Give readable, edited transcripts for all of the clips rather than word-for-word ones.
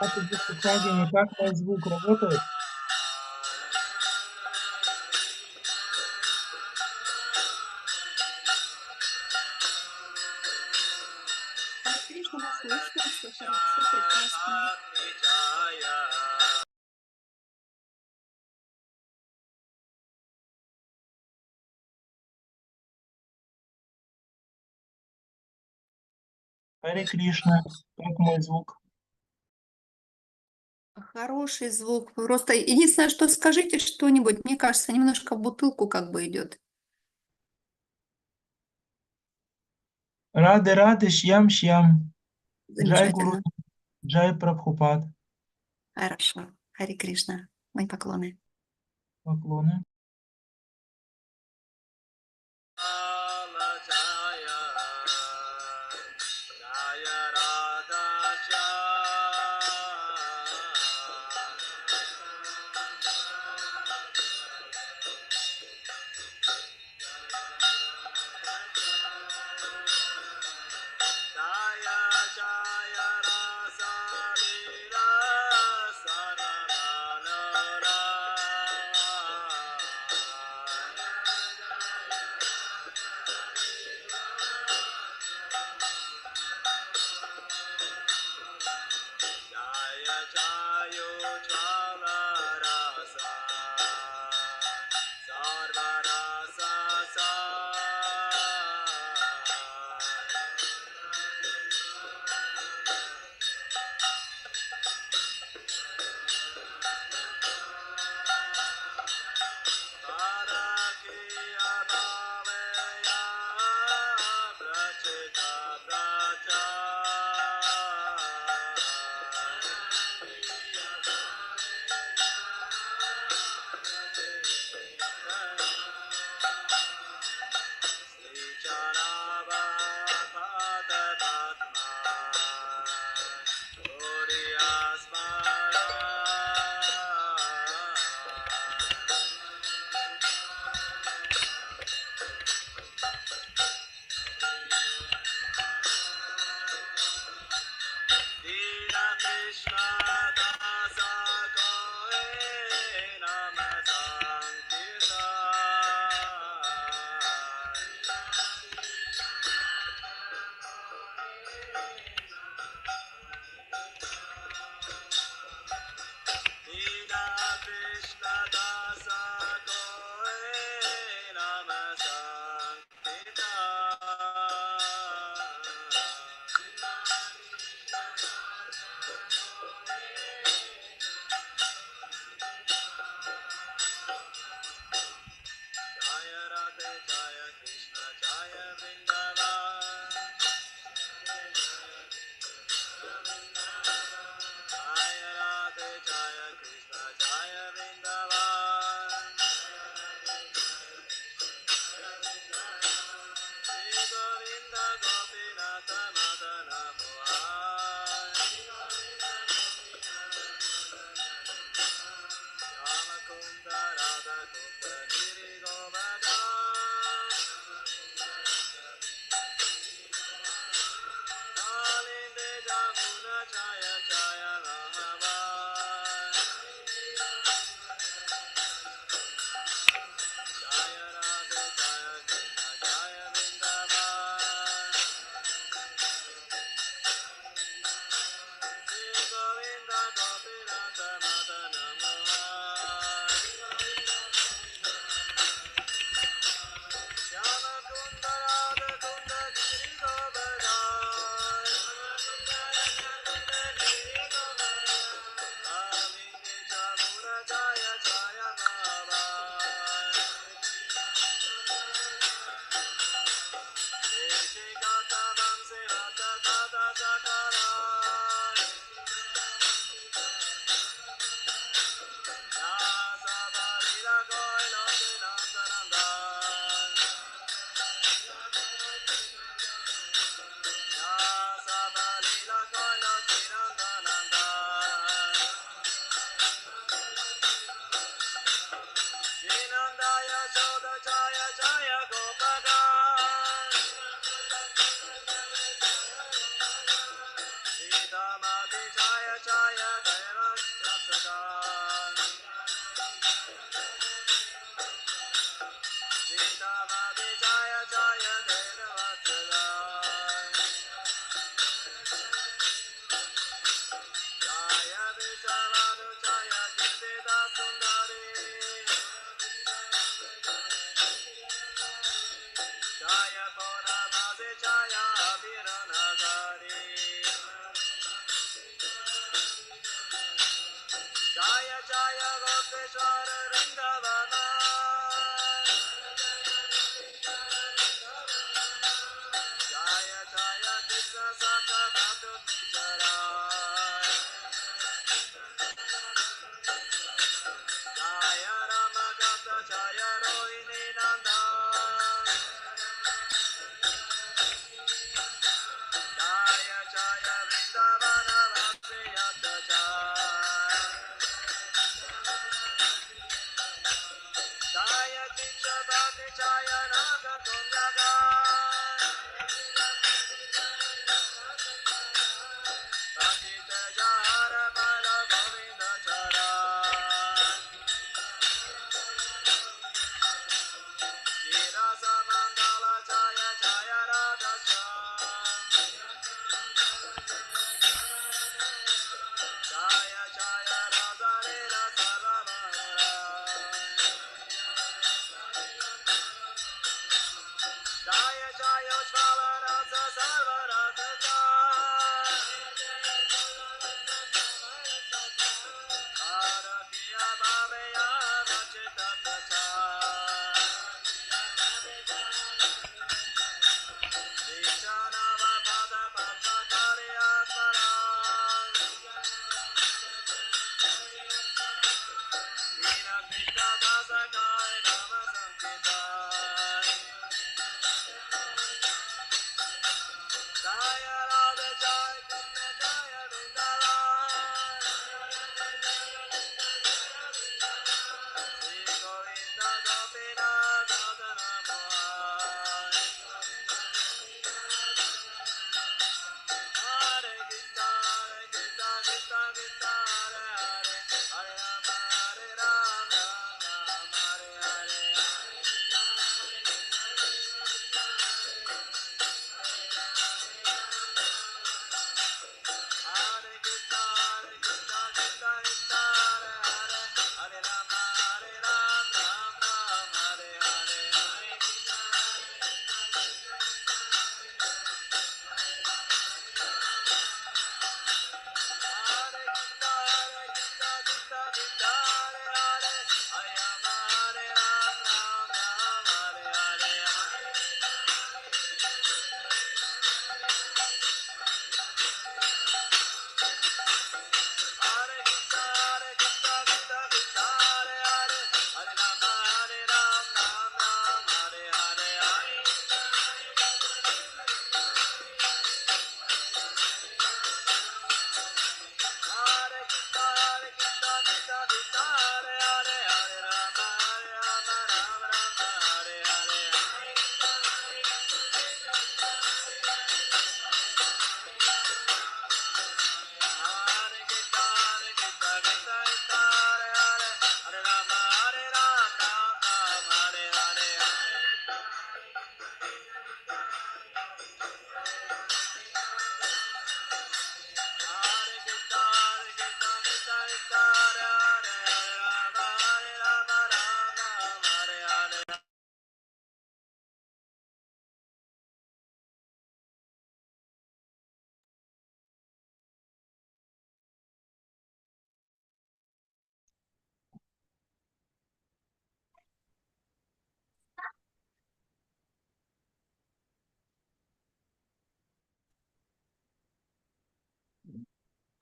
Это без подтягивания, как мой звук работает? Харе Кришна, вас слышно, все хорошо, прекрасно. Харе Кришна, как мой звук? Хороший звук. Просто единственное, что скажите что-нибудь, мне кажется, немножко в бутылку как бы идет. Рады, рады, шьям, шьям. Джай Гуру, Замечательно. Джай Прабхупад. Хорошо. Харе Кришна. Мои поклоны. Поклоны.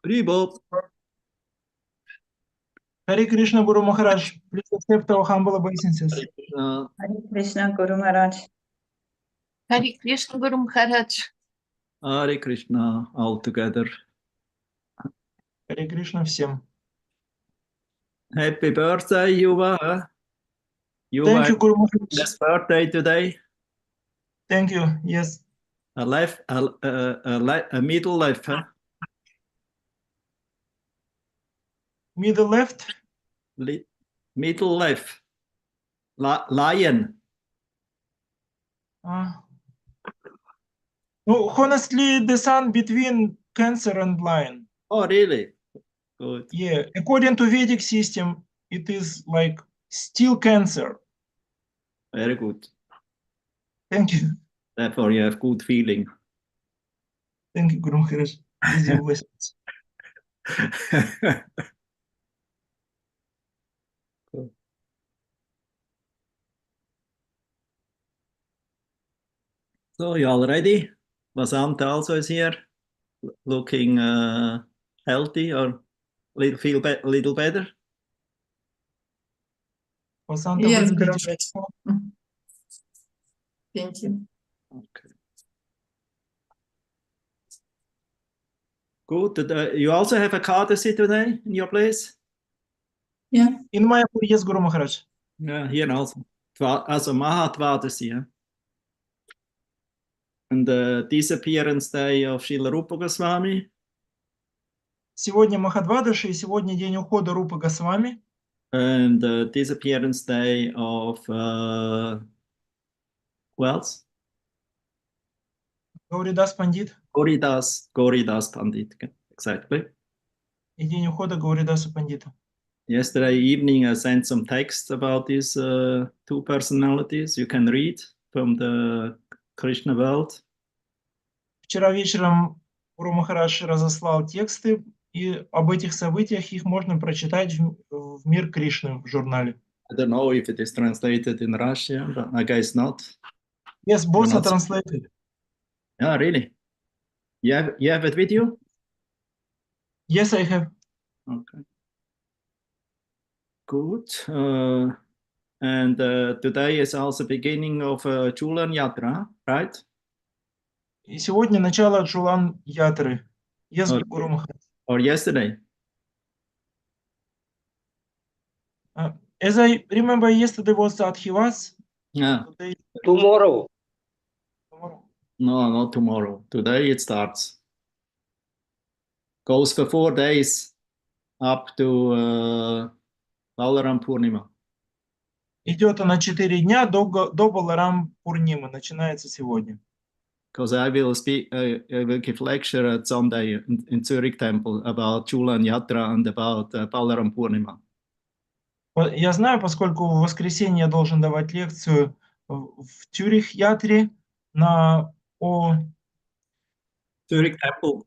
Ribop. Hare Krishna, Guru Maharaj. Please accept our humble obeisances. Hare Krishna, Guru Maharaj. Hare Krishna, Guru Maharaj. Hare Krishna, all together. Hare Krishna всем. Happy birthday, Yuva. Thank you, Guru Maharaj. This birthday today. Thank you. Yes. A middle life, huh? Middle left. Middle life. Lion. No, honestly, the sun between Cancer and Lion. Oh, really? Good. Yeah, according to Vedic system, it is like still Cancer. Very good. Thank you. Therefore, you have good feeling. Thank you, Guru Maharaj. Easy voice. Cool. So, you all ready? Vasanta also is here, looking healthy or feel a little better. Vasanta, Yes, выглядите Guru. Thank you. Okay. Good. You also have a Kadasi today in your place? Yeah. In Mayapur, yes, Guru Maharaj. Yeah, here also. Also Mahatvadasi, yeah. And the disappearance day of Srila Rupa Goswami. Сегодня Махадвадаши, и сегодня день ухода Рупы Госвами. And the disappearance day of who else? Гауридас Пандит. Гауридас Pandit, exactly. И день ухода Гауридаса Пандита. Yesterday evening I sent some texts about these two personalities. You can read from the Krishna world. Вчера вечером Гуру Махарадж разослал тексты, и об этих событиях их можно прочитать в «Мир Кришны» в журнале. I don't know if it is translated in Russian, but I guess not. Yes, both You're are not- translated. Yeah, really? You have it with you? Yes, I have. Okay. Good. And today is also beginning of Chulan Yatra, right? И сегодня начало Джулан Ятры. Yes, Okay. Гуру Махарадж. Or yesterday? As I remember, yesterday was Adhivas. Yeah. Today, Tomorrow. tomorrow. No, not tomorrow. Today it starts. Goes for 4 days up to Balaram Purnima. Идет она 4 дня до Баларам Пурнимы. Начинается сегодня. Because I will speak, I will give lecture at Sunday in Zurich Temple about Chulan Yatra and about Balaram Purnima. Я знаю, поскольку в воскресенье я должен давать лекцию в Тюрих-Ятре о Zurich Temple.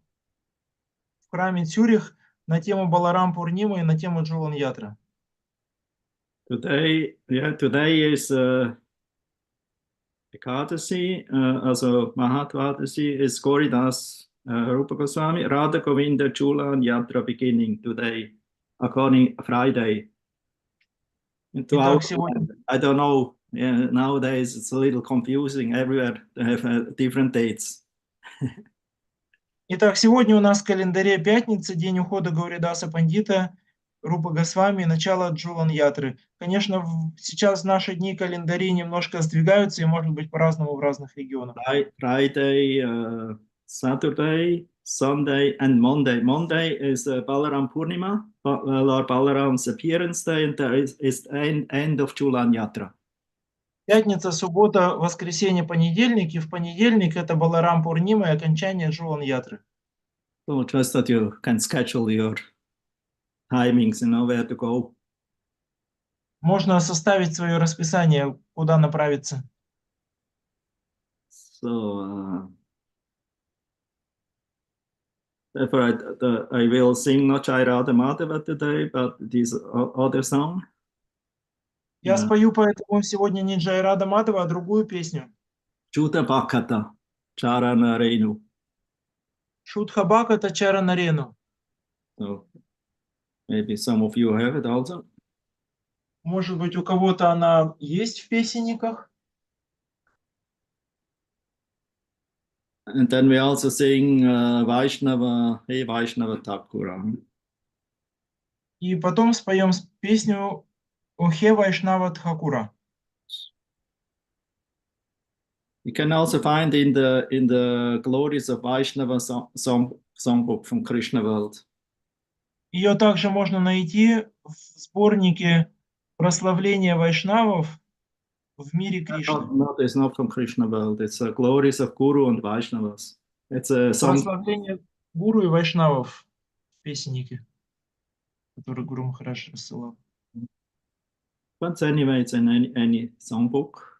в храме Тюрих на тему Баларам Пурнима и на тему Джулан Ятра. Today is Ekadasi, also Mahatvadasi is Гауридаса Rupa Goswami, Radha Govinda Chulan Yatra beginning today, according Friday. Итак, сегодня, I don't know. Yeah, nowadays it's a little confusing everywhere. They have different dates. сегодня у нас в календаре пятница, день ухода Гауридаса Пандита, Рупы Госвами, начало Джулан Ятры. Конечно, сейчас в наши дни календари немножко сдвигаются и может быть по-разному в разных регионах. Friday, Saturday, Sunday, and Monday. Monday is Balaram Purnima, Lord Balaram's appearance day, and there is end of Chulan Yatra. Пятница, суббота, воскресенье, понедельник, и в понедельник это Баларам Пурнима и окончание Джулан Ятры. So just that you can schedule your timings, you know where to go. Можно составить свое расписание, куда направиться. So therefore I will sing not Jai Radha Madhava today, but this other song. Я Да. спою поэтому сегодня не Джайрада Мадова, а другую песню. Chuta Bhakata Charana Renu. Шутхабака Тачара Нарену. So maybe some of you have it also. Может быть, у кого-то она есть в песенниках. And then we also sing Vaishnava, Hey Vaishnava Thakura. И потом споем песню Охе Вайшнава Тхакура. You can also find in the Glories of Vaishnava songbook from Krishna World. Ее также можно найти в сборнике прославления вайшнавов в мире Кришны. No, it's not from Krishna World. It's Glories of Guru and Vaishnavas. It's a song. Прославление гуру и вайшнавов в песеннике, который Гуру Махарадж рассылал. But anyway, it's in any songbook.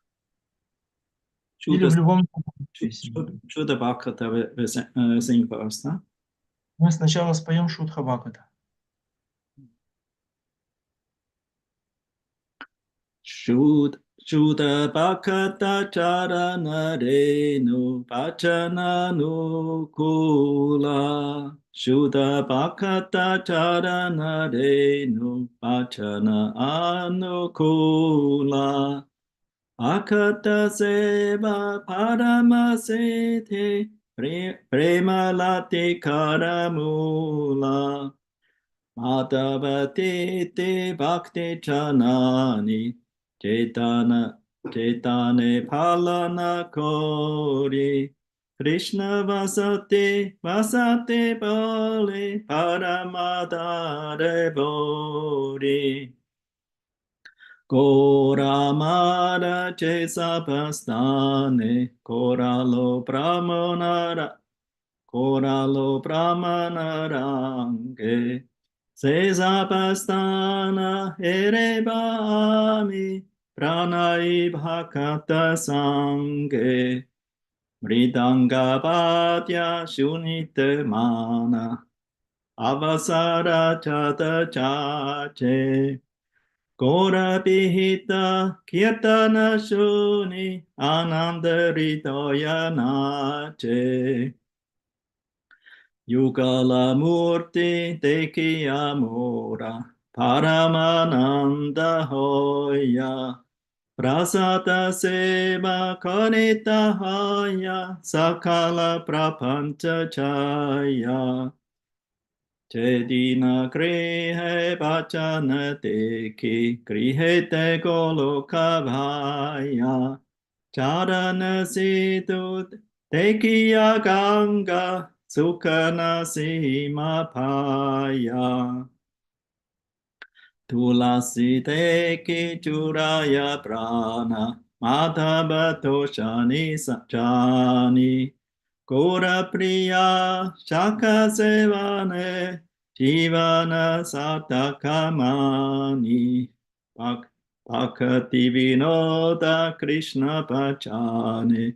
Или в любом Шуда Бхаката we sing first, huh? Мы сначала споем Шудха Бхаката. Shuddha Bhakata Charana Renu Pachana Nukula. Shuddha Bhakata Charana Renu Pachana Anukula. Akata Seva Paramasete Premalati Karamula. Madhavati te bhakti chanani cetane palana kori Krishna vasate bali paramadare bori Goramara chesapastane koralo brahmanarange Sesapastana erebami pranai bhakata sange Mridanga bhatya shunite mana avasara chata chache Gora pihita kirtana shuni ananda ritoya nache Yugala Murti Deki Amora Paramananda Hoya Prasata Seva Kanita Haya Sakala Prapancha Chaya Chedina Grihe Bachana Deki Grihe Te Golokavaya Charana Situ Dekiya Ganga Sukhana Simapaya Tulasi Deki Churaya Prana Madhavato Shani Sachani Gora Priya Shaka Sevane Jivana Satakamani Bhakti Vinoda Krishna Pachane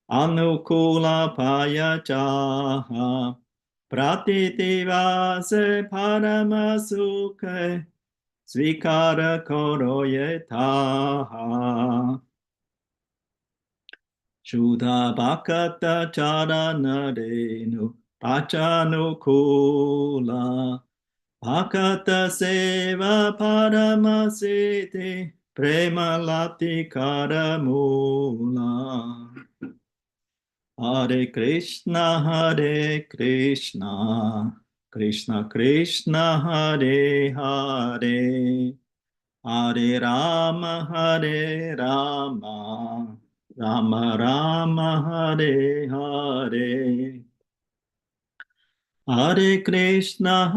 Anukula Payachaha Pratitivase Paramasukhe Svikara Koroyetaha Shuddha Bhakata Charana Renu Pachanukula Bhakata Seva Paramasiti Premalati Karamula Hare Krishna, Krishna Krishna, Hare Hare, Hare Rama, Rama Rama, Hare Hare. Hare Krishna,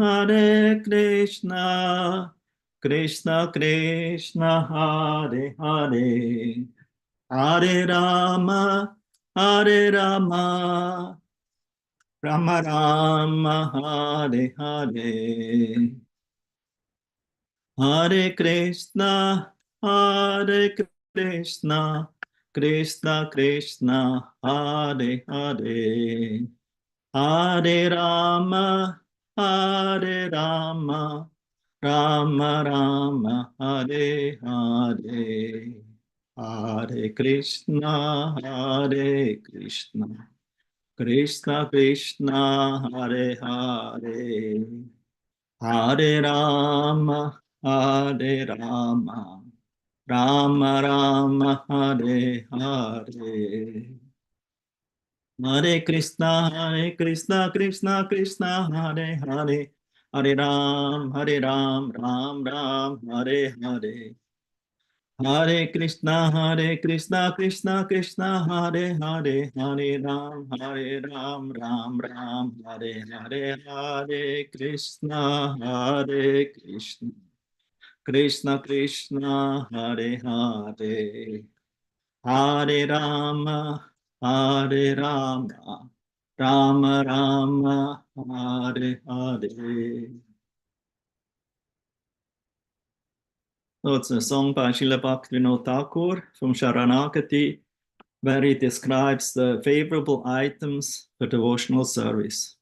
Krishna Krishna, Hare Hare, Hare Rama, Rama Rama, Hare Hare. Hare Krishna, Krishna Krishna, Hare Hare. Hare Rama, Rama Rama, Hare Hare. Hare Krishna, Krishna Krishna, Hare Hare. Hare Rama, Rama Rama, Hare Hare. Hare Krishna, Krishna Krishna, Hare Hare. Hare Ram, Ram Ram, Hare Hare. Hare Krishna, Krishna Krishna, Hare Hare. Hare Ram, Ram Ram, Hare Hare. Hare Krishna, Krishna Krishna, Hare Hare. Hare Rama, Rama Rama, Hare Hare. So it's a song by Srila Bhaktivinoda Thakur from Sharanagati, where he describes the favorable items for devotional service.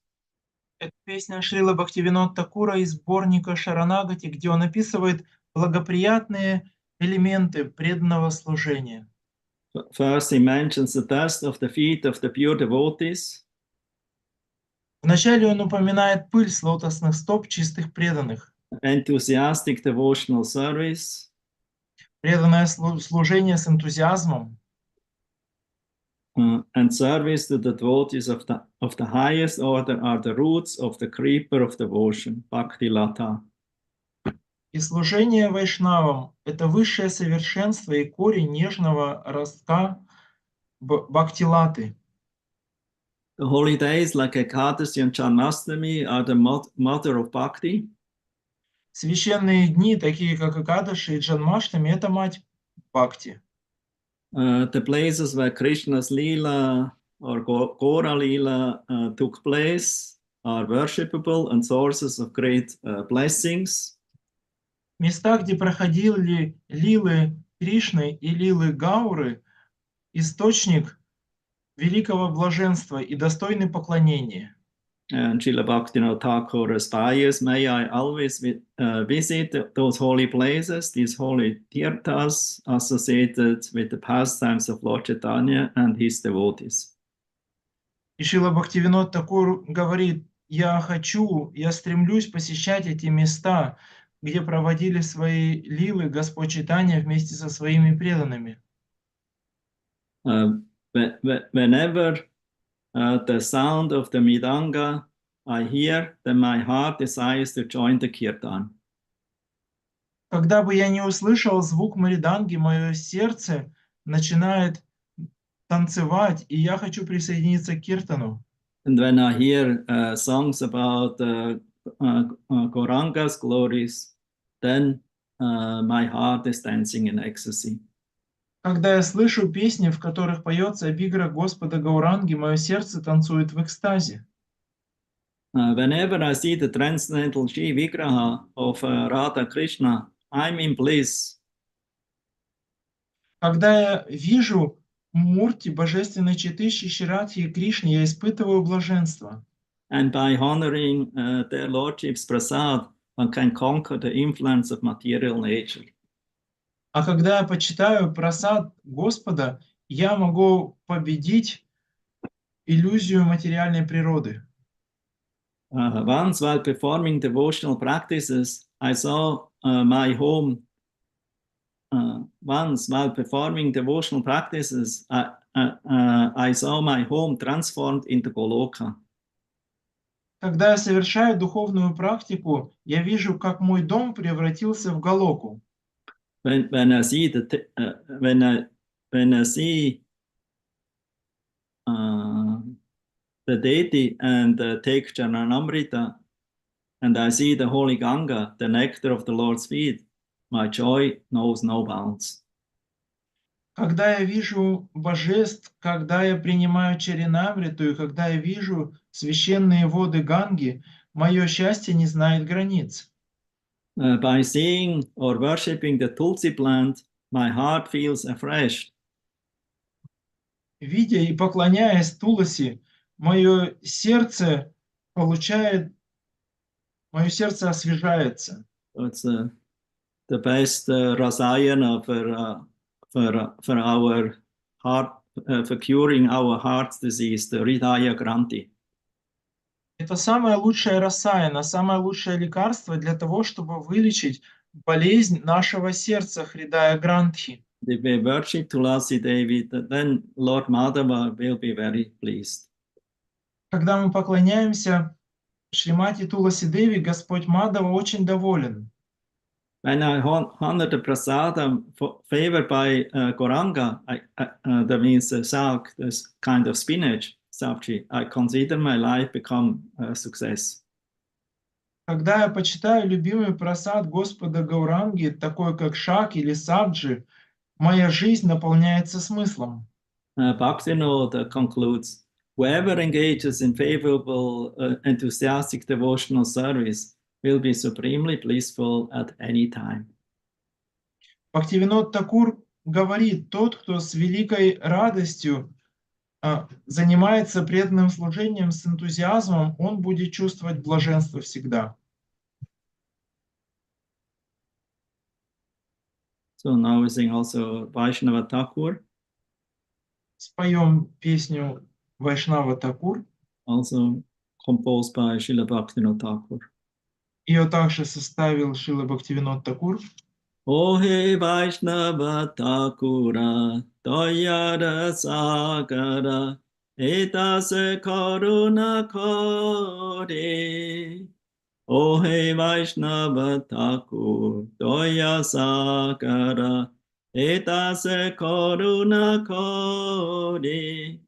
Это песня Шрилы Бхактивинод Такура из сборника Шаранагати, где он описывает благоприятные элементы преданного служения. First, he mentions the dust of the feet of the pure devotees. Вначале он упоминает пыль с лотосных стоп чистых преданных, Enthusiastic devotional service, преданное служение с энтузиазмом, and service to the devotees of the highest order are the roots of the creeper of devotion, Bhakti Lata. и служение вайшнавам – это высшее совершенство и корень нежного ростка бхактилаты. The holy days like Ekadasi and Janmashtami are the mother of Bhakti. Священные дни, такие как Экадаши и Джанмаштами, это мать бхакти. The places where Krishna's Leela or Gora Leela took place are worshipable and sources of great blessings. Места, где проходили лилы Кришны и лилы Гауры, источник великого блаженства и достойны поклонения. And Srila Bhaktivinoda Thakur aspires, may I always visit those holy places, these holy tirthas associated with the pastimes of Lord Chaitanya and his devotees. И Шрила Бхактивинод Такур говорит: я стремлюсь посещать эти места, где проводили свои лилы Господь Чайтанья вместе со своими преданными. Whenever the sound of the Mridanga I hear, then my heart desires to join the kirtan. Когда бы я не услышал звук мриданги, мое сердце начинает танцевать, и я хочу присоединиться к киртану. And when I hear songs about Gauranga's glories, then my heart is dancing in ecstasy. Когда я слышу песни, в которых поется об играх Господа Гауранги, мое сердце танцует в экстазе. Whenever I see the transcendental Shri Vigraha of Radha Krishna, I'm in bliss. Когда я вижу мурти божественной читы Шиширадхи и Кришны, я испытываю блаженство. And by honoring their lordship's prasad, one can conquer the influence of material nature. А когда я почитаю прасад Господа, я могу победить иллюзию материальной природы. Once while performing devotional practices, I saw my home. Once while performing devotional practices, I saw my home transformed into Goloka. Когда я совершаю духовную практику, я вижу, как мой дом превратился в Галоку. When I see the deity and take Charanamrita, and I see the holy Ganga, the nectar of the Lord's feet, my joy knows no bounds. Когда я вижу божеств, когда я принимаю Чаринамриту, и когда я вижу священные воды Ганги, мое счастье не знает границ. By seeing or worshipping the Tulsi plant, my heart feels afresh. Видя и поклоняясь Туласи, мое сердце освежается. It's the best rasayana for our heart, for curing our heart's disease, the Hridaya Granthi. Это самое лучшее расаяна, самое лучшее лекарство для того, чтобы вылечить болезнь нашего сердца, Хридая Грантхи. If we worship Tulasi Devi, then Lord Madhava will be very pleased. Когда мы поклоняемся Шримати Туласи Деви, Господь Мадава очень доволен. When I honor the prasadam favored by Gauranga, that means salk, this kind of spinach, sabji, I consider my life become a success. Когда я почитаю любимый прасад Господа Гауранги, такой как шак или сабджи, моя жизнь наполняется смыслом. Bhaktivinoda concludes, whoever engages in favorable, enthusiastic devotional service will be supremely blissful at any time. Бхактивинод Такур говорит, тот, кто с великой радостью занимается преданным служением с энтузиазмом, он будет чувствовать блаженство всегда. So now we sing also Vaishnava Thakur, Споем песню Вайшнава Такур. also composed by Srila Bhaktivinoda Thakur. Ее также составил Шрила Бхактивинод Такур. O he Vaishnava Thakura, Dayara Sagara, Etase Karuna Kori. O he Vaishnava Thakur, Daya Sagara, Etase Karuna Kori.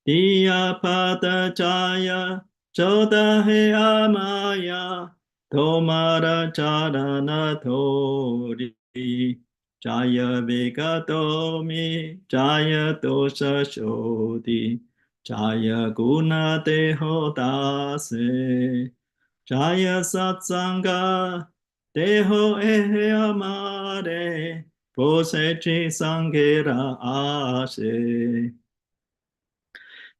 Diya Pada Jaya, Joda he Amaya, Tomara Charana Thori. Jaya Vigatomi, Jaya Dosha Shodhi, Jaya Guna Deho Dase, Jaya Satsanga, Deho Ehe Amare, Posechi Sangera Ashe.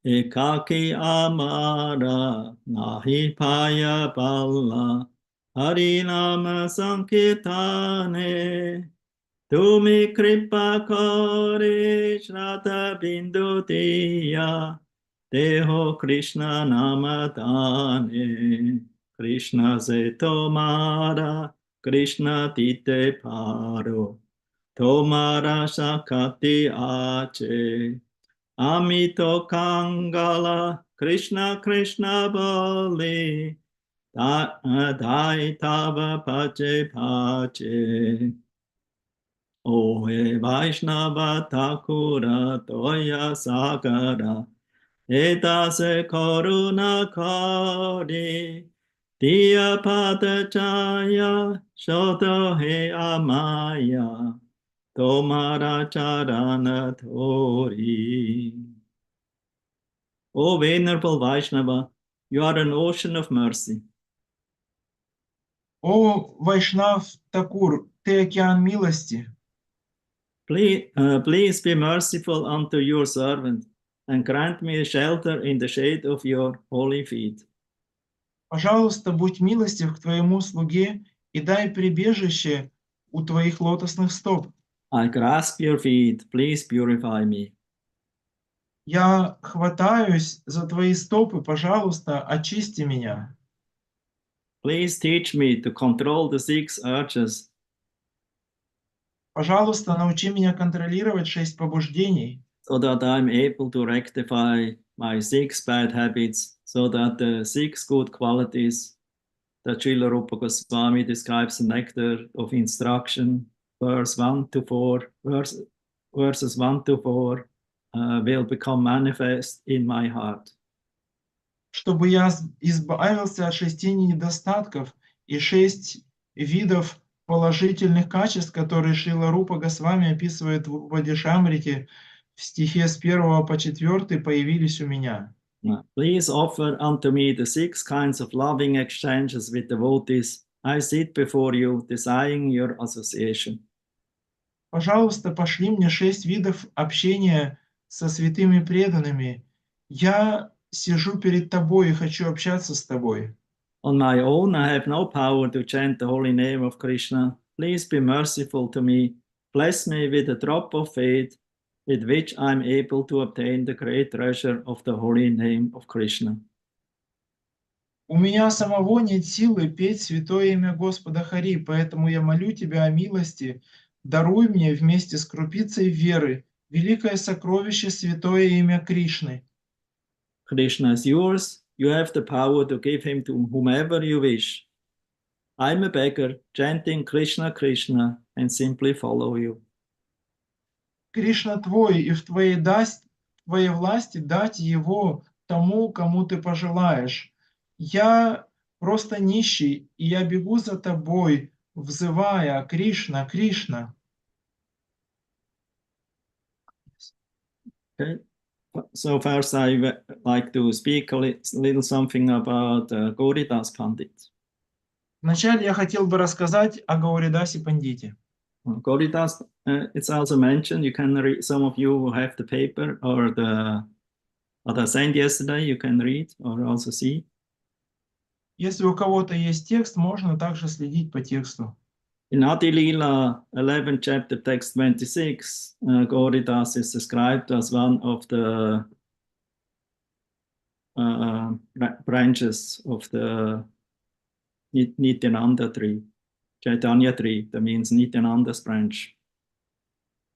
Ekaki Amara, Nahi Paya Balla, Harinama Sankirtane, Tumi Kripa Kori Shrata Bindu Diya, Deho Krishna Namadane, Krishna se Tomara, Krishna Tite Paro, Tomara Shakati Ache, Amito Kangala, Krishna Krishna Bali, Dai Tava Pache Pache. O he Vaishnava Thakura Toya Sagara, Etase Karuna Kari, Diya Padachaya, Shoto he Amaya, Tomara Charana Thori. O Venerable Vaishnava, you are an ocean of mercy. О Вайшнав Такур, ты океан милости. Please be merciful unto your servant and grant me a shelter in the shade of your holy feet. Пожалуйста, будь милостив к твоему слуге и дай прибежище у твоих лотосных стоп. I grasp your feet, please purify me. Я хватаюсь за твои стопы, пожалуйста, очисти меня. Please teach me to control the 6 urges. Пожалуйста, научи меня контролировать 6 побуждений, So that I'm able to rectify my 6 bad habits, so that the 6 good qualities that Srila Rupa Goswami describes in Nectar of Instruction, verses 1 to 4, will become manifest in my heart. чтобы я избавился от 6 недостатков и 6 видов положительных качеств, которые Шрила Рупа Госвами описывает в Вадишамрите в стихе с 1 по 4, появились у меня. Please offer unto me the 6 kinds of loving exchanges with devotees. I sit before you, desiring your association. Пожалуйста, пошли мне 6 видов общения со святыми преданными. Я сижу перед тобой и хочу общаться с тобой. On my own, I have no power to chant the holy name of Krishna. Please be merciful to me. Bless me with a drop of faith, with which I am able to obtain the great treasure of the holy name of Krishna. У меня самого нет силы петь святое имя Господа Хари, поэтому я молю тебя о милости. Даруй мне вместе с крупицей веры великое сокровище святое имя Кришны. Krishna is yours. You have the power to give him to whomever you wish. I'm a beggar, chanting Krishna, Krishna, and simply follow you. Кришна твой, и в твоей власти дать его тому, кому ты пожелаешь. Я просто нищий, и я бегу за тобой, взывая Кришна, Кришна. Okay. So first I would like to speak a little something about Гауридаса Пандит. Вначале я хотел бы рассказать о Гауридассе Пандите. Гауридаса, it's also mentioned. You can read. Some of you who have the paper or the sent yesterday, you can read or also see. Если у кого-то есть текст, можно также следить по тексту. In Adi Lila 11 chapter text 26, Гауридаса is described as one of the branches of the Nityananda tree, Chaitanya tree. That means Nityananda's branch.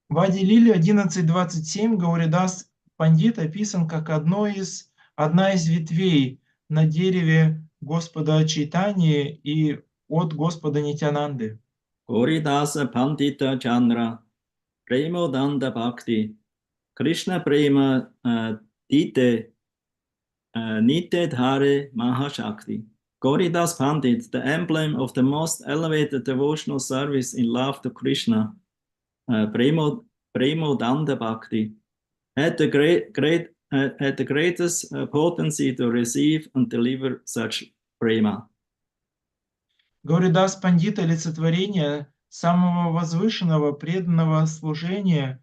В Ади Лиле 11.27 Гауридас Пандит описан как одна из ветвей на дереве Господа Чайтаньи и от Господа Нитянанды. Гауридаса Пандita Chandra Premodanda Bhakti Krishna Prema Dite Nite Dhare Mahashakti. Гауридас Pandit, the emblem of the most elevated devotional service in love to Krishna, Premodanda Bhakti, had the greatest potency to receive and deliver such prema. Гауридас Пандит — олицетворение самого возвышенного преданного служения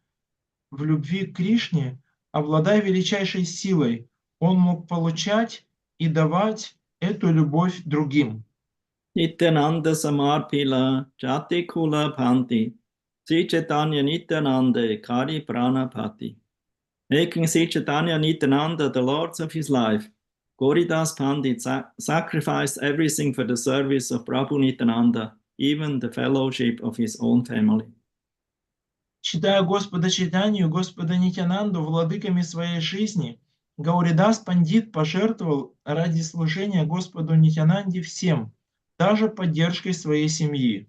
в любви к Кришне, обладая величайшей силой, он мог получать и давать эту любовь другим. Nityananda Samarpila Jatikula Panti Sri Chaitanya Nityananda Kari Pranapati. Making Sri Chaitanya Nityananda the lords of his life, Гауридас Pandit sacrificed everything for the service of Prabhu Nityananda, even the fellowship of his own family. Считая Господа Чайтанью и Господа Нитянанду владыками своей жизни, Гауридас Пандит пожертвовал ради служения Господу Нитянанде всем, даже поддержкой своей семьи.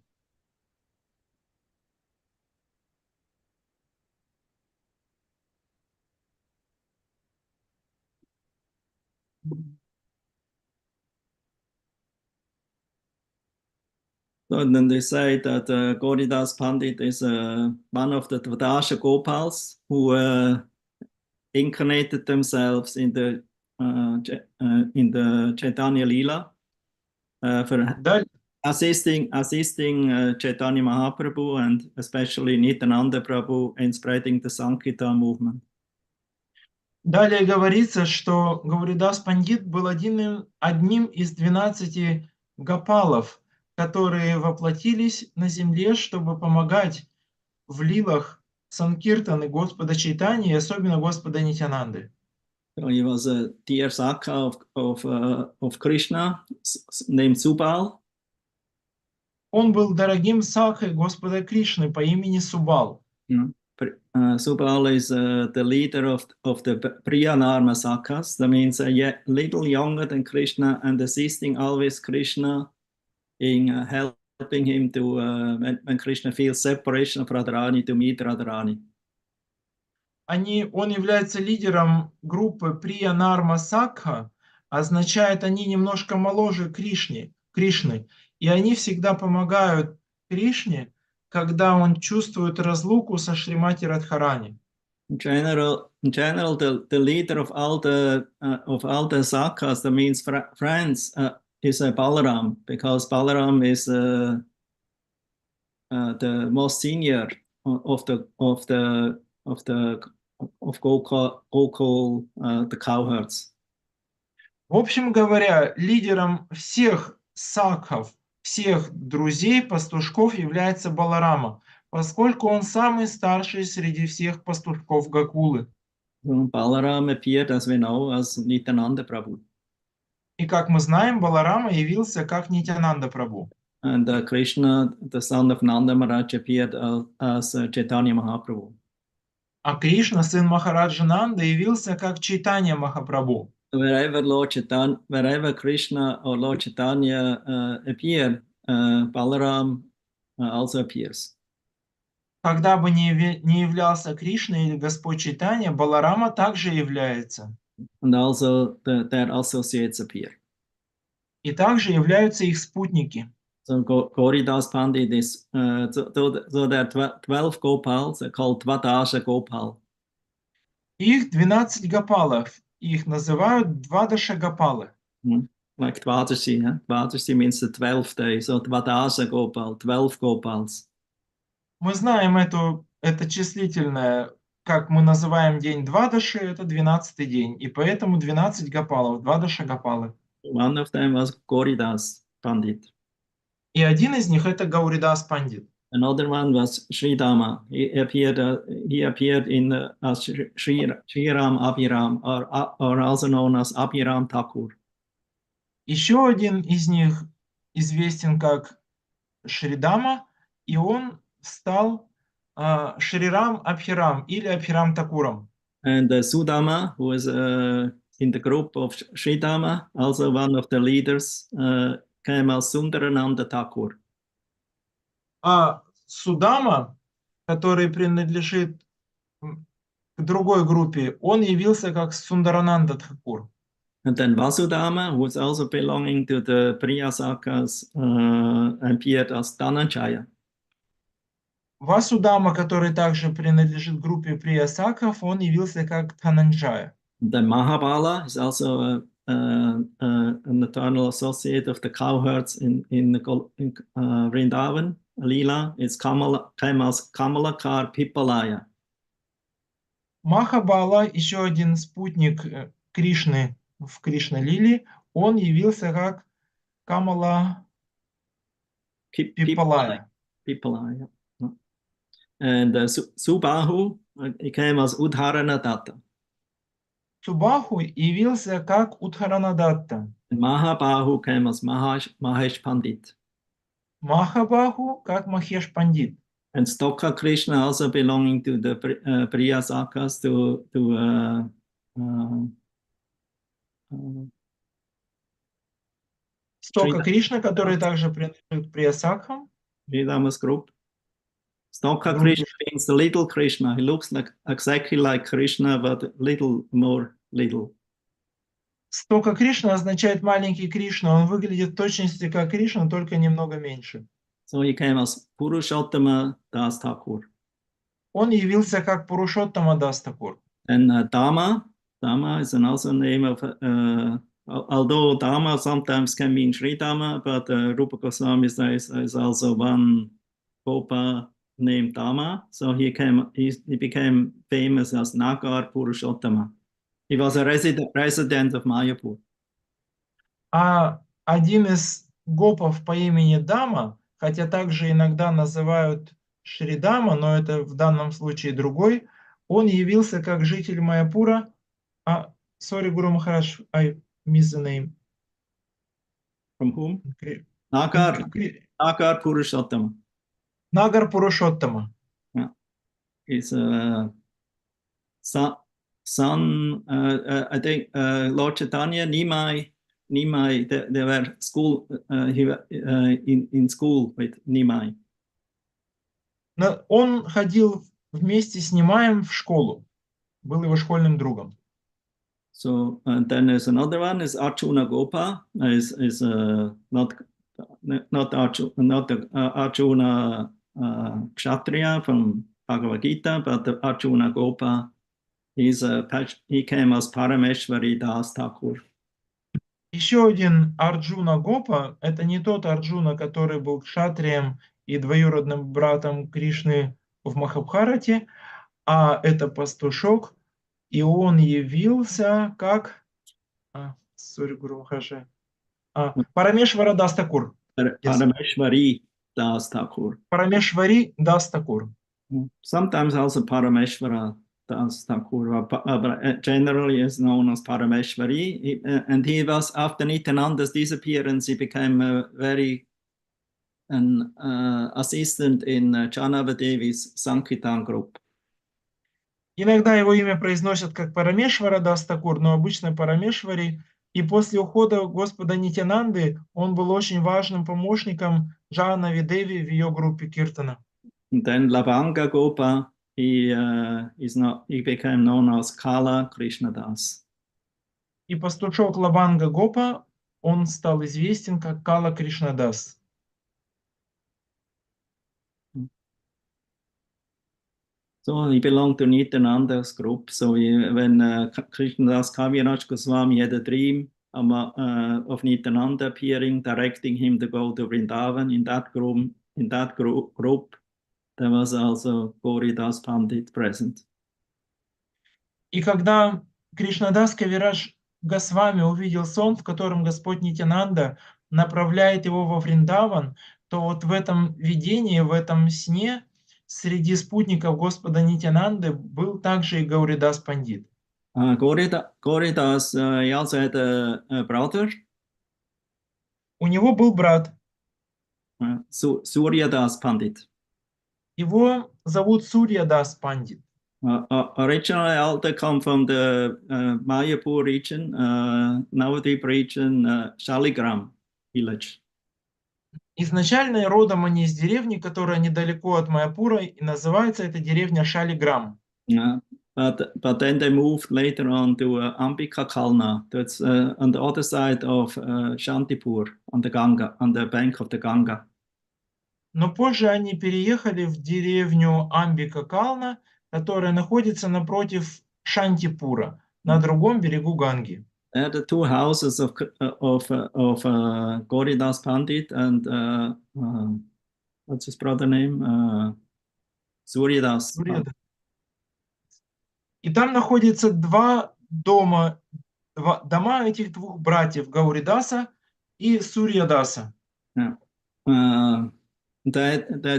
So then they say that Гауридас Pandit is one of the Dvadasha Gopals who incarnated themselves in the Chaitanya Lila for assisting Chaitanya Mahaprabhu and especially Nityananda Prabhu in spreading the Sankirtan movement. Далее говорится, что Гауридас Пандит был одним из 12 гопалов, которые воплотились на земле, чтобы помогать в лилах Санкиртаны Господа Чайтаньи, особенно Господа Нитянанды. So he was a dear Sakha of Krishna named Subal. Он был дорогим сакхой Господа Кришны по имени Субал. Subal is the leader of the Priyanarma Sakhas. That means a little younger than Krishna and assisting always Krishna in helping him to, when Krishna feels separation of Radharani, to meet Radharani. Он является лидером группы Приянарма Сакха, означает, они немножко моложе Кришны, и они всегда помогают Кришне, когда он чувствует разлуку со Шримати Радхарани. In general, the leader of all the Sakhas, that means friends, is Balaram, because Balaram is the most senior of Gokul, the cowherds. В общем говоря, лидером всех сакхов, всех друзей пастушков является Баларама, поскольку он самый старший среди всех пастушков Гокулы. Balaram appeared, as we know, as Nityananda Prabhu. И как мы знаем, Баларама явился как Нитянанда Прабху. And Krishna, the son of Nanda Maharaj, appeared as Chaitanya Mahaprabhu. А Кришна, сын Махараджа Нанда, явился как Чайтанья Махапрабху. Wherever Krishna or Lord Chaitanya appeared, Balaram also appears. Когда бы не являлся Кришна или Господь Чайтанья, Баларама также является. And also their associates appear. И также являются их спутники. So Гауридас Pandit is, so there are 12 Gopals, they're called Dvadasha Gopal. Их 12 гопалов, их называют Двадаша Гопалы. Like Dvadashi, huh? Dvadashi means the 12th day, so Dvadasha Gopal, 12 Gopals. Мы знаем это числительное, как мы называем день Двадаши, это 12-й день, и поэтому 12 гопалов, Двадаша гопалы. One of them was Гауридас Пандит. И один из них это Гауридас Пандит. Another one was Sridama. He appeared in as Sriram Abhiram, or also known as Abhiram Thakur. Еще один из них известен как Шридама, и он стал Шрирам Абхирам или Абхирам Такуром. And Sudama, who was in the group of Sridama, also one of the leaders, came as Sundarananda Thakur. А Судама, который принадлежит к другой группе, он явился как Сундарананда Тхакур. And then Vasudama, who was also belonging to the Priyasakas, appeared as Dhananjaya. Васудама, который также принадлежит группе Приясаков, он явился как Дхананджая. The Mahabala is also an eternal associate of the cowherds in Vrindavan. Leela is came as Kamalakar Pipalaya. Махабала, еще один спутник Кришны в Кришна-лиле, он явился как Камала Пипалая. Pipalaya. And Subahu came as Udharanadatta. Субаху явился как Удхаранадатта. And Mahabahu came as Mahesh Pandit. Махабаху как Махеш Пандит. And Stokka Krishna also belonging to the Priyasakas, Стока Кришна, который также принадлежит к Приясакхам. Sridama's group. Stokka Группе. Krishna means the little Krishna. He looks like exactly like Krishna, but little more little. Стока Кришна означает маленький Кришна. Он выглядит в точности как Кришна, только немного меньше. So he came as Purushottama Das Thakur. Он явился как Пурушоттама Дас Такур. And Dhamma is also name of, although Dhamma sometimes can mean Sri Dhamma, but Rupa Goswami says is also one Gopa named Dhamma. So he became famous as Nagar Purushottama. He was a resident of Mayapur. А один из гопов по имени Дама, хотя также иногда называют Шридама, но это в данном случае другой, он явился как житель Майяпура. Sorry, Guru Maharaj, I missed the name. From whom? Nagar Purushottama. Нагар Пурушоттама. Yeah. He's a son, I think Lord Chaitanya, Nimai, they were school, in school with Nimai. Он ходил вместе с Нимаем в школу, был его школьным другом. So then there's another one is Arjuna Gopa, is not Arjuna Kshatriya from Bhagavad Gita, but Arjuna Gopa. He came as Parameshwari Das Thakur. Еще один Арджуна Гопа, это не тот Арджуна, который был кшатрием и двоюродным братом Кришны в Махабхарате, а это пастушок, и он явился как Парамешвара Дас Такур. Parameshwari Das Thakur. Парамешвари Дас Такур. Sometimes also Parameshwara Das Thakur, but generally is known as Parameshwari. And he was, after Nityananda's disappearance, he became an assistant in Janavadevi's Sankirtan group. Иногда его имя произносят как Парамешвара Дас Такур, но обычно Парамешвари. И после ухода Господа Нитянанды он был очень важным помощником Джанави Деви в ее группе Киртана. And then Lavanga Gopa, he became known as Kala Krishnadas. И пастушок Лабанга Гопа, он стал известен как Кала Кришнадас. So he belonged to Nityananda's group. So when Krishnadas Kaviraj Goswami had a dream of Nityananda appearing, directing him to go to Vrindavan, in that group, there was also Гауридас Pandit present. И когда Кришнадас Кавирадж Госвами увидел сон, в котором Господь Нитянанда направляет его во Вриндаван, то вот в этом видении, в этом сне среди спутников Господа Нитянанды был также и Гауридас Пандит. Гауридас he also had a brother, У него был брат. Suryadas Pandit. Его зовут Сурьядас Пандит. Originally, all they come from the Mayapur region, Navadvip region, Shaligram village. Изначально родом они из деревни, которая недалеко от Майяпура, и называется эта деревня Шалиграм. But then they moved later on to Ambika Kalna. That's on the other side of Shantipur, on the Ganga, on the bank of the Ganga. Но позже они переехали в деревню Амбика Кална, которая находится напротив Шантипура, на другом берегу Ганги. There are the two houses of Гауридас Pandit and what's his brother name? Suryadas. И там находятся дома этих двух братьев, Гауридаса и Сурьядаса. Yeah. There are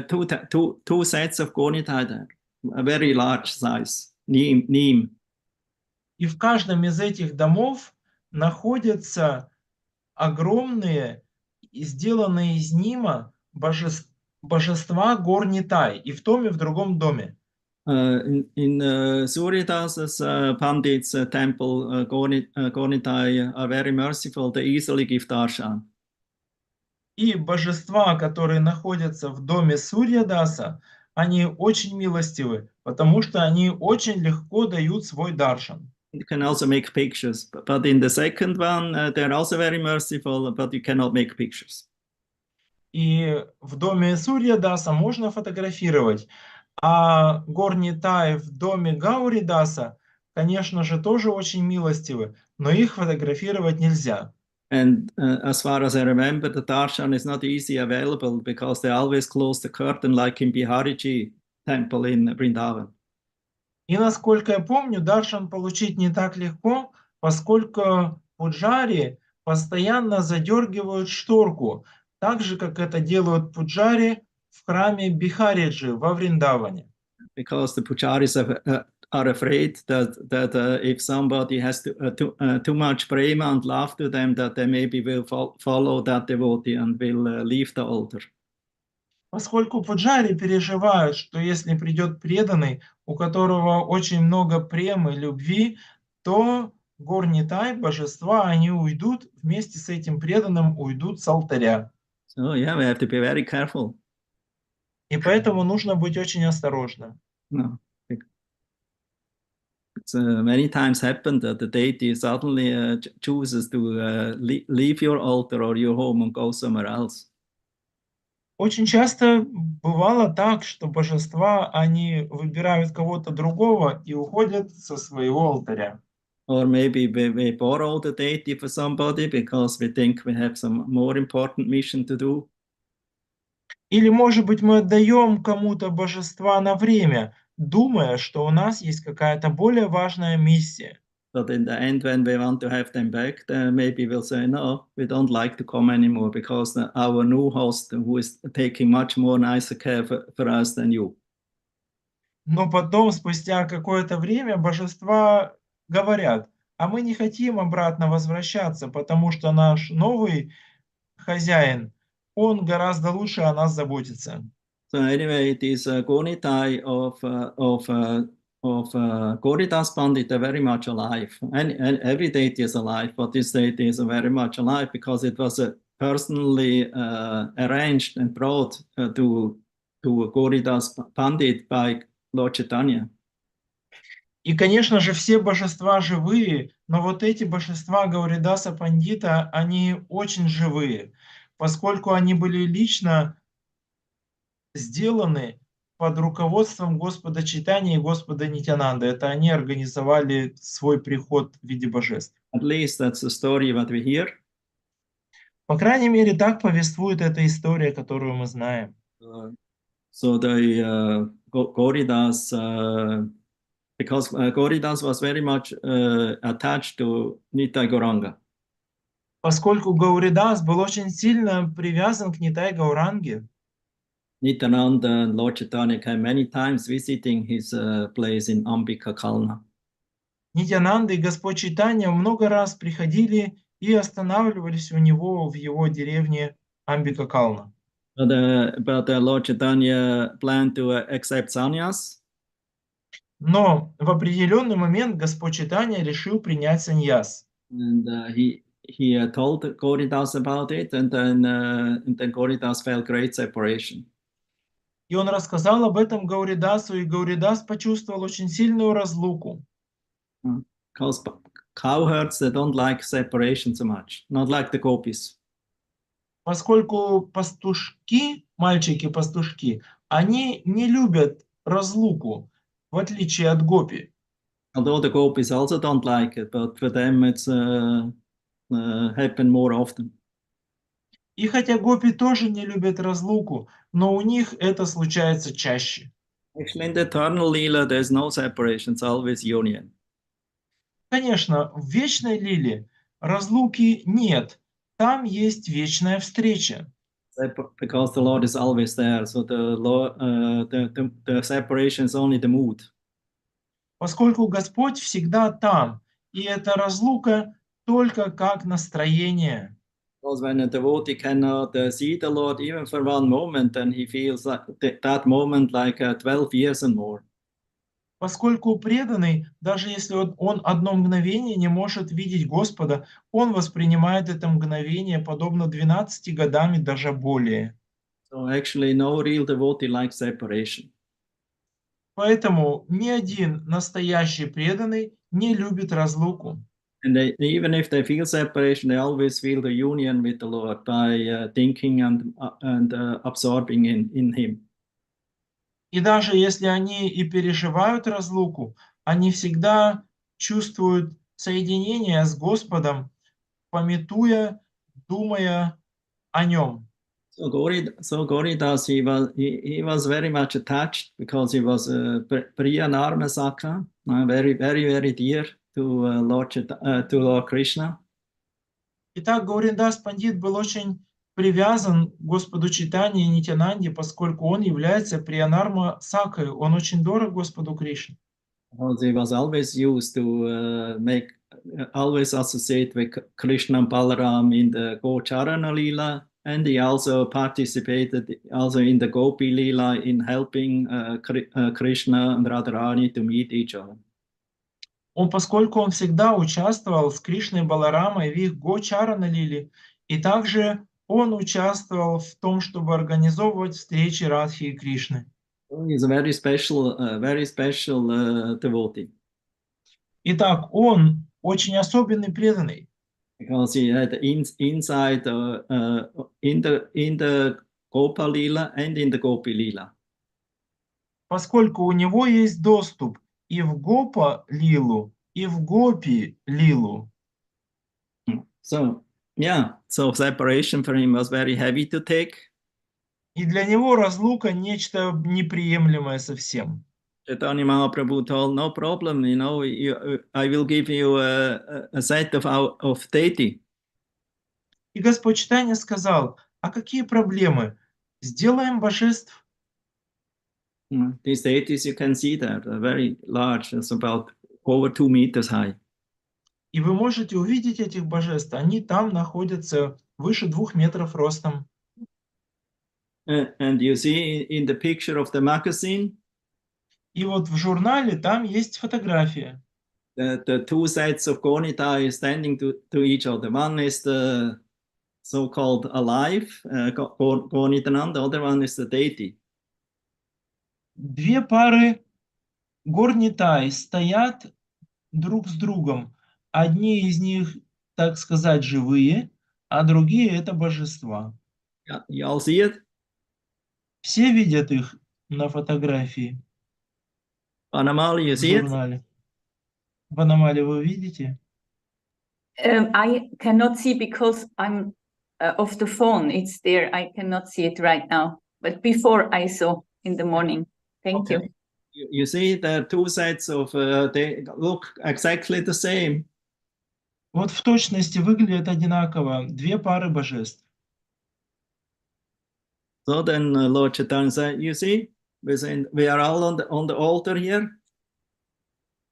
two sets of Gauritai there, a very large size, Neem. И в каждом из этих домов находятся огромные, сделанные из нима божества гор Нитай, и в том, и в другом доме. In Suryadasa's Pandit's temple, Gauritai are very merciful, they easily give darshan. И божества, которые находятся в доме Сурьядаса, они очень милостивы, потому что они очень легко дают свой даршан. You can also make pictures, but in the second one, they're also very merciful, but you cannot make pictures. И в доме Сурьядаса можно фотографировать, а гор Нитай в доме Гауридаса, конечно же, тоже очень милостивы, но их фотографировать нельзя. And as far as I remember, the darshan is not easy available because they always close the curtain, like in Bihariji temple in Vrindavan. И насколько я помню, даршан получить не так легко, поскольку пуджари постоянно задергивают шторку, так же, как это делают пуджари в храме Бихариджи во Вриндаване. Because the pujaris are afraid that if somebody has too much prema and love to them, that they maybe will follow that devotee and will leave the altar. Поскольку пуджари переживают, что если придет преданный, у которого очень много премы, любви, то гор Нитай, божества, они уйдут, вместе с этим преданным уйдут с алтаря. So yeah, we have to be very careful. И поэтому нужно быть очень осторожным. No. It's many times happened that the deity suddenly chooses to leave your altar or your home and go somewhere else. Очень часто бывало так, что божества, они выбирают кого-то другого и уходят со своего алтаря. Or maybe we borrow the deity for somebody because we think we have some more important mission to do. Или, может быть, мы отдаем кому-то божества на время, думая, что у нас есть какая-то более важная миссия. But in the end, when we want to have them back, then maybe we'll say, no, we don't like to come anymore because our new host, who is taking much more nicer care for us than you. Но потом, спустя какое-то время, божества говорят, а мы не хотим обратно возвращаться, потому что наш новый хозяин, он гораздо лучше о нас заботится. So anyway, these Gonitai of Гауридас Pandit are very much alive. And every deity is alive, but this deity is very much alive because it was personally arranged and brought to Гауридас Pandit by Lord Chaitanya. И, конечно же, все божества живые, но вот эти божества Гауридаса Пандита, они очень живые, поскольку они были лично сделаны под руководством Господа Чайтаньи и Господа Нитянанды. Это они организовали свой приход в виде божеств. At least that's the story what we hear. По крайней мере, так повествует эта история, которую мы знаем. So the Гауридас, because Гауридас was very much attached to Nitai Gauranga. Поскольку Гауридас был очень сильно привязан к Нитай Гауранге, Nityananda and Lord Chaitanya came many times visiting his place in Ambika Kalna. Нитянанда и Господь Чайтанья много раз приходили и останавливались у него в его деревне Амбика Кална. But Lord Chaitanya planned to accept sannyas. Но в определенный момент Господь Чайтанья решил принять саньяс. And he told Гауридас about it, and then Гауридас felt great separation. И он рассказал об этом Гауридасу, и Гауридас почувствовал очень сильную разлуку. Because cowherds, they don't like separation so much, not like the gopis. Поскольку пастушки, мальчики-пастушки, они не любят разлуку, в отличие от гопи. Although the gopis also don't like it, but for them it's happen more often. И хотя гопи тоже не любят разлуку, но у них это случается чаще. Actually, in the eternal lila, there's no separation; it's always union. Конечно, в вечной лиле разлуки нет, там есть вечная встреча. Because the Lord is always there, so the separation is only the mood. Поскольку Господь всегда там, и эта разлука только как настроение. Because when a devotee cannot see the Lord even for one moment, then he feels like that moment like 12 years and more. Поскольку преданный, даже если он одно мгновение не может видеть Господа, он воспринимает это мгновение подобно 12 годам и даже более. So actually, no real devotee likes separation. Поэтому ни один настоящий преданный не любит разлуку. And even if they feel separation, they always feel the union with the Lord by thinking and absorbing in Him. И даже если они и переживают разлуку, они всегда чувствуют соединение с Господом, памятуя, думая о Нем. So Гауридас, he was very much attached because he was Priya Narmasaka, very, very, very dear to Lord Krishna. Итак, Гауридас Пандит был очень привязан к Господу Чайтанье и Нитянанде, поскольку он является Приянарма Сакой, он очень дорог Господу Кришне. Because he was always used to always associate with Krishna and Balaram in the Gocharana Lila, and he also participated also in the Gopi Lila in helping Krishna and Radharani to meet each other. Поскольку он всегда участвовал с Кришной и Баларамой в их Гочарана Лиле, и также он участвовал в том, чтобы организовывать встречи Радхи и Кришны. He's a very special devotee. Итак, он очень особенный преданный. Because he had insight in the Gopa Lila and in the Gopi Lila. Поскольку у него есть доступ и в Гопа Лилу, и в Гопи Лилу. So separation for him was very heavy to take. И для него разлука нечто неприемлемое совсем. Chaitanya Mahaprabhu told, no problem, I will give you a set of deity. И Господь Чайтанья сказал, а какие проблемы? Сделаем божеств. These deities you can see there, they're very large, it's about over 2 meters high. И вы можете увидеть этих божеств, они там находятся выше 2 метров ростом. And you see in the picture of the magazine, И вот в журнале там есть фотография. the two sets of Gonita is standing to each other. One is the so-called alive Gonitanand, the other one is the deity. Две пары горнитай стоят друг с другом. Одни из них, так сказать, живые, а другие — это божества. You all see it? Все видят их на фотографии. Vanamali, you В see it? журнале. Ванамали, вы видите? I cannot see because I'm off the phone. It's there. I cannot see it right now. But before I saw. in the morning. Thank you. You see, there are two sets of, they look exactly the same. Вот в точности выглядят одинаково две пары божеств. So then Lord Chaitanya said, you see, we are all on the altar here.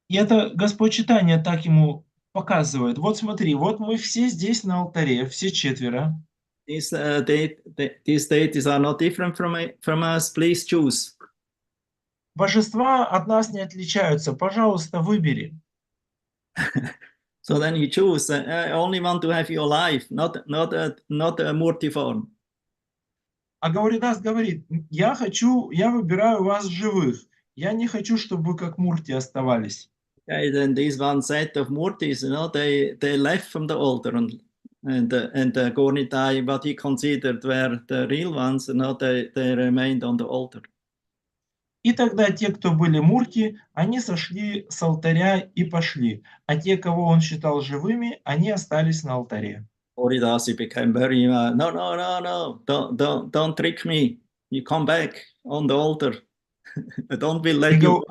И это Господь Чайтанья так ему показывает. Вот смотри, вот мы все здесь на алтаре, все четверо. These deities are not different from us. Please choose. Божества от нас не отличаются. Пожалуйста, выбери. So then you choose. I only want to have your life, not a murti form. А Гауридас говорит, я выбираю вас живых. Я не хочу, чтобы вы как мурти оставались. Okay, then this one set of murtis, they left from the altar and the Gornitai, what he considered were the real ones, they remained on the altar. И тогда те, кто были мурти, они сошли с алтаря и пошли. А те, кого он считал живыми, они остались на алтаре. Гауридаса became very, no, don't trick me. You come back on the altar. I don't will let you.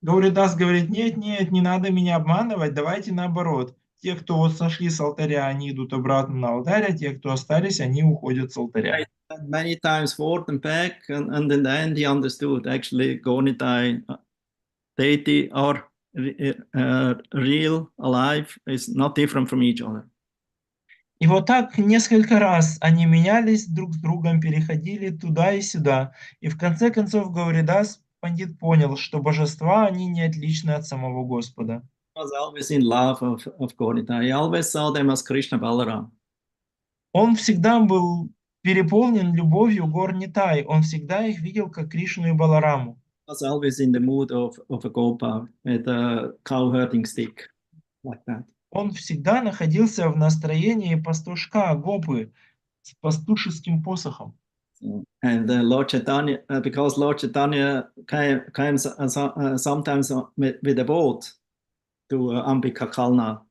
Гауридас говорит, нет, не надо меня обманывать, давайте наоборот. Те, кто вот сошли с алтаря, они идут обратно на алтарь, а те, кто остались, они уходят с алтаря. Many times forth and back, and in the end he understood actually Gornitai deity or real, alive is not different from each other. И вот так несколько раз они менялись друг с другом, переходили туда и сюда. И в конце концов Гауридас Пандит понял, что божества, они не отличны от самого Господа. He was always in love of Gornitai. He always saw them as Krishna Balaram. Он всегда был переполнен любовью гор Нитай. Он всегда их видел как Кришну и Балараму. He was always in the mood of a gopa with a cow herding stick, like that. Он всегда находился в настроении пастушка, гопы, с пастушеским посохом. And Lord Chaitanya, because Lord Chaitanya came sometimes with a boat to Ambika Kalna.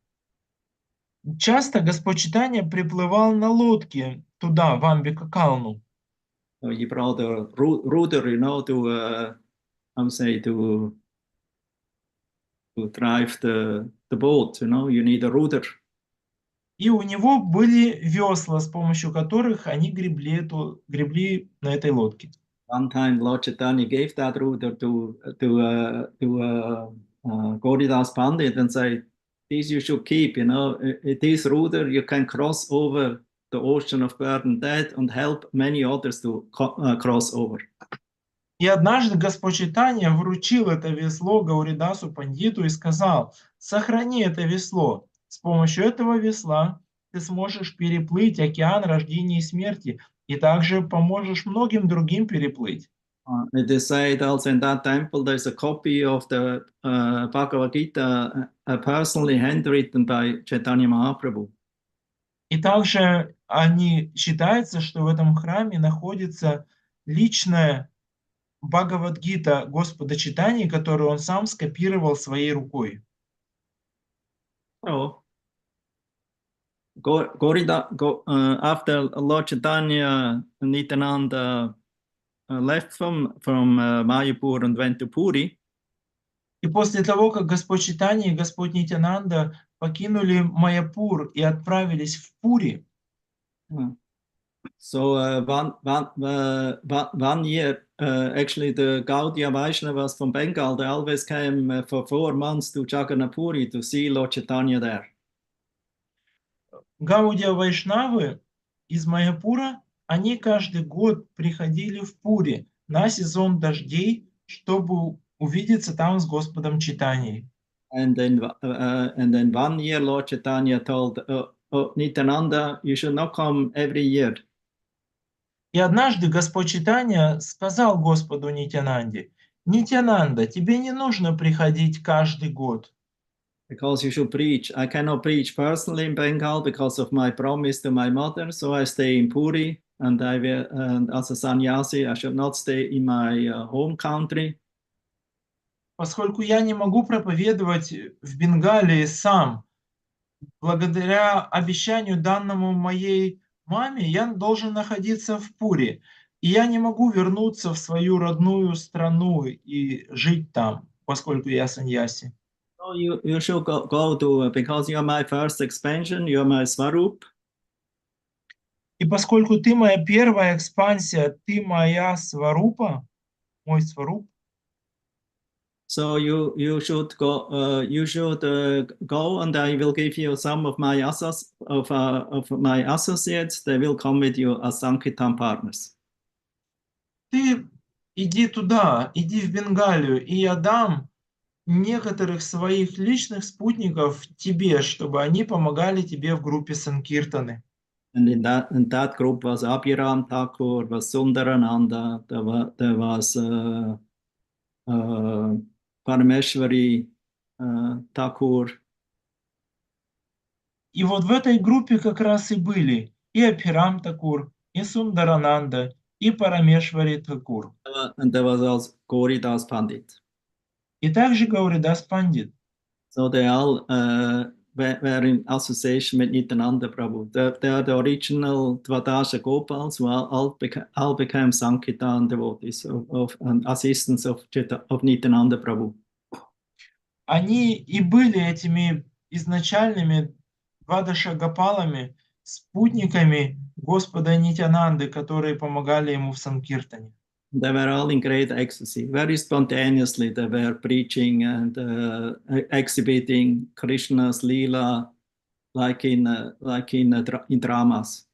Часто Господь Чайтанья приплывал на лодке туда, в Амбика-Калну. So he brought a rudder, to drive the boat, you need a rudder. И у него были весла, с помощью которых они гребли на этой лодке. One time Lord Chaitanya gave that rudder to Гауридаса Pandit and said, this you should keep, this rudder you can cross over the ocean of birth and death and help many others to cross over. И однажды Господь Чайтанья вручил это весло Гауридасу Пандиту и сказал, сохрани это весло. С помощью этого весла ты сможешь переплыть океан рождения и смерти, и также поможешь многим другим переплыть. It is said also in that temple there's a copy of the Bhagavad Gita, personally handwritten by Chaitanya Mahaprabhu. И также считается, что в этом храме находится личная Бхагавад-гита Господа Чайтаньи, которую он сам скопировал своей рукой. So, after Lord Chaitanya Nityananda left from Mayapur and went to Puri, и после того, как Господь Чайтанья и Господь Нитянанда покинули Майяпур и отправились в Пури, so one year, actually the Gaudiya Vaishnavas from Bengal, they always came for 4 months to Jagannath Puri to see Lord Chaitanya there. Гаудия Вайшнавы из Майяпура, они каждый год приходили в Пури на сезон дождей, чтобы увидеться там с Господом Чайтаньей. And then 1 year Lord Chaitanya told Nityananda, you should not come every year. И однажды Господь Чайтанья сказал Господу Нитянанде, Нитянанда, тебе не нужно приходить каждый год. Because you should preach. I cannot preach personally in Bengal because of my promise to my mother, so I stay in Puri, and as a sannyasi, I should not stay in my home country. Поскольку я не могу проповедовать в Бенгалии сам, благодаря обещанию данному моей маме, я должен находиться в Пури. И я не могу вернуться в свою родную страну и жить там, поскольку я саньяси. So you should go to, because you're my first expansion, you're my Swarup. И поскольку ты моя первая экспансия, ты моя сварупа, мой сваруп, So you should go, and I will give you some of my associates. They will come with you as Sankirtan partners. ты иди туда, иди в Бенгалию, и я дам некоторых своих личных спутников тебе, чтобы они помогали тебе в группе Санкиртаны. And in that group was Abhiram Thakur, was Sundarananda, there was Parameshwari Thakur. И вот в этой группе как раз и были и Абхирам Такур, и Сундарананда, и Парамешвари Такур, And there was also Гауридаса Пандит. и также Гауридас Пандит. So they all were in association with Nityananda Prabhu. They are the original Dvadaja Gopals who all became Sankirtan devotees and assistants of Nityananda Prabhu. Они и были этими изначальными Двадаша Гопалами, спутниками Господа Нитянанды, которые помогали ему в Санкиртане. They were all in great ecstasy. Very spontaneously, they were preaching and exhibiting Krishna's Leela like in dramas.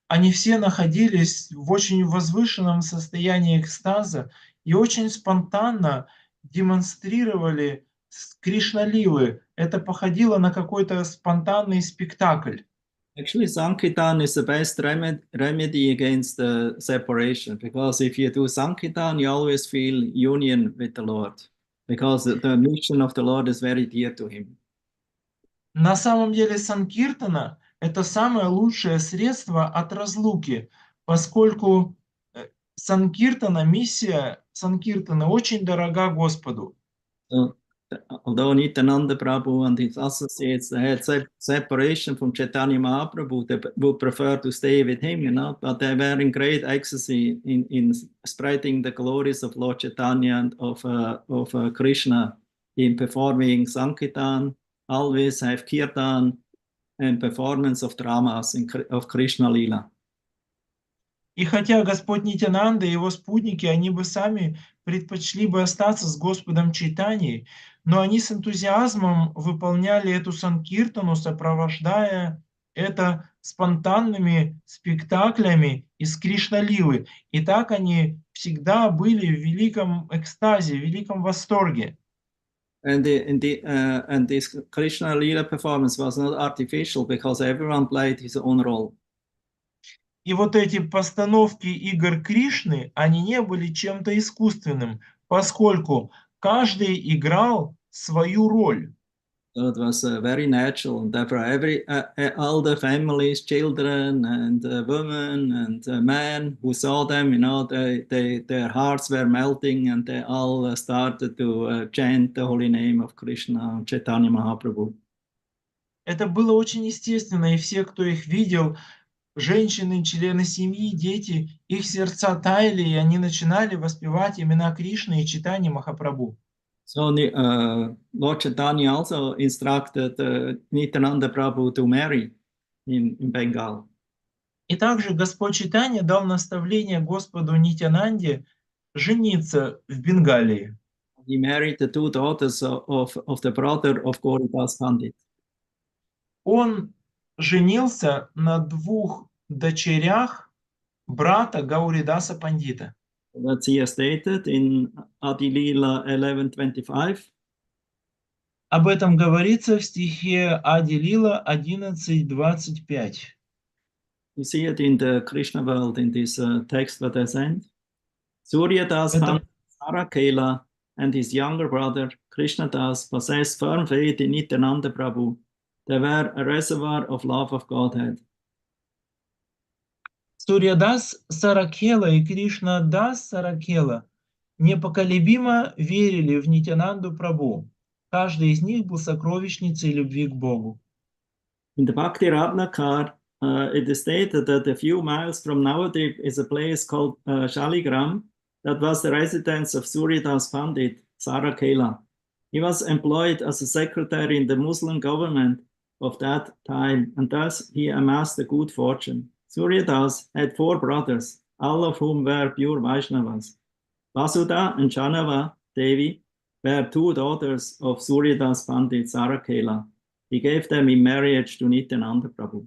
Они все находились в очень возвышенном состоянии экстаза и очень спонтанно демонстрировали Кришналилы. Это походило на какой-то спонтанный спектакль. Actually, Sankirtan is the best remedy against the separation, because if you do Sankirtan, you always feel union with the Lord, because the mission of the Lord is very dear to him. На самом деле Санкиртана – это самое лучшее средство от разлуки, поскольку Санкиртана, миссия Санкиртана очень дорога Господу. So, although Nityananda Prabhu and his associates they had separation from Chaitanya Mahaprabhu, they would prefer to stay with him, but they were in great ecstasy in spreading the glories of Lord Chaitanya and of Krishna in performing Sankirtan, always have Kirtan and performance of dramas of Krishna Lila. И хотя Господь Нитянанда и его спутники, они бы сами предпочли бы остаться с Господом Чайтаньей, но они с энтузиазмом выполняли эту санкиртану, сопровождая это спонтанными спектаклями из Кришналилы. И так они всегда были в великом экстазе, в великом восторге. And this Krishna Lila performance was not artificial, because everyone played his own role. И вот эти постановки игр Кришны, они не были чем-то искусственным, поскольку каждый играл свою роль. So it was very natural, and therefore all the families, children and women and men who saw them, their hearts were melting, and they all started to chant the holy name of Krishna, Chaitanya Mahaprabhu. Это было очень естественно, и все, кто их видел, женщины, члены семьи, дети, их сердца таяли, и они начинали воспевать имена Кришны и Чайтаньи Махапрабху. So Lord Chaitanya also instructed Nityananda Prabhu to marry in Bengal. И также Господь Чайтанья дал наставление Господу Нитянанде жениться в Бенгалии. He married the two daughters of the brother of Гауридаса Пандит. Он женился на двух дочерях брата Гауридаса Пандита. That's here stated in Adi Lila 11:25. Об этом говорится в стихе Ади Лила 11:25. You see it in the Krishna world in this text that I sent. Surya Das Это- Sarakela and his younger brother Krishna Das possessed firm faith in Nityananda Prabhu. They were a reservoir of love of Godhead. Сурьядас Саракела и Кришнадас Саракела непоколебимо верили в Нитянанду Прабху. Каждый из них был сокровищницей любви к Богу. In the Bhakti Ratnakar, it is stated that a few miles from Navadvip is a place called Shaligram that was the residence of Suryadas Pandit, Sarakela. He was employed as a secretary in the Muslim government of that time, and thus he amassed a good fortune. Suryadas had 4 brothers, all of whom were pure Vaishnavas. Vasudha and Janava Devi were 2 daughters of Suryadas Pandit, Sarakela. He gave them in marriage to Nityananda Prabhu.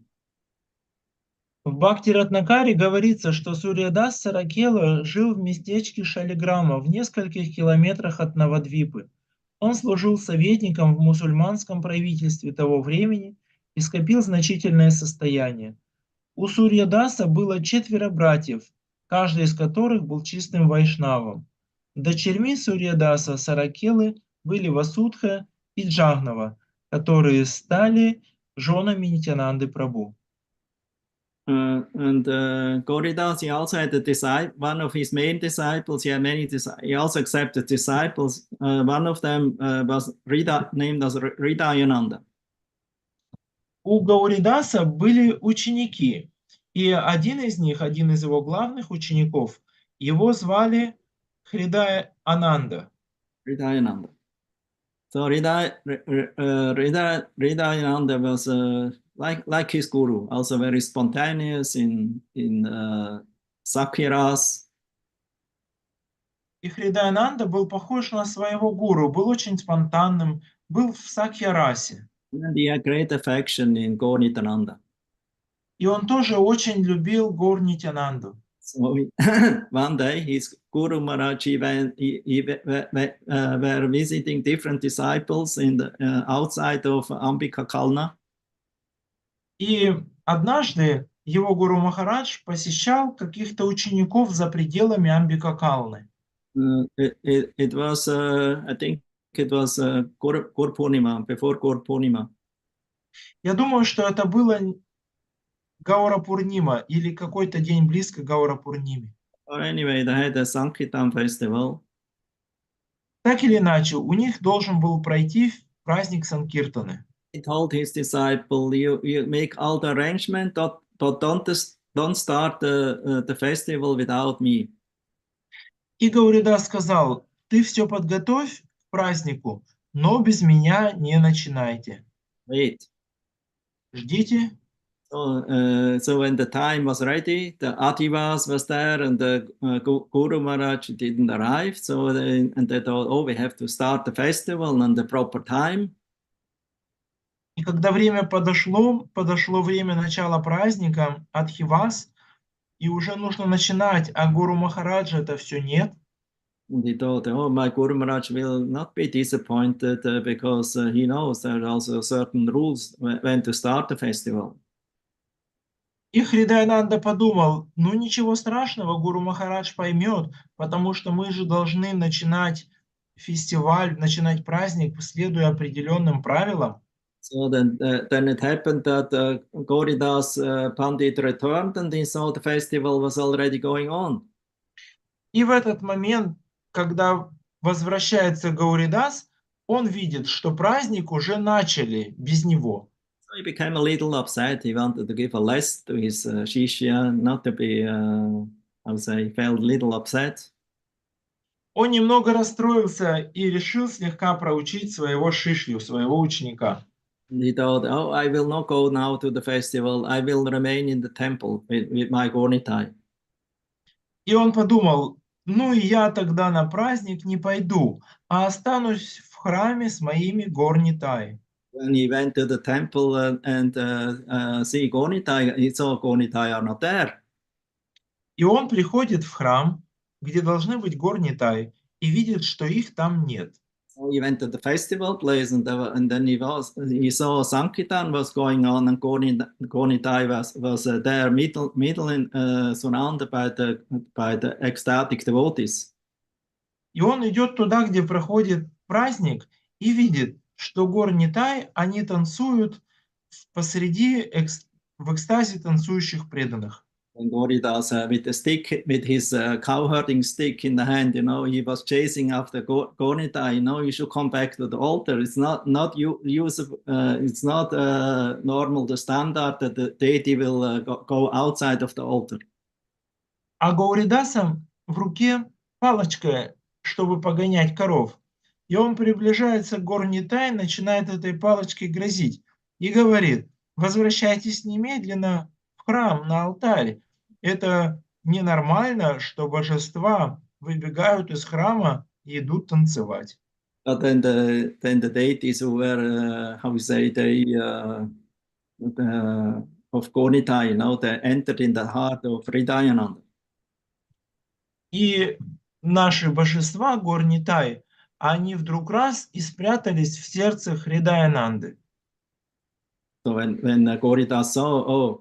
В Бхакти-Ратнакаре говорится, что Сурьядас Саракела жил в местечке Шалиграма в нескольких километрах от Навадвипы. Он служил советником в мусульманском правительстве того времени и скопил значительное состояние. У Сурьядаса было 4 братьев, каждый из которых был чистым вайшнавом. Дочерьми Сурьядаса Саракелы были Васудха и Джагнава, которые стали женами Нитянанды Прабhu. Гауридаса, he also had a disciple, one of his main disciples. He had many disciples. He also accepted disciples. One of them was named as Hridayananda. У Гауридаса были ученики, и один из них, один из его главных учеников, его звали Хридаянанда. Hridayananda. So Hridayananda was like his guru, also very spontaneous in Sakhiras. И Хридаянанда был похож на своего гуру, был очень спонтанным, был в Сакья-расе. And he had great affection in Gaur Nityananda. И он тоже очень любил Гаур Нитянанду. So one day his Guru Maharaj were visiting different disciples in the outside of Ambika Kalna. И однажды его гуру Махарадж посещал каких-то учеников за пределами Амбика Калны. It was, I think it was Gaur Purnima, before Gaur Purnima. Я думаю, что это было Гаура Пурнима или какой-то день близко к Гаура Пурниме. Or anyway, they had a Sankirtan festival. Так или иначе, у них должен был пройти праздник Санкиртаны. He told his disciple, you make all the arrangement, but don't start the festival without me. И Гауридас сказал: ты все подготовь к празднику, но без меня не начинайте. Wait. Ждите. So when the time was ready, the Adivas was there and the Guru Maharaj didn't arrive. So they thought, oh, we have to start the festival on the proper time. И когда время подошло время начала праздника, Адхивас, и уже нужно начинать, а Гуру Махараджа это все нет. And he thought, oh, my Guru Maharaj will not be disappointed because he knows there are also certain rules when to start the festival. И Хридаянанда подумал: ну ничего страшного, Гуру Махарадж поймет, потому что мы же должны начинать фестиваль, начинать праздник, следуя определенным правилам. So then it happened that Гауридас Pandit returned and he saw the festival was already going on. И в этот момент, когда возвращается Гауридас, он видит, что праздник уже начали без него. So he became a little upset. He wanted to give a lesson to his shishya, not to be, I would say, felt a little upset. Он немного расстроился и решил слегка проучить своего шишью, своего ученика. And he thought, oh, I will not go now to the festival. I will remain in the temple with my Gornitai. И он подумал: ну и я тогда на праздник не пойду, а останусь в храме с моими Горнитай. When he went to the temple and see Gornitai, he saw Gornitai are not there. И он приходит в храм, где должны быть Горнитай, и видит, что их там нет. So he went to the festival place and then he saw Sankirtan was going on and Gornitai was there middle in, surrounded by the ecstatic devotees. И он идет туда, где проходит праздник, и видит, что Горнитай, они танцуют посреди в экстазе танцующих преданных. And Гауридаса, with the stick, with his cow herding stick in the hand, he was chasing after Gonita. You should come back to the altar. It's not usable. It's not normal, the standard that the deity will go outside of the altar. А Гауридаса в руке палочка, чтобы погонять коров. И он приближается к Горнитай, начинает этой палочкой грозить и говорит: возвращайтесь немедленно в храм, на алтарь. Это ненормально, что божества выбегают из храма и идут танцевать. But then the deities who were, how we say, of Gonita, they entered in the heart of Hridayananda. И наши божества, Горнитай, они вдруг раз и спрятались в сердце Хридаянанды. So when Гауридаса saw,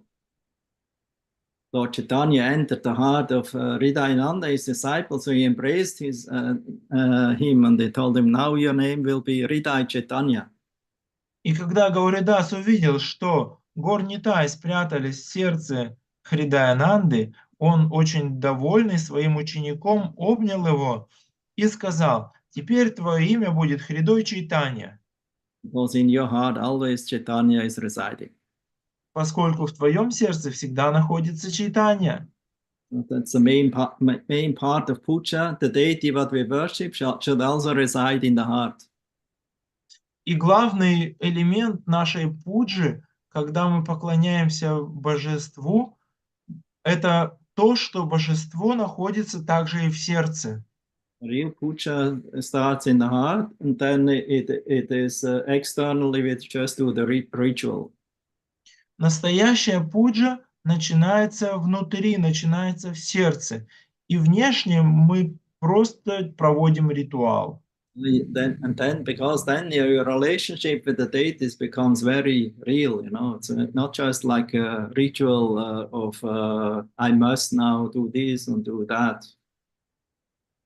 Lord Chaitanya entered the heart of Hridayananda, his disciple, so he embraced him and they told him, now your name will be Hridaya Chaitanya. И когда Гауридас увидел, что Горнитай спрятались в сердце Хридаянанды, он, очень довольный своим учеником, обнял его и сказал: теперь твое имя будет Хридой Чайтанья. Because in your heart always Chaitanya is residing. Поскольку в твоем сердце всегда находится Чайтанья. That's the main part of puja. The deity what we worship should also reside in the heart. И главный элемент нашей пуджи, когда мы поклоняемся божеству, это то, что божество находится также и в сердце. Real puja starts in the heart, and then it is externally we just do the ritual. Настоящая пуджа начинается внутри, начинается в сердце. И внешне мы просто проводим ритуал. Because then your relationship with the deities becomes very real, It's not just like a ritual of I must now do this and do that.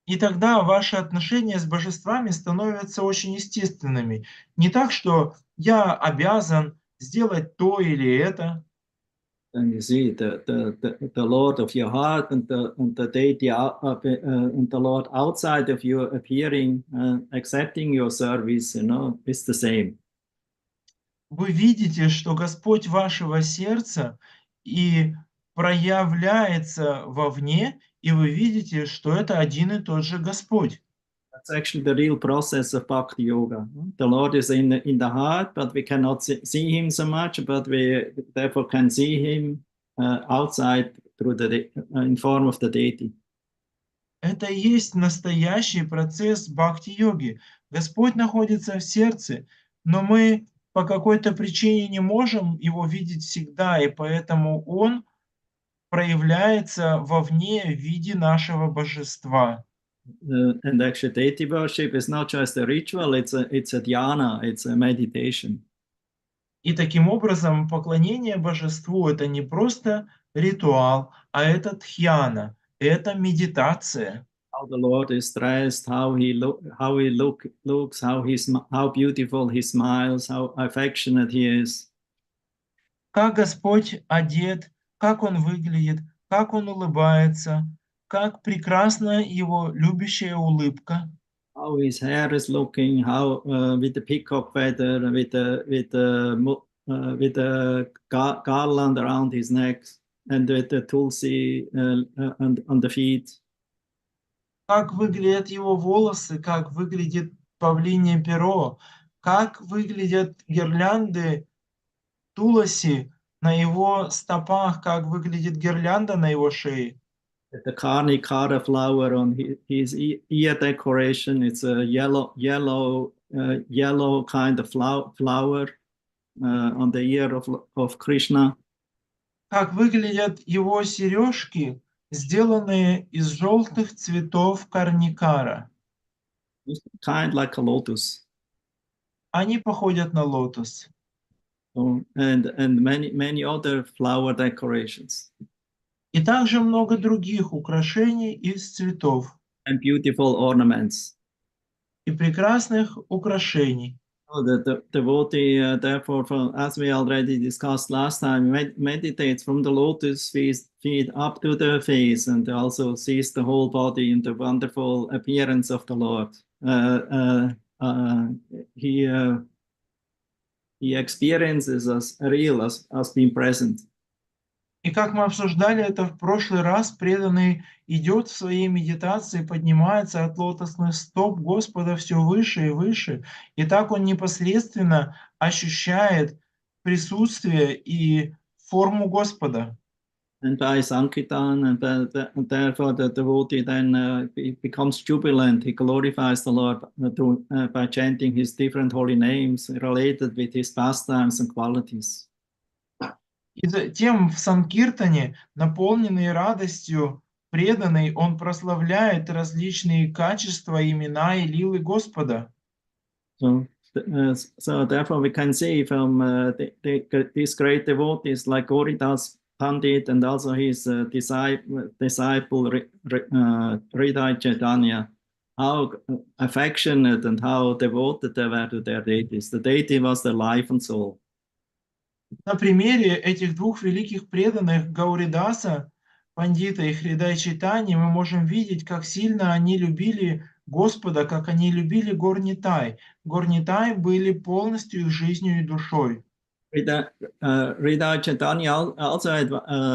И тогда ваши отношения с божествами становятся очень естественными. Не так, что я обязан сделать то или это. And you see the Lord of your heart and the deity and the Lord outside of you appearing, accepting your service, it's the same. Вы видите, что Господь вашего сердца и проявляется вовне, и вы видите, что это один и тот же Господь. That's actually the real process of Bhakti Yoga. The Lord is in the heart, but we cannot see Him so much, but we therefore can see Him outside through in form of the deity. Это и есть настоящий процесс бхакти-йоги. Господь находится в сердце, но мы по какой-то причине не можем Его видеть всегда, и поэтому Он проявляется вовне в виде нашего божества. And actually deity worship is not just a ritual, it's a dhyana, it's a meditation. И таким образом поклонение божеству — это не просто ритуал, а это дхьяна, это медитация. How the Lord is dressed, how he looks, how beautiful he smiles, how affectionate he is. Как Господь одет, как Он выглядит, как Он улыбается, как прекрасна Его любящая улыбка. How his hair is looking, how with the peacock feather, with the garland around his neck, and with the tulsi on the feet. Как выглядят Его волосы, как выглядит павлинье перо, как выглядят гирлянды туласи на Его стопах, как выглядит гирлянда на Его шее. The Karnikara flower on his ear decoration, it's a yellow kind of flower on the ear of Krishna. Как выглядят Его сережки, сделанные из желтых цветов карникара. Kind like a lotus. Они походят на лотос. And many other flower decorations. И также много других украшений из цветов. And beautiful ornaments. И прекрасных украшений. So the devotee, therefore, as we already discussed last time, meditates from the lotus feet up to the face, and also sees the whole body in the wonderful appearance of the Lord. He experiences as real as being present. И как мы обсуждали это в прошлый раз, преданный идет в своей медитации, поднимается от лотосных стоп Господа все выше и выше, и так он непосредственно ощущает присутствие и форму Господа. And by Sankirtan, and therefore the devotee then becomes jubilant. He glorifies the Lord by chanting his different holy names related with his pastimes and qualities. И затем в Санкиртане, наполненный радостью, преданный, он прославляет различные качества, имена и лилы Господа. So therefore we can see from these great devotees like Гауридаса, Pandita, and also his disciple Hridaya Chaitanya, how affectionate and how devoted they were to their deities. The deity was their life and soul. На примере этих двух великих преданных Гауридаса, Пандита и Хридая Чайтаньи мы можем видеть, как сильно они любили Господа, как они любили Гор-Нитай. Гор-Нитай были полностью их жизнью и душой. Hridaya Chaitanya also had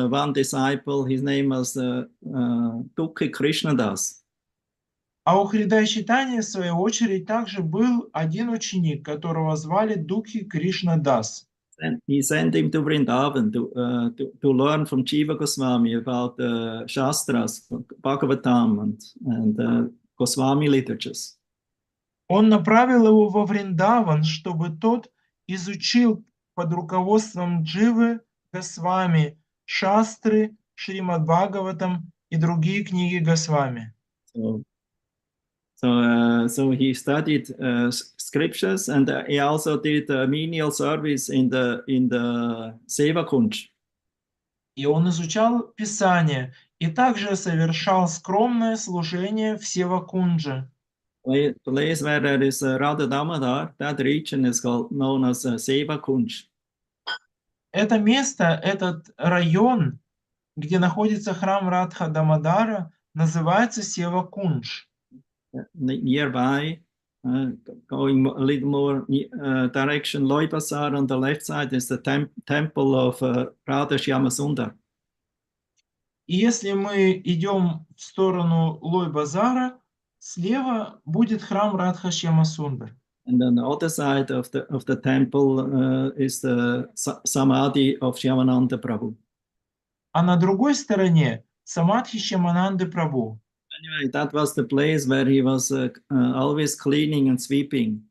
one disciple. His name was Dukhi Krishnadas. А у Хридая Чайтаньи, в свою очередь, также был один ученик, которого звали Дукхи Кришна Дас. And he sent him to Vrindavan to learn from Jiva Goswami about Shastras, Bhagavatam, and Goswami literatures. Он направил его во Вриндаван, чтобы тот изучил под руководством Дживы Госвами Шастры, Шримад Бхагаватам и другие книги Госвами. So he studied scriptures, and he also did menial service in the Seva Kunj. И он изучал Писание, и также совершал скромное служение в Сева-кундже. The place where there is Radha Damodar, that region is known as Seva Kunj. Это место, этот район, где находится храм Радха Дамодара, называется Сева-кундж. Nearby, going a little more direction, Loibazar on the left side is the temple of Radha Shyamasundar. И если мы идем в сторону Лой-базара, слева будет храм Радха Шьямасундар. And on the other side of the temple is the Samadhi of Shyamananda Prabhu. А на другой стороне Самадхи Шьямананды Прабhu. Anyway, that was the place where he was always cleaning and sweeping.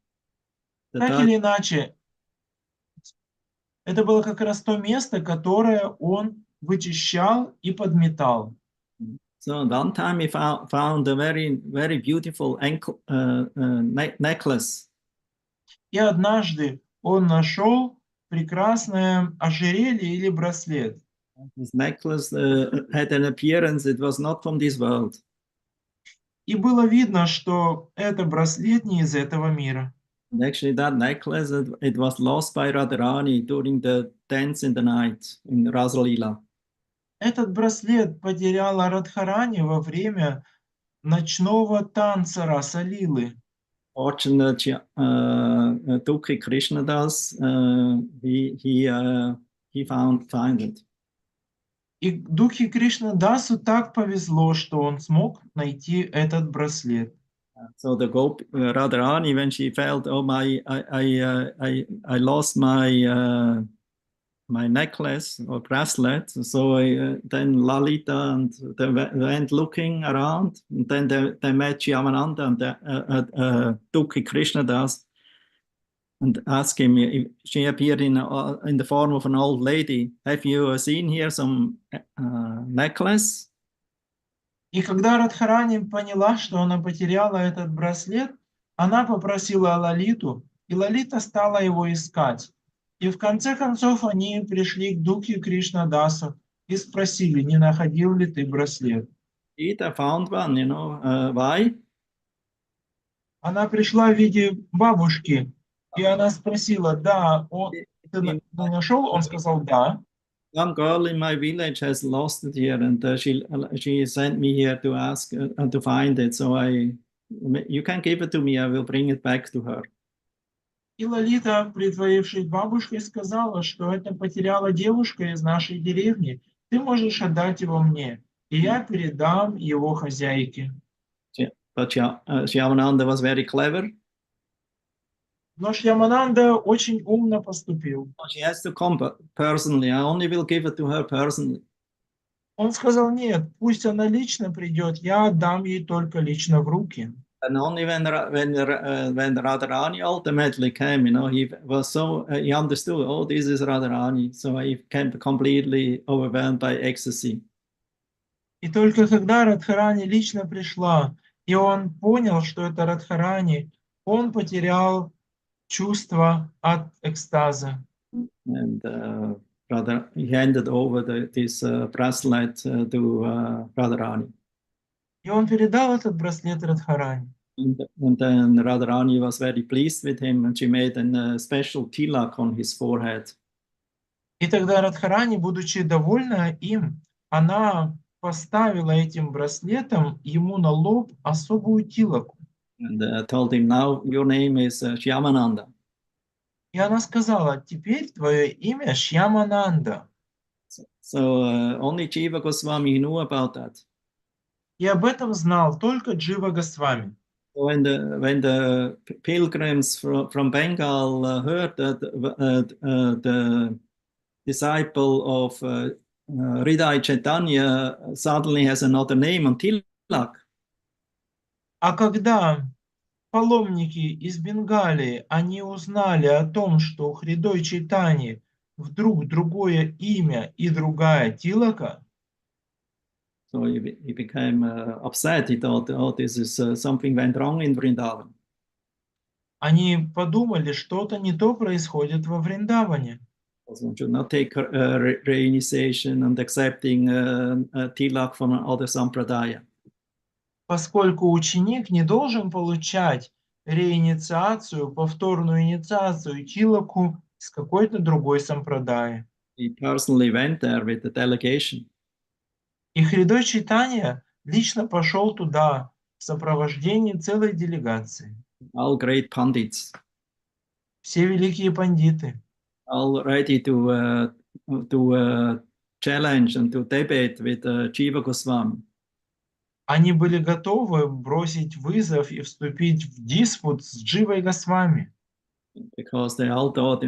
Так или иначе, это было как раз то место, которое он вычищал и подметал. So one time he found a very beautiful necklace. И однажды он нашел прекрасное ожерелье или браслет. This necklace had an appearance, it was not from this world. И было видно, что это браслет не из этого мира. And actually, that necklace, it was lost by Radharani during the dance in the night in Rasalila. Этот браслет потеряла Радхарани во время ночного танца Раса-лилы. Fortunately, Dukhi Krishnadas, he found it. И Духи Кришна Дасу так повезло, что он смог найти этот браслет. So the Radharani, when she felt, oh I lost my my necklace or bracelet, so then Lalita and they went looking around, and then they met Shyamananda and Dukhi Krishnadas, and asked him. She appeared in the form of an old lady. Have you seen here some necklace? И когда Радхарани поняла, что она потеряла этот браслет, она попросила Лалиту, и Лалита стала его искать. И в конце концов они пришли к Духе Кришнадасу и спросили, не находил ли ты браслет. I found one, why? Она пришла в виде бабушки И она спросила, да, ты нашел? Он сказал, да. One girl in my village has lost it here, and she sent me here to ask to find it. So you can give it to me. I will bring it back to her. И Лолита, притворившись бабушкой, сказала, что это потеряла девушка из нашей деревни. Ты можешь отдать его мне, и я передам его хозяйке. But Shyamananda was very clever. Но Шьямананда очень умно поступил. She has to come personally. I only will give it to her personally. Он сказал, нет, пусть она лично придет, я отдам ей только лично в руки. And only when Radharani ultimately came, he was so he understood, oh, this is Radharani, so he became completely overwhelmed by ecstasy. И только когда Радхарани лично пришла, и он понял, что это Радхарани, он потерял чувство от экстаза. And he handed over this bracelet to Radharani. И он передал этот браслет Радхарани. And then Radharani was very pleased with him, and she made a special tilak on his forehead. И тогда Радхарани, будучи довольна им, она поставила этим браслетом ему на лоб особую тилаку. And told him, now your name is Shyamananda. И она сказала, теперь твое имя Шьямананда. So only Jiva Goswami knew about that. И об этом знал только Джива Госвами. When the pilgrims from Bengal heard that the disciple of Hridaya Chaitanya suddenly has another name on tilak. А когда паломники из Бенгалии, они узнали о том, что у Хридой Чайтани вдруг другое имя и другая тилака, So he became upset. He thought, oh, this is something went wrong in Vrindavan. они подумали, что-то не то происходит во Вриндаване. One should not take reinitiation and accepting tilak from other sampradaya. Поскольку ученик не должен получать реинициацию, повторную инициацию тилаку с какой-то другой сампрадаи. He personally went there with the delegation. И Хридой Чайтанья лично пошел туда в сопровождении целой делегации. All great Pandits, Все великие пандиты, all ready to challenge and to debate with Jiva Goswami. они были готовы бросить вызов и вступить в диспут с Дживой Госвами. Because they all thought,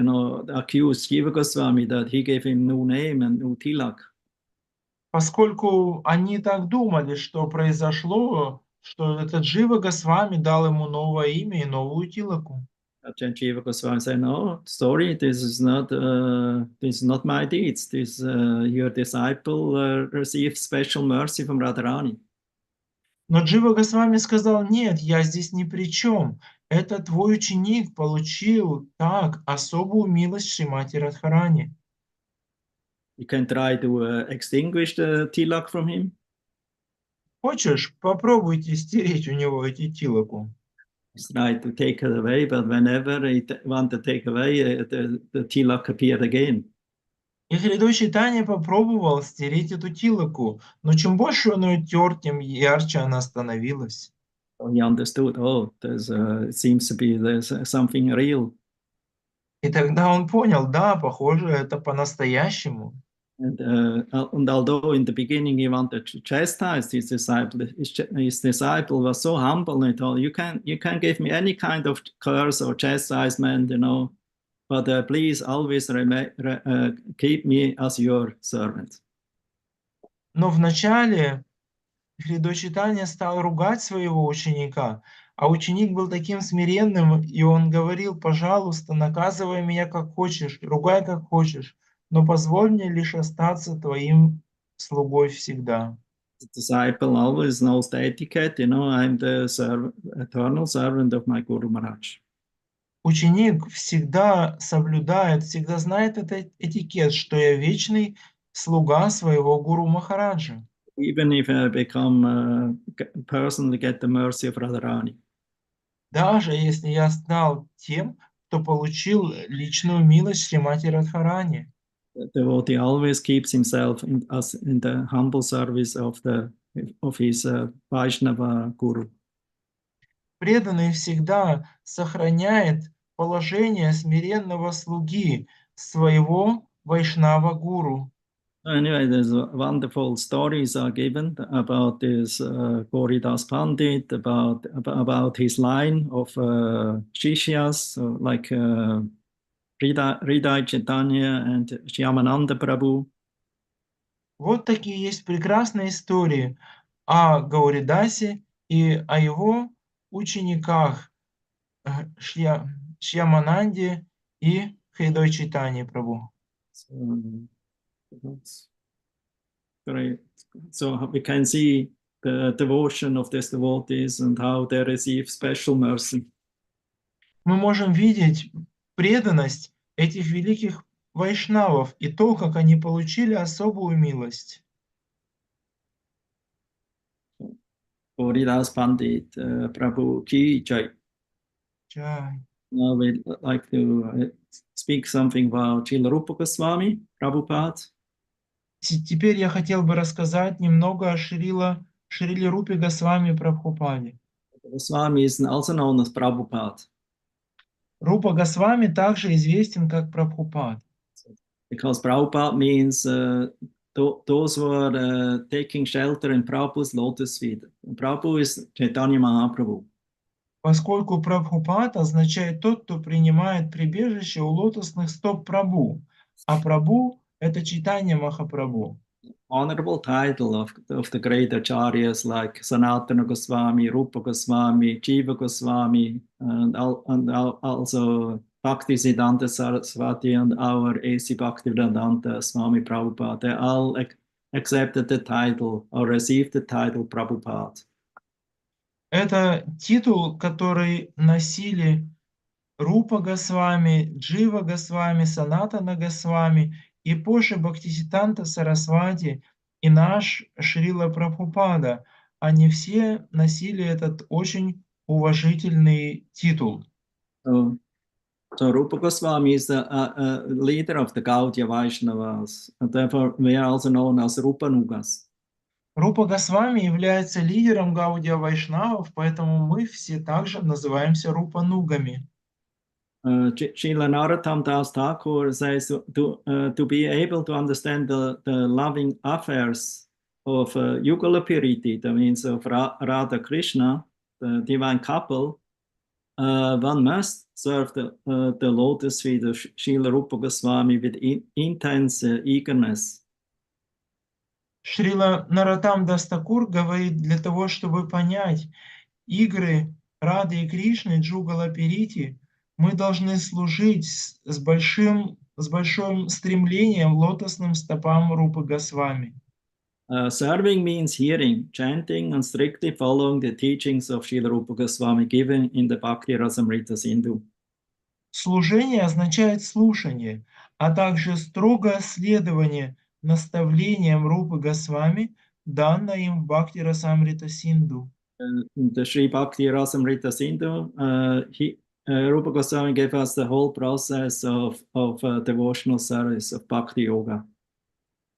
accused Jiva Goswami that he gave him new name and new tilak. Поскольку они так думали, что произошло, что этот Джива Госвами дал ему новое имя и новую тилаку. Then Jiva Goswami said, no, sorry, this is not my deeds. This your disciple received special mercy from Radharani. Но Джива Госвами сказал, нет, я здесь ни при чем. Это твой ученик получил так особую милость Шримати Радхарани. You can try to extinguish the tilak from him. Хочешь, попробуйте стереть у него эти тилаку. Try to take it away, but whenever he want to take away, the tilak appeared again. И Хридой Чайтанья попробовал стереть эту тилаку, но чем больше он ее тер, тем ярче она становилась. So he understood, oh, it seems to be there's something real. И тогда он понял, да, похоже, это по-настоящему. And although in the beginning he wanted to chastise his disciple was so humble and he told, you can give me any kind of curse or chastisement, but please always keep me as your servant. Но вначале Хридой Чайтанья стал ругать своего ученика, а ученик был таким смиренным, и он говорил, пожалуйста, наказывай меня как хочешь, ругай как хочешь, но позволь мне лишь остаться твоим слугой всегда. The disciple always knows the etiquette, I'm the eternal servant of my Guru Maharaj. Ученик всегда соблюдает, всегда знает этот этикет, что я вечный слуга своего Гуру Махараджа. Even if I become personally get the mercy of Radharani. Даже если я стал тем, кто получил личную милость Шримати Радхарани. The devotee always keeps himself in the humble service of his Vaishnava Guru. Преданный всегда сохраняет положение смиренного слуги своего Вайшнава-гуру. Anyway, there's wonderful stories are given about this Гауридаса Pandit, about his line of Shishyas, like Hridaya Chaitanya and Shyamananda Prabhu. Вот такие есть прекрасные истории о Гауридасе и о его учениках Шьямананде и Хридой Чайтанье Прабhu. So, that's great. So we can see the devotion of these devotees and how they receive special mercy. Мы можем видеть преданность этих великих вайшнавов и то, как они получили особую милость. Гауридаса Pandit Prabhu Ki Jai. Чай. Now we'd like to speak something about Srila Rupa Goswami, Prabhupada. Теперь я хотел бы рассказать немного о Шриле Рупе Госвами Прабхупаде. Goswami is also known as Prabhupada Рупа Госвами также известен как Прабхупад, because Prabhupada means those who are taking shelter in Prabhu's lotus feet. Prabhu is Chaitanya Mahaprabhu. поскольку Прабхупад означает тот, кто принимает прибежище у лотосных стоп Прабху, а Прабху – это Чайтанья Махапрабху. Honorable title of the great acharyas like Sanatana Goswami, Rupa Goswami, Jiva Goswami, and also Bhaktisiddhanta Saraswati and our A.C. Bhaktivedanta Swami Prabhupada. They all accepted the title or received the title Prabhupada. Это титул, который носили Рупа Госвами, Джива Госвами, Санатана Госвами и позже Бхактисиддханта Сарасвати и наш Шрила Прабхупада. Они все носили этот очень уважительный титул. So Rupa Goswami is a leader of the Gaudiya Vaishnavas, and therefore we are also known as Rupanugas. Рупа Госвами является лидером Гаудия Вайшнавов, поэтому мы все также называемся Рупанугами. Srila Narottam Das Thakur says to be able to understand the loving affairs of Yugalapiriti, that means of Radha Krishna, the divine couple, one must serve the lotus feet of Srila Rupa Goswami with intense eagerness. Шрила Наротам Дас Такур говорит, для того, чтобы понять игры Рады и Кришны, Джугала Перити, мы должны служить с большим стремлением лотосным стопам Рупы Госвами. Serving means hearing, chanting, and strictly following the teachings of Srila Rupa Goswami given in the Bhakti Rasamrita Sindhu. Служение означает слушание, а также строгое следование наставлениям Рупы Госвами, данное им в Бхакти Расамрита Синду. The Sri Bhakti Rasamrita Sindhu, Rupa Goswami gave us the whole process of devotional service, of Bhakti Yoga.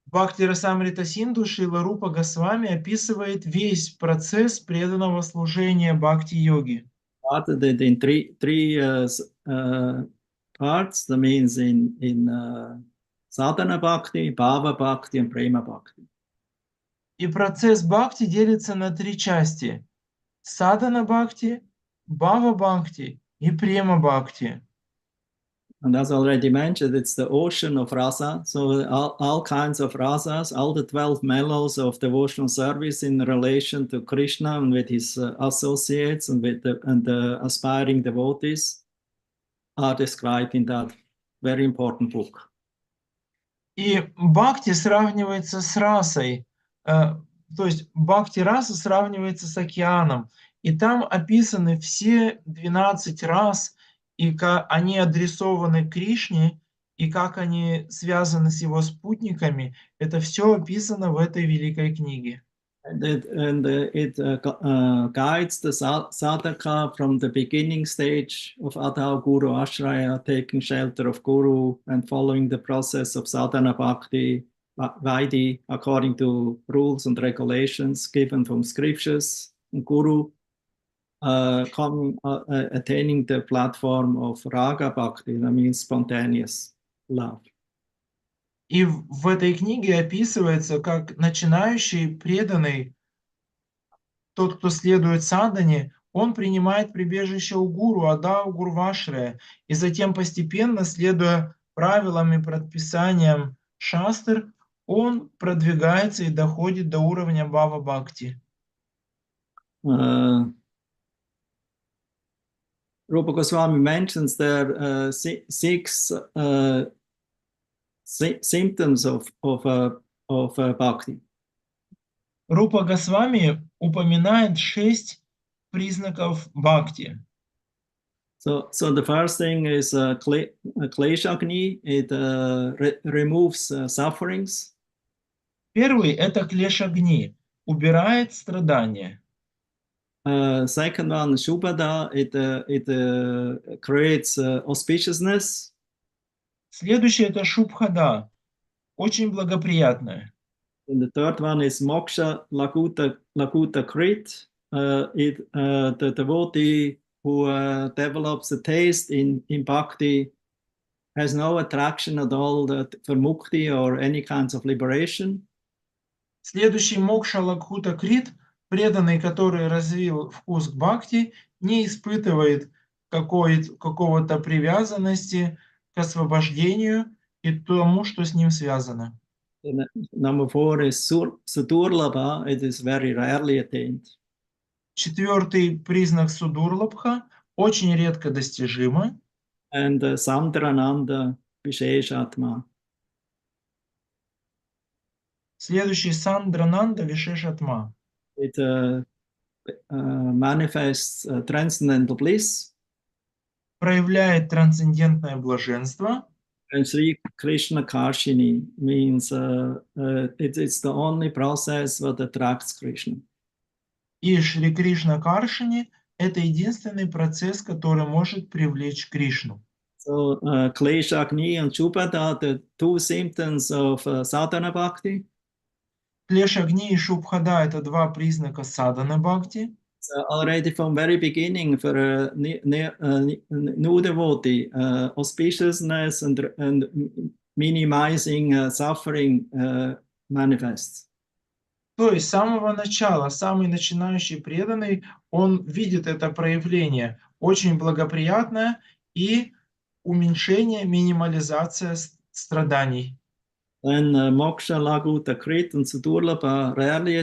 В Бхакти Расамрита Синду Шрила Рупа Госвами описывает весь процесс преданного служения бхакти-йоги. Started it in three parts, that means in sadhana bhakti, bhava bhakti, and prema bhakti. И процесс бхакти делится на три части: садхана бхакти, бхава бхакти и према бхакти. And as already mentioned, it's the ocean of rasa. So all kinds of rasas, all the 12 mellows of devotional service in relation to Krishna and with his associates and with the aspiring devotees are described in that very important book. И бхакти сравнивается с расой, то есть бхакти раса сравнивается с океаном, и там описаны все 12 рас, и как они адресованы Кришне, и как они связаны с его спутниками. Это все описано в этой великой книге. And it guides the sadhaka from the beginning stage of Adho Guru Ashraya, taking shelter of Guru and following the process of sadhana bhakti, Vaidhi, according to rules and regulations given from scriptures. And Guru attaining the platform of raga bhakti, that means spontaneous love. И в этой книге описывается, как начинающий преданный, тот, кто следует садхане, он принимает прибежище у гуру, Адхо Гурвашрая, и затем постепенно, следуя правилам и предписаниям шастр, он продвигается и доходит до уровня Бхава Бхакти. Rupa Goswami mentions there 6 symptoms of bhakti. Рупа Госвами упоминает 6 признаков бхакти. So the first thing is kleshagni. It removes sufferings. Первый – это клешагни, убирает страдания. Second one, shubhada. It creates auspiciousness. Следующее – это шубхада, очень благоприятное. And the third one is moksha lakuta krit. The devotee who develops a taste in bhakti has no attraction at all for mukti or any kinds of liberation. Следующий мокша лакхута крит, преданный, который развил вкус к бхакти, не испытывает какого-то привязанности к освобождению и тому, что с ним связано. And number 4 is sudurlabha. It is very rarely attained. Четвертый признак судурлабха, очень редко достижимо. And sandrananda visheshatma. Следующий сандрананда вишешатма. It manifests transcendental bliss. Проявляет трансцендентное блаженство. And Sri Krishna Karshini means it's the only process that attracts Krishna. И Шри Кришна Каршини – это единственный процесс, который может привлечь Кришну. So kleshagni and shubhada, the 2 symptoms of sadhana bhakti. Клешагни и шубхада – это 2 признака садхана бхакти. So already from very beginning for a new devotee, auspiciousness and minimizing suffering manifests. То есть с самого начала, самый начинающий преданный, он видит это проявление очень благоприятное и уменьшение, минимализация страданий. Then moksha laguta krit and sudurlabha rarely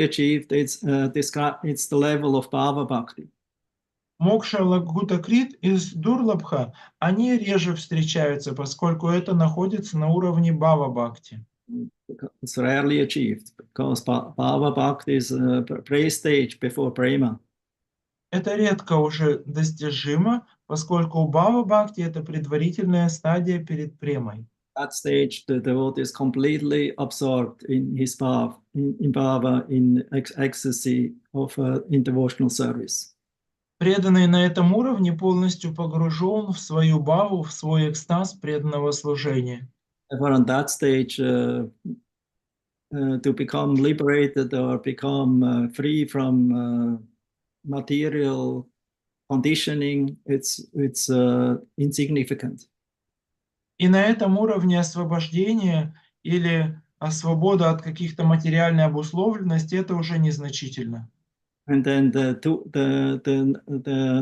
achieved. It's the level of bhava bhakti. Мокша, лагута, крит и дурлабха, они реже встречаются, поскольку это находится на уровне бхава бхакти. It's rarely achieved because bhava bhakti is a pre-stage before prema. Это редко уже достижимо, поскольку у бхава бхакти это предварительная стадия перед премой. At that stage, the devotee is completely absorbed in his bhava, in bhava, in ecstasy of in devotional service. Преданный на этом уровне полностью погружен в свою бхаву, в свой экстаз преданного служения. Therefore, on that stage, to become liberated or become free from material conditioning, it's insignificant. И на этом уровне освобождения или свобода от каких-то материальной обусловленности это уже незначительно. And then the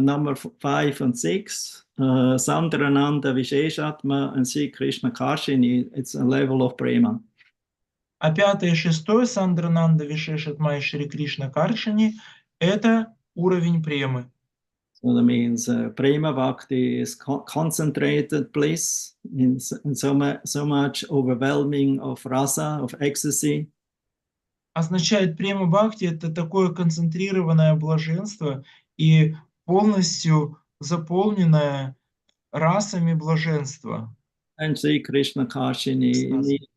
number 5 and 6, Sandrananda Visheshatma and Sri Krishna Karshini, it's a level of prema. А 5 и 6 Сандрананда Вишешатма и Шри Кришна Каршини это уровень премы. So that means prema bhakti is concentrated bliss in so much overwhelming of rasa, of ecstasy. Означает према бхакти это такое концентрированное блаженство и полностью заполненное расами блаженства. And Sri Krishna Kashini,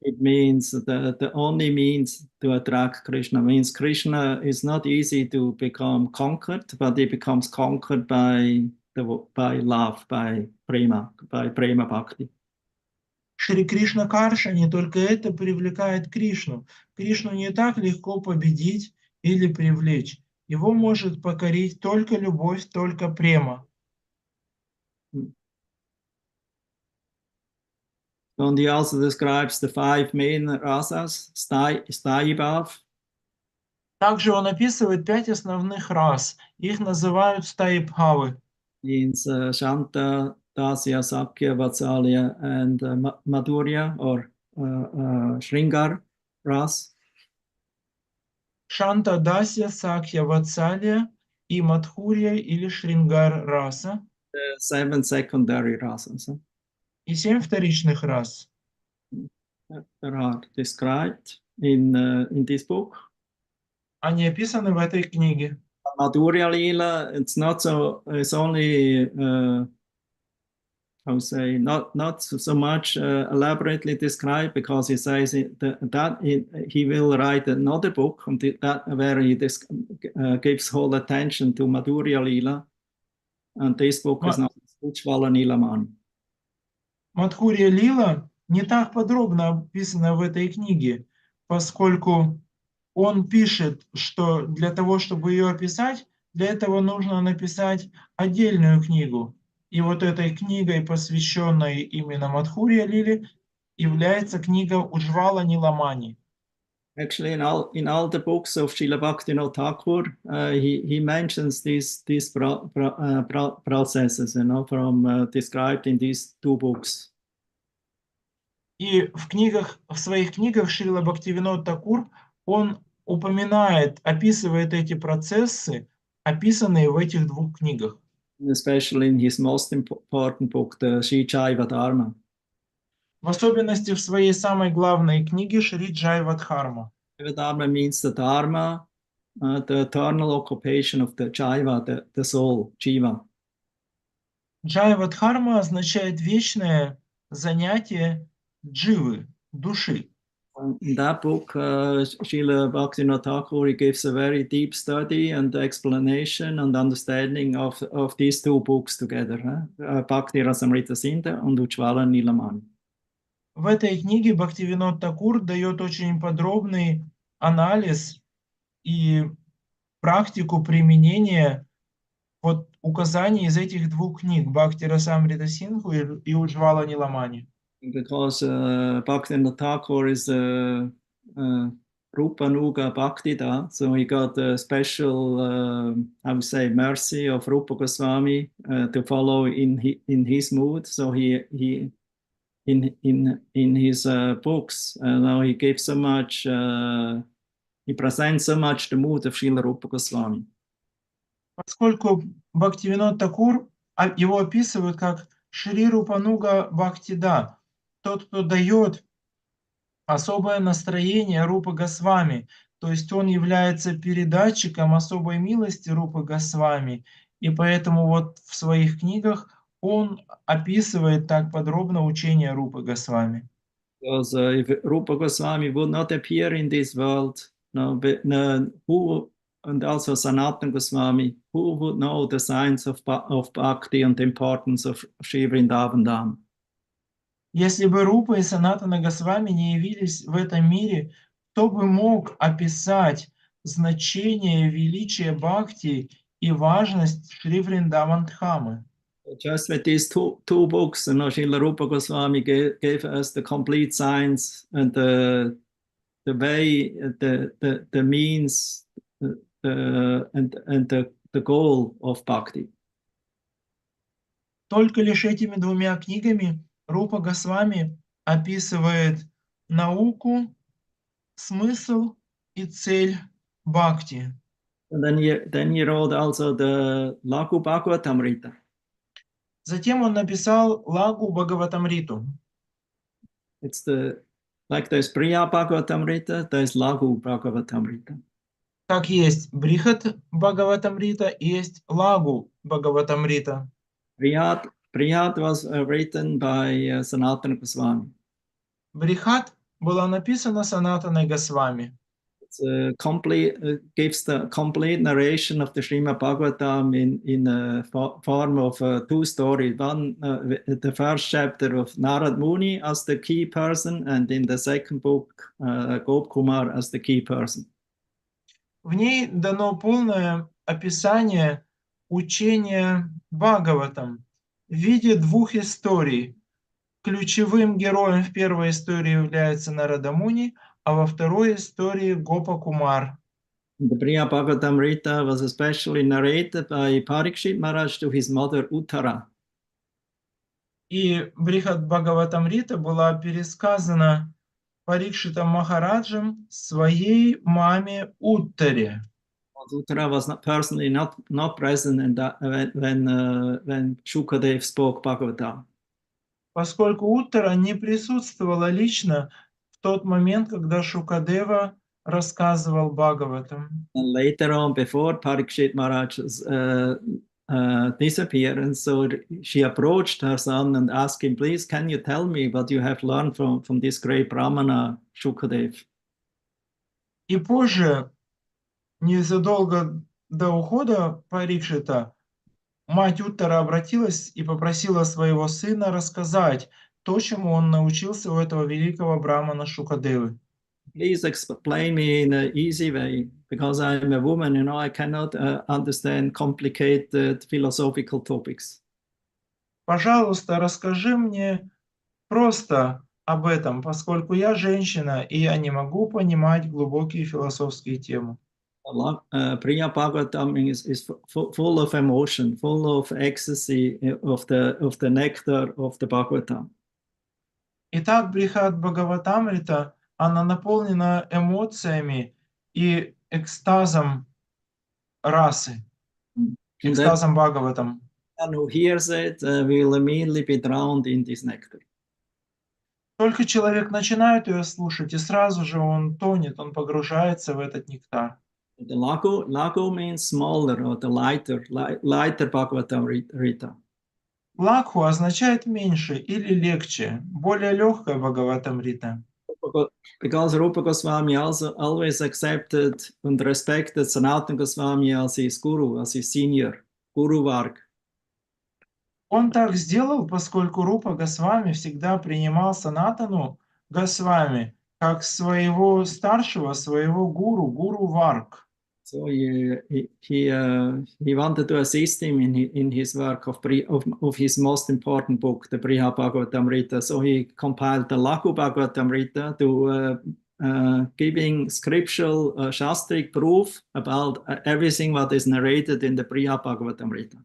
it means the only means to attract Krishna. Means Krishna is not easy to become conquered, but he becomes conquered by love, by prema bhakti. Шри Кришна Каршани, только это привлекает Кришну. Кришну не так легко победить или привлечь. Его может покорить только любовь, только према. And he also describes the 5 main rasas, Stayibhav. Также он описывает 5 основных рас. Их называют стаибхавы. Means Shanta, Dasya, Sakya, Vatsalya, and Madhurya or Shringar ras. Шанта, Дасья, Сакья, Ватсалия и Мадхурья или Шрингар раса. 7 secondary rasas. И 7 вторичных рас. That are described in this book. Они описаны в этой книге. Madhurya Lila, it's only I would say not so much elaborately described, because he says he will write another book where he gives whole attention to Madhurya Lila, and this book is not Ujjvala Nilamani. Мадхурья Лила не так подробно описана в этой книге, поскольку он пишет, что для того, чтобы ее описать, для этого нужно написать отдельную книгу. И вот этой книгой, посвященной именно Мадхурья Лиле, является книга Уджвала Ниламани. Actually, in all the books of Srila Bhaktivinoda Thakur, he mentions these processes, from described in these 2 books. И в своих книгах Шрила Бхактивинод Такур он упоминает, описывает эти процессы, описанные в этих 2 книгах. Especially in his most important book, the Sri Jaiva Dharma. В особенности в своей самой главной книге Шри Джайва Дхарма. Dharma means the Dharma, the eternal occupation of the Jaiva, the soul, Jiva. Джайва Дхарма означает вечное занятие дживы, души. In that book, Srila Bhaktivinoda Thakur, he gives a very deep study and explanation and understanding of these 2 books together, Bhakti Rasamrita Sindha and Ujjvala Nilamani. В этой книге Бхактивинод Такур дает очень подробный анализ и практику применения вот указаний из этих 2 книг Бхакти Расамрита Синдху и Уджвала Ниламани. Because Bhaktivinoda Thakur is Rupa Nuga Bhaktida, so he got a special, I would say, mercy of Rupa Goswami to follow in his mood. So he in his books, now he gives so much, he presents so much the mood of Srila Rupa Goswami. Поскольку Бхактивинод Такур, его описывают как Шри Рупануга Бхактида, тот, кто дает особое настроение Рупы Госвами, то есть он является передатчиком особой милости Рупы Госвами, и поэтому вот в своих книгах он описывает так подробно учение Рупы Госвами. Because if Rupa Goswami would not appear in this world, who, and also Sanatana Goswami, who would know the science of bhakti and the importance of Sri Vrindavan Dham? Если бы Рупа и Санатана Госвами не явились в этом мире, кто бы мог описать значение, величие бхакти и важность Шри Вриндаван Дхамы? Just with these two books, Srila Rupa Goswami gave us the complete science and the way, the means, and the goal of bhakti. Только лишь этими 2 книгами Рупа Госвами описывает науку, смысл и цель бхакти. And then he wrote also the Lagu Bhagavatamrita. Затем он написал Лагу Бхагаватамриту. It's like there's Priya Bhagavatamrita, there's Lagu Bhagavatamrita. Как есть Брихат Бхагаватамрита, есть Лагу Бхагаватамрита. Priya Brihad was written by Sanatana Goswami. Брихат была написана Санатаной Госвами. It's complete, gives the complete narration of the Srimad Bhagavatam in a form of two stories. One, the first chapter of Narad Muni as the key person, and in the second book, Gop Kumar as the key person. В ней дано полное описание учения Бхагаватам в виде двух историй. Ключевым героем в первой истории является Нарада Муни, а во второй истории Гопа Кумар. The Brihad Bhagavatamrita was especially narrated by Parikshit Maharaj to his mother Uttara. И Брихат Бхагаватамрита была пересказана Парикшитом Махараджем своей маме Уттаре. Uttara was not personally not present in that, when Shukadev spoke Bhagavatam. Поскольку Уттара не присутствовала лично в тот момент, когда Шукадева рассказывал Бхагаватам. And later on, before Parikshit Maharaj's disappearance, so she approached her son and asked him, please, can you tell me what you have learned from this great Brahmana, Shukadev? И позже, незадолго до ухода Парикшита, мать Уттара обратилась и попросила своего сына рассказать то, чему он научился у этого великого брамана Шукадевы. Please explain me in an easy way, because I'm a woman, you know, I cannot understand complicated philosophical topics. Пожалуйста, расскажи мне просто об этом, поскольку я женщина, и я не могу понимать глубокие философские темы. Priya Bhagavatam is full of emotion, full of ecstasy of the nectar of the Bhagavatam. Итак, Брихат Бхагаватамрита, она наполнена эмоциями и экстазом расы, экстазом Бхагаватам. And who hears it will immediately be drowned in this nectar. Только человек начинает ее слушать, и сразу же он тонет, он погружается в этот нектар. The lago means smaller or the lighter Bhagavatam Rita. Лакху означает меньше или легче, более легкая Бхагаватамрита. Because Rupa Goswami also always accepted and respected Sanatana Goswami as his guru, as his senior, Guru Varg. Он так сделал, поскольку Рупа Госвами всегда принимал Санатану Госвами как своего старшего, своего гуру Варг. So he wanted to assist him in his work of his most important book, the Brihad Bhagavatamrita. So he compiled the Laku Bhagavatamrita to giving scriptural shastric proof about everything what is narrated in the Brihad Bhagavatamrita.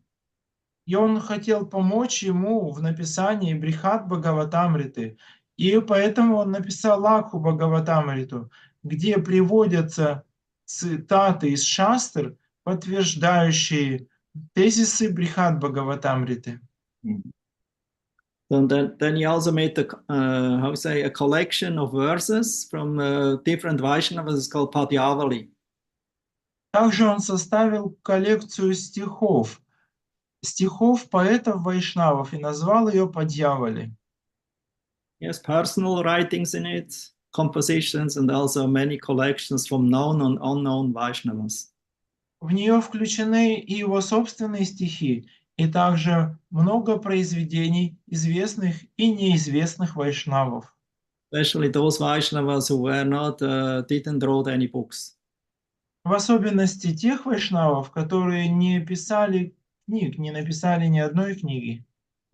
И он хотел помочь ему в написании Брихат Бхагаватамриты. И поэтому он написал Лакху Бхагаватамриту, где приводятся цитаты из шастр, подтверждающие тезисы Брихат Бхагаватамриты. So then he also made a collection of verses from different Vaishnavas. It's called Padyavali. Также он составил коллекцию стихов поэтов Вайшнавов и назвал ее Падьявали. Yes, personal writings in it, compositions, and also many collections from known and unknown Vaishnavas. В нее включены и его собственные стихи, и также много произведений известных и неизвестных вайшнавов. Especially those Vaishnavas who were not, didn't wrote any books. В особенности тех вайшнавов, которые не писали книг, не написали ни одной книги.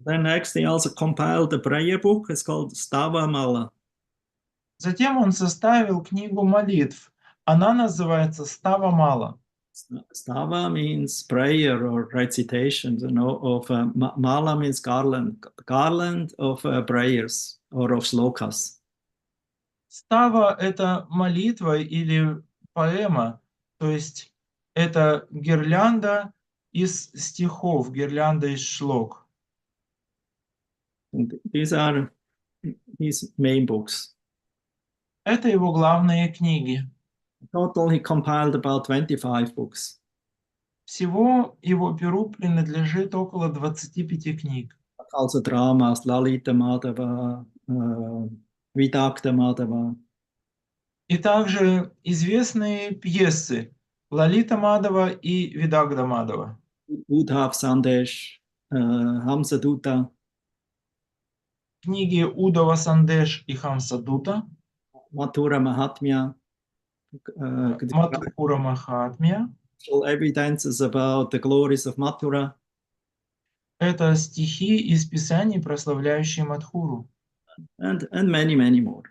Then next he also compiled a prayer book. It's called Stava Mala. Затем он составил книгу молитв. Она называется Става Мала. Stava means prayer or recitation, you know, of Mala means garland of prayers or of slokas. Става — это молитва или поэма, то есть это гирлянда из стихов, гирлянда из шлок. And these are his main books. Это его главные книги. In total, he compiled about 25 books. Всего его перу принадлежит около 25 книг. Also Dramas, Lalita Madhava, Vidakta Madhava. И также известные пьесы Лалита Мадава и Видагда Мадава. Udhav Sandesh, Hamsadutta, Книги Удава Сандеш и Хамсадута, Mathura Mahatmya, Матхура Махатмия. evidences about the glories of Mathura. Это стихи из Писаний, прославляющие Мадхуру. And many, many more.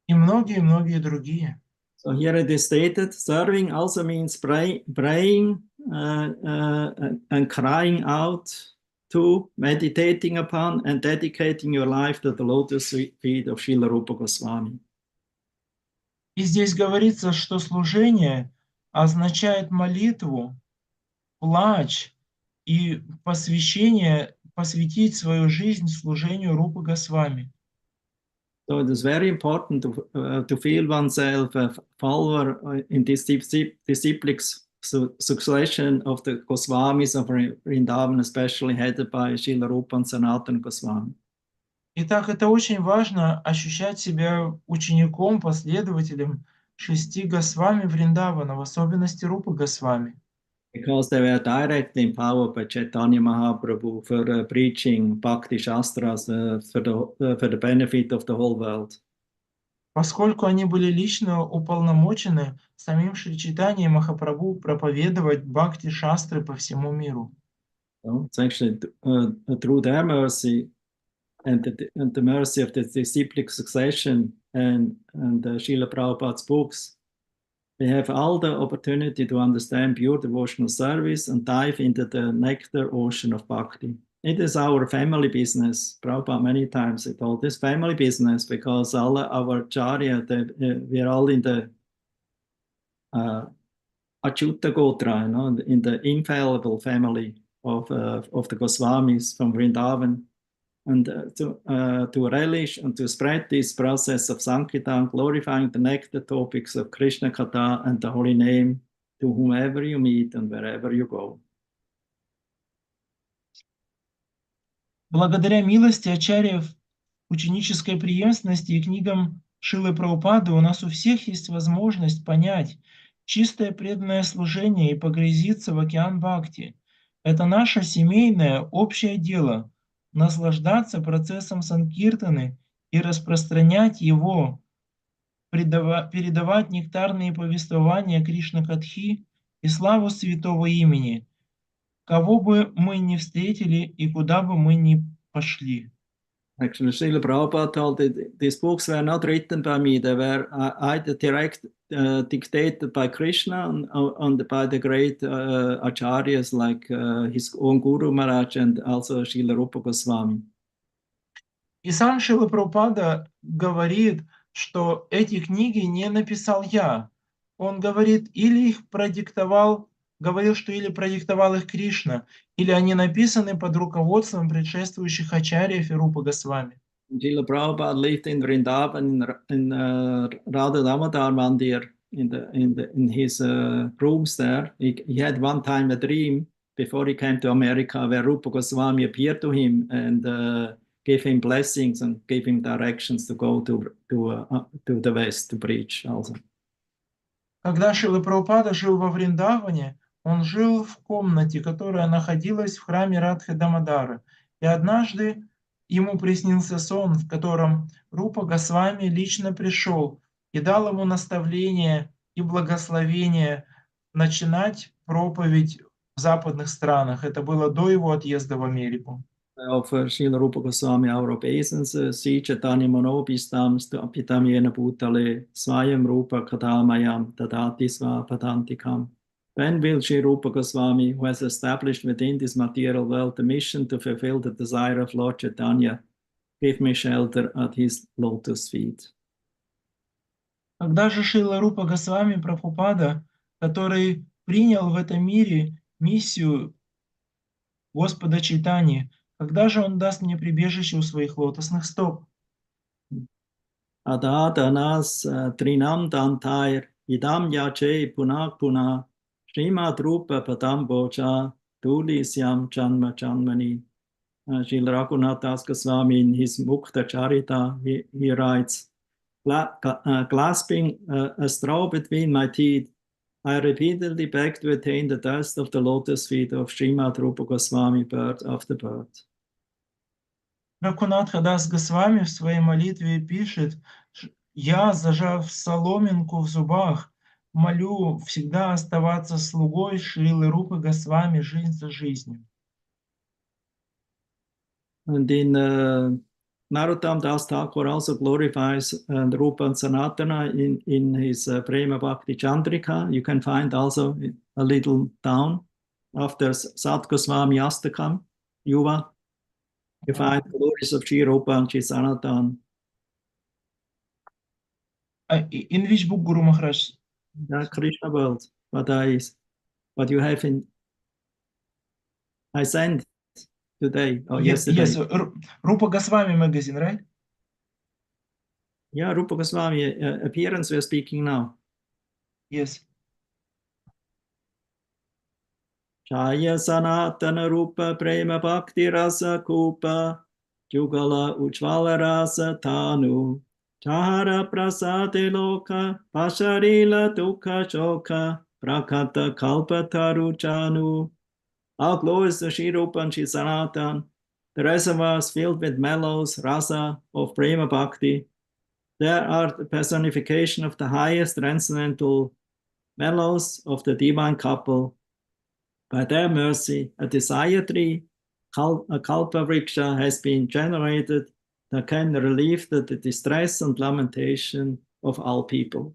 И многие-многие другие. So here it is stated, serving also means praying and crying out to, meditating upon, and dedicating your life to the lotus feet of Srila Rupa Goswami. И здесь говорится, что служение означает молитву, плач и посвящение, посвятить свою жизнь служению Рупы Госвами. So it is very important to feel oneself a follower in this disciplic succession of the Goswamis of Vrindavan, especially headed by Srila Rupa and Sanatana Goswami. Итак, это очень важно ощущать себя учеником, последователем 6 Госвами Вриндавана, в особенности Рупы Госвами. Because they were directly empowered by Chaitanya Mahaprabhu for preaching Bhakti Shastras for the benefit of the whole world. Поскольку они были лично уполномочены самим Шри Чайтаньей Махапрабху проповедовать бхакти-шастры по всему миру. So it's actually through their mercy and the mercy of the disciplic succession and Srila Prabhupada's books, we have all the opportunity to understand pure devotional service and dive into the nectar ocean of bhakti. It is our family business. Prabhupada many times he told this family business because all our acharya, we are all in the Achyuta Gotra, in the infallible family of the Goswamis from Vrindavan. And to relish and to spread this process of Sankirtan, glorifying the nectar topics of Krishna Katha and the holy name to whomever you meet and wherever you go. Благодаря милости ачарьев, ученической преемственности и книгам Шрилы Прабхупады у нас у всех есть возможность понять чистое преданное служение и погрузиться в океан бхакти. Это наше семейное общее дело – наслаждаться процессом санкиртаны и распространять его, передавать нектарные повествования Кришна-катхи и славу святого имени, кого бы мы ни встретили и куда бы мы ни пошли. Actually, Srila Prabhupada told that these books were not written by me. They were either direct dictated by Krishna and by the great acharyas like his own Guru Maharaj and also Srila Rupa Goswami. И сам Шрила Прабхупада говорит, что эти книги не написал я. Он говорит, или их продиктовал, говорил, что или продиктовал их Кришна, или они написаны под руководством предшествующих ачарьев и Рупы Госвами. Srila Prabhupada lived in Vrindavan in Radha Damodar Mandir in his rooms there. He had one time a dream before he came to America where Rupa Goswami appeared to him and gave him blessings and gave him directions to go to the West to preach also. Когда Шрила Прабхупада жил во Вриндаване, он жил в комнате, которая находилась в храме Радхи Дамодары. И однажды ему приснился сон, в котором Рупа Госвами лично пришел и дал ему наставление и благословение начинать проповедь в западных странах. Это было до его отъезда в Америку. Of Srila Rupa Goswami our obeisance, Sri Chaitanya Manobhistam Apitam Yena Bhutale Swayam Rupa Kadamayam Tadati Sva Padantikam. When will Sri Rupa Goswami, who has established within this material world the mission to fulfill the desire of Lord Chaitanya, give me shelter at his lotus feet? Когда же Шрила Рупа Госвами Прабхупада, который принял в этом мире миссию Господа Чайтаньи, когда же он даст мне прибежище у своих лотосных стоп? Adadanas Trinam Dantair Idam Yache Punak Puna Srimad Rupa Padam Bocha Tulisyam Janma Janmani. Srila Raghunath Goswami in his Mukta Charita, he writes, clasping a straw between my teeth, I repeatedly begged to attain the dust of the lotus feet of Srimad Rupa Goswami, bird after bird. Рагунатха Дас Госвами в своей молитве пишет: «Я, зажав соломинку в зубах, молю всегда оставаться слугой Шрилы Рупы Госвами жизнь за жизнью». And in Narottam Das Thakur also glorifies Rupa and Sanatana in his Prema Bhakti Chandrika. You can find also a little down after Sat Goswami Astakam, Yuva. You find glories of Sri Rupa and Sri Sanatana. In which book, Guru Maharaj? The Krishna world, what you have in, I sent today or yesterday. Yes, Rupa Goswami magazine, right? Yeah, Rupa Goswami appearance we're speaking now. Yes. Jaya Sanatana Rupa Prema Bhakti Rasa Kupa Jugala Ujvala Rasa Tanu Chahara Prasade Loka Pasharila Dukha Shoka Prakata Kalpataru Chanu. All glories to Sri Rupa and Sri Sanatan. The reservoirs filled with mellows, rasa of Prema Bhakti. There are the personification of the highest transcendental mellows of the divine couple. By their mercy, a desire tree, a kalpa vriksha, has been generated that can relieve the distress and lamentation of all people.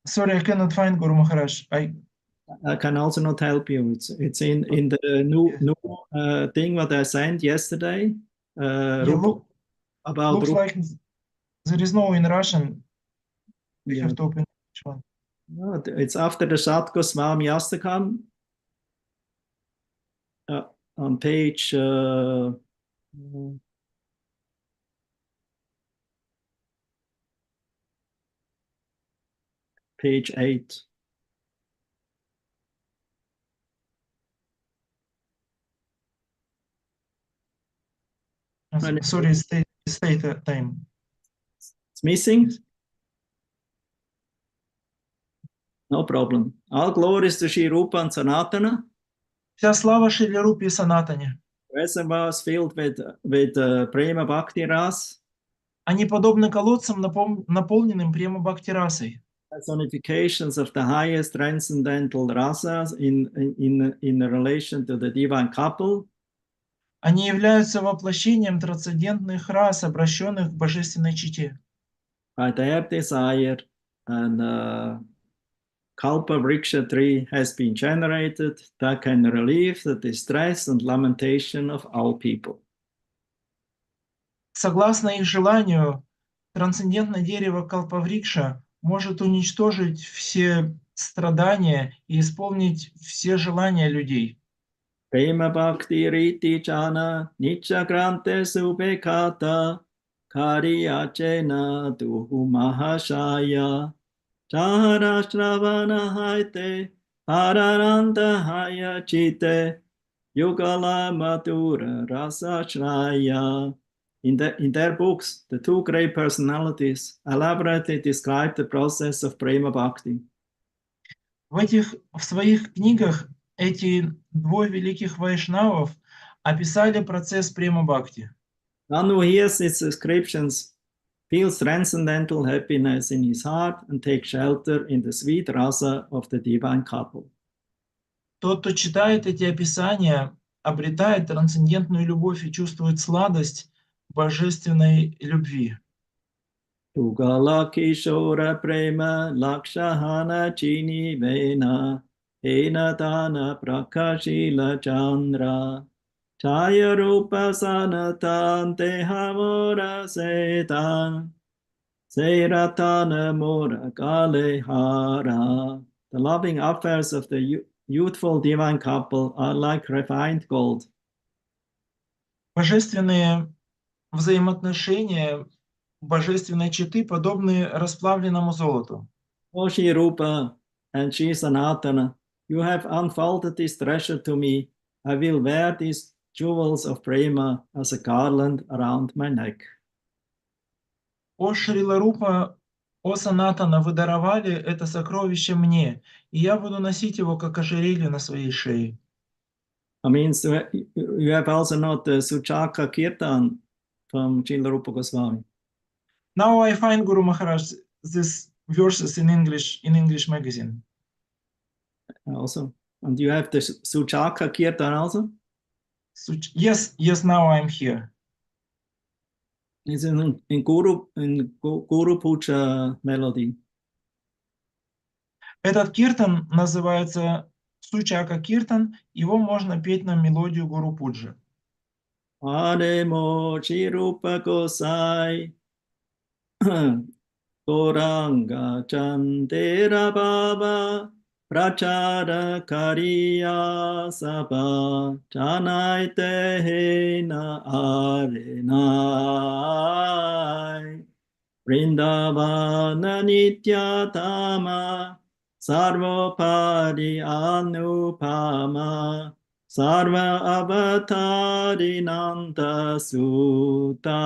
Sorry, I cannot find Guru Maharaj. I can also not help you. It's in the new thing what I sent yesterday. About looks like there is no in Russian. We have to open which one. No, it's after the Sat Goswami Astakam on page page 8. Sorry, state time. It's missing? No problem. All glories to Sri Rupa and Sanatana. Вся слава Шри Рупе и Санатане. Reservoirs filled with Prema Bhakti Ras. Они подобны колодцам, наполненным Према Бхакти расой. Personifications of the highest transcendental rasas in relation to the divine couple. Они являются воплощением трансцендентных рас, обращенных к божественной чете. By their desire, and Kalpa Vriksha tree has been generated that can relieve the distress and lamentation of all people. Согласно их желанию, трансцендентное дерево Калпаврикша может уничтожить все страдания и исполнить все желания людей. Prema Bhakti Riti Chana Nicha Grante Subekata Kariyachena Duhu Mahashaya Chahara Shravana Haite Pararanda Haya Chite Yugala Madhura Rasa Shraya. In their books, the two great personalities elaborately describe the process of Prema Bhakti. В своих книгах эти двое великих вайшнавов описали процесс Према Бхакти. One who hears its descriptions feels transcendental happiness in his heart and takes shelter in the sweet rasa of the divine couple. Тот, кто читает эти описания, обретает трансцендентную любовь и чувствует сладость божественной любви. Tugala Kishora Prema Lakshahana Chini Vena Ena Dana Prakashila Chandra Chaya Rupa Sanatan Dehamora Setan Seratana Mora Kalehara. The loving affairs of the youthful divine couple are like refined gold. Божественные взаимоотношения божественной четы подобны расплавленному золоту. O Shri Rupa and Shri Sanatana, You have unfolded this treasure to me. I will wear these jewels of prema as a garland around my neck. О Шрила Рупа, о Санатана, вы даровали это сокровище мне, и я буду носить его как ожерелье на своей шее. I mean, so you have also not the Suchaka Kirtan from Srila Rupa Goswami. Now I find, Guru Maharaj, these verses in English magazine. Also. And you have the Suchaka Kirtan also? Yes, now I'm here. It's in Guru Puja melody. Этот киртан называется Сучака Киртан, его можно петь на мелодию Гуру Пуджи. Hare Mochi Rupa Gosai Goranga Chandera Baba Prachara Kariya Sabha Janai Tehena Arenai Vrindavana Nitya Tama Sarvopari Anupama Sarva Avatarinanta Sutta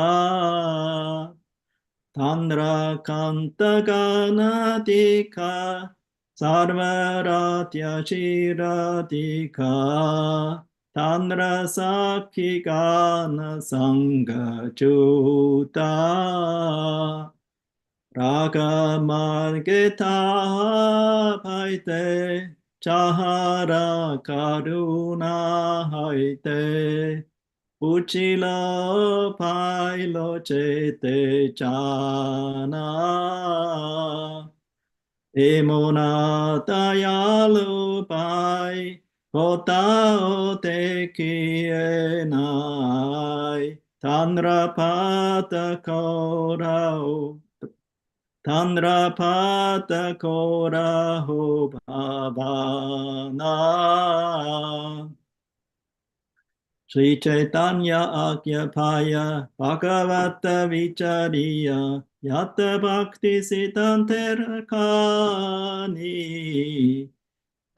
Tandra Kanta Ganadika Sarvaratya Shiradika Tandra Sakhi Gana Sangha Juta Raga Margeta Paite Chahara Karuna Haite Uchila Pailo Chete Chana Emona Dayalu Pai Kota Ote Kienai Tanra Pata Korao Tanra Pata Koraho Bhavana Sri Chaitanya Akyapaya Bhagavata Vichariya Yatta Bhakti Siddhanterakani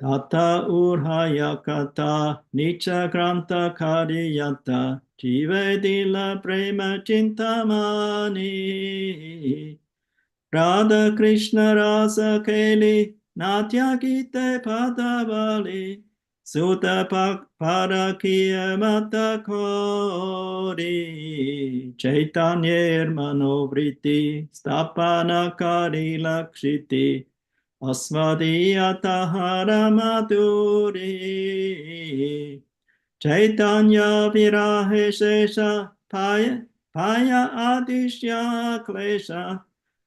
Tata Urhaya Kata Nicha Granta Kariyata Jivedila Prema Chintamani Radha Krishna Rasa Keli Natya Gite Padavali Sutta Parakiya Mata Kori Chaitanya Manovriti Stapana Kari Lakshiti Asvadiyatahara Madhuri Chaitanya Virahe Shesha Paya Adishya Klesha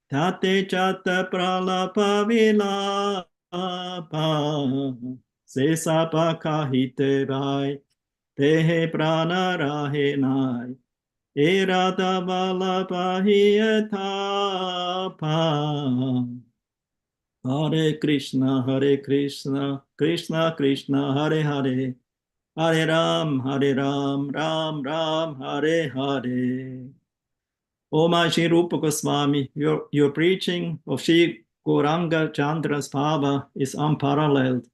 Tate Chata Pralapa Vilapa Sesapa Kahite Vai Tehe Prana Rahe Nai Irata Valapa Hietapa Hare Krishna, Krishna Krishna, Hare Hare, Hare Ram, Ram Ram, Hare Hare. O my Sri Rupa Goswami, your preaching of Sri Gauranga Chandra's Bhava is unparalleled.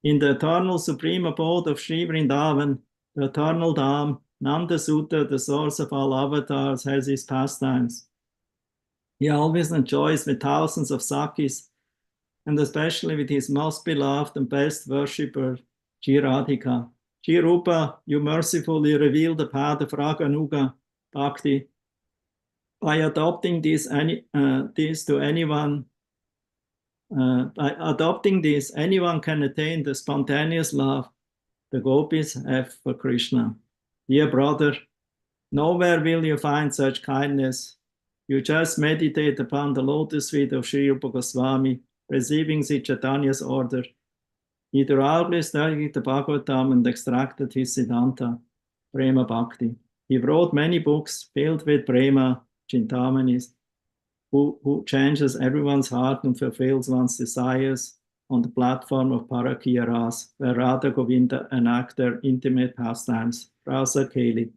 In the eternal supreme abode of Sri Vrindavan, the eternal Dham, Nanda Sutta, the source of all avatars, has his pastimes. He always enjoys with thousands of Sakhis, and especially with his most beloved and best worshipper, Sri Radhika. Sri Rupa, you mercifully reveal the path of Raganuga Bhakti. By adopting this, anyone can attain the spontaneous love the gopis have for Krishna. Dear brother, nowhere will you find such kindness. You just meditate upon the lotus feet of Sri Rupa Goswami, receiving Sri Chaitanya's order. He thoroughly studied the Bhagavatam and extracted his Siddhanta, Prema Bhakti. He wrote many books filled with Prema Chintamani's, who changes everyone's heart and fulfills one's desires on the platform of Parakiya Ras, where Radha Govinda enact their intimate pastimes, Rasa Keli,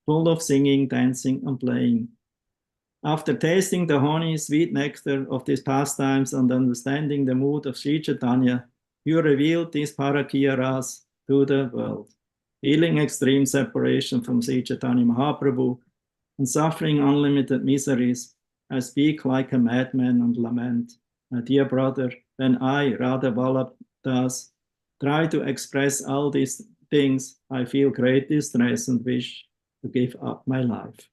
full of singing, dancing, and playing. After tasting the honey, sweet nectar of these pastimes and understanding the mood of Sri Chaitanya, You revealed these parakyaras to the world, healing extreme separation from Sri Chaitanya Mahaprabhu and suffering unlimited miseries. I speak like a madman and lament. My dear brother, when I, Radha Vallabhdas, try to express all these things, I feel great distress and wish to give up my life.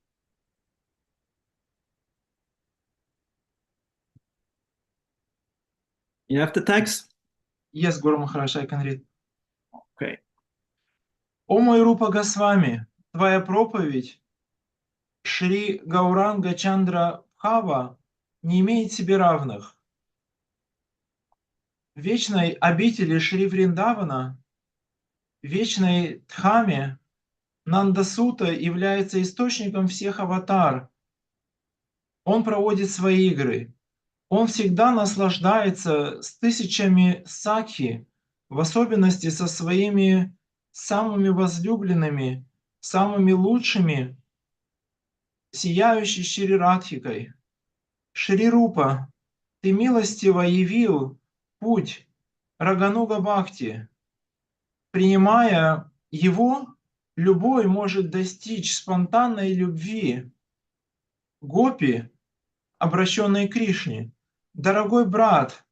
You have the text? Yes, Guru Maharaj, I can read. Okay. О мой Рупа Госвами, твоя проповедь Шри Гауранга Чандра Бхава не имеет себе равных. В вечной обители Шри Вриндавана, вечной Дхаме, Нандасута является источником всех аватар. Он проводит свои игры. Он всегда наслаждается с тысячами сакхи, в особенности со своими самыми возлюбленными, самыми лучшими, сияющей Шри Радхикой. Шри Рупа, ты милостиво явил путь Рагануга Бхакти. Принимая его, любой может достичь спонтанной любви. Гопи, обращенные к Кришне, дорогой брат,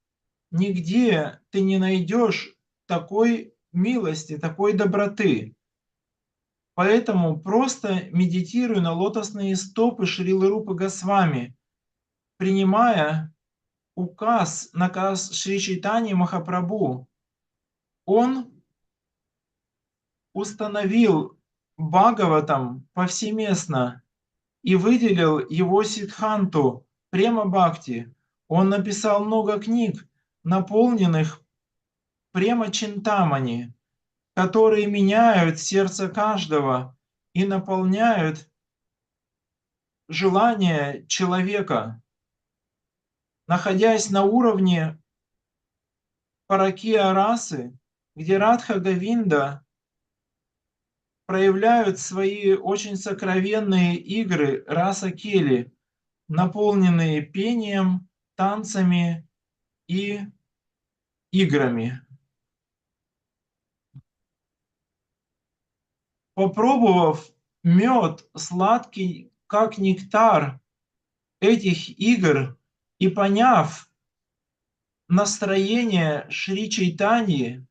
нигде ты не найдешь такой милости, такой доброты. Поэтому просто медитируй на лотосные стопы Шрилы Рупы Госвами, принимая наказ Шри Чайтаньи Махапрабху. Он установил Бхагаватам повсеместно и выделил его Сиддханту Према Бхакти. Он написал много книг, наполненных Према Чинтамани, которые меняют сердце каждого и наполняют желание человека. Находясь на уровне Паракия расы, где Радха Говинда проявляют свои очень сокровенные игры раса Кели, наполненные пением, танцами и играми. Попробовав мед сладкий, как нектар этих игр, и поняв настроение Шри Чайтаньи,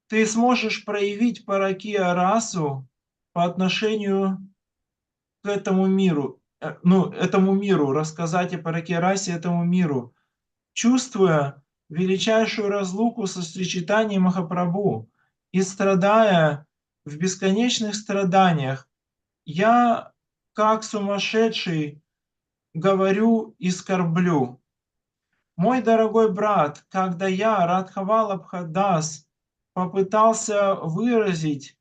ты сможешь проявить паракия расу по отношению к этому миру, рассказать о паракия расе этому миру, чувствуя величайшую разлуку со Шри Чайтаньей Махапрабху и страдая в бесконечных страданиях. Я, как сумасшедший, говорю и скорблю. Мой дорогой брат, когда я, Радха Валабхадас, попытался выразить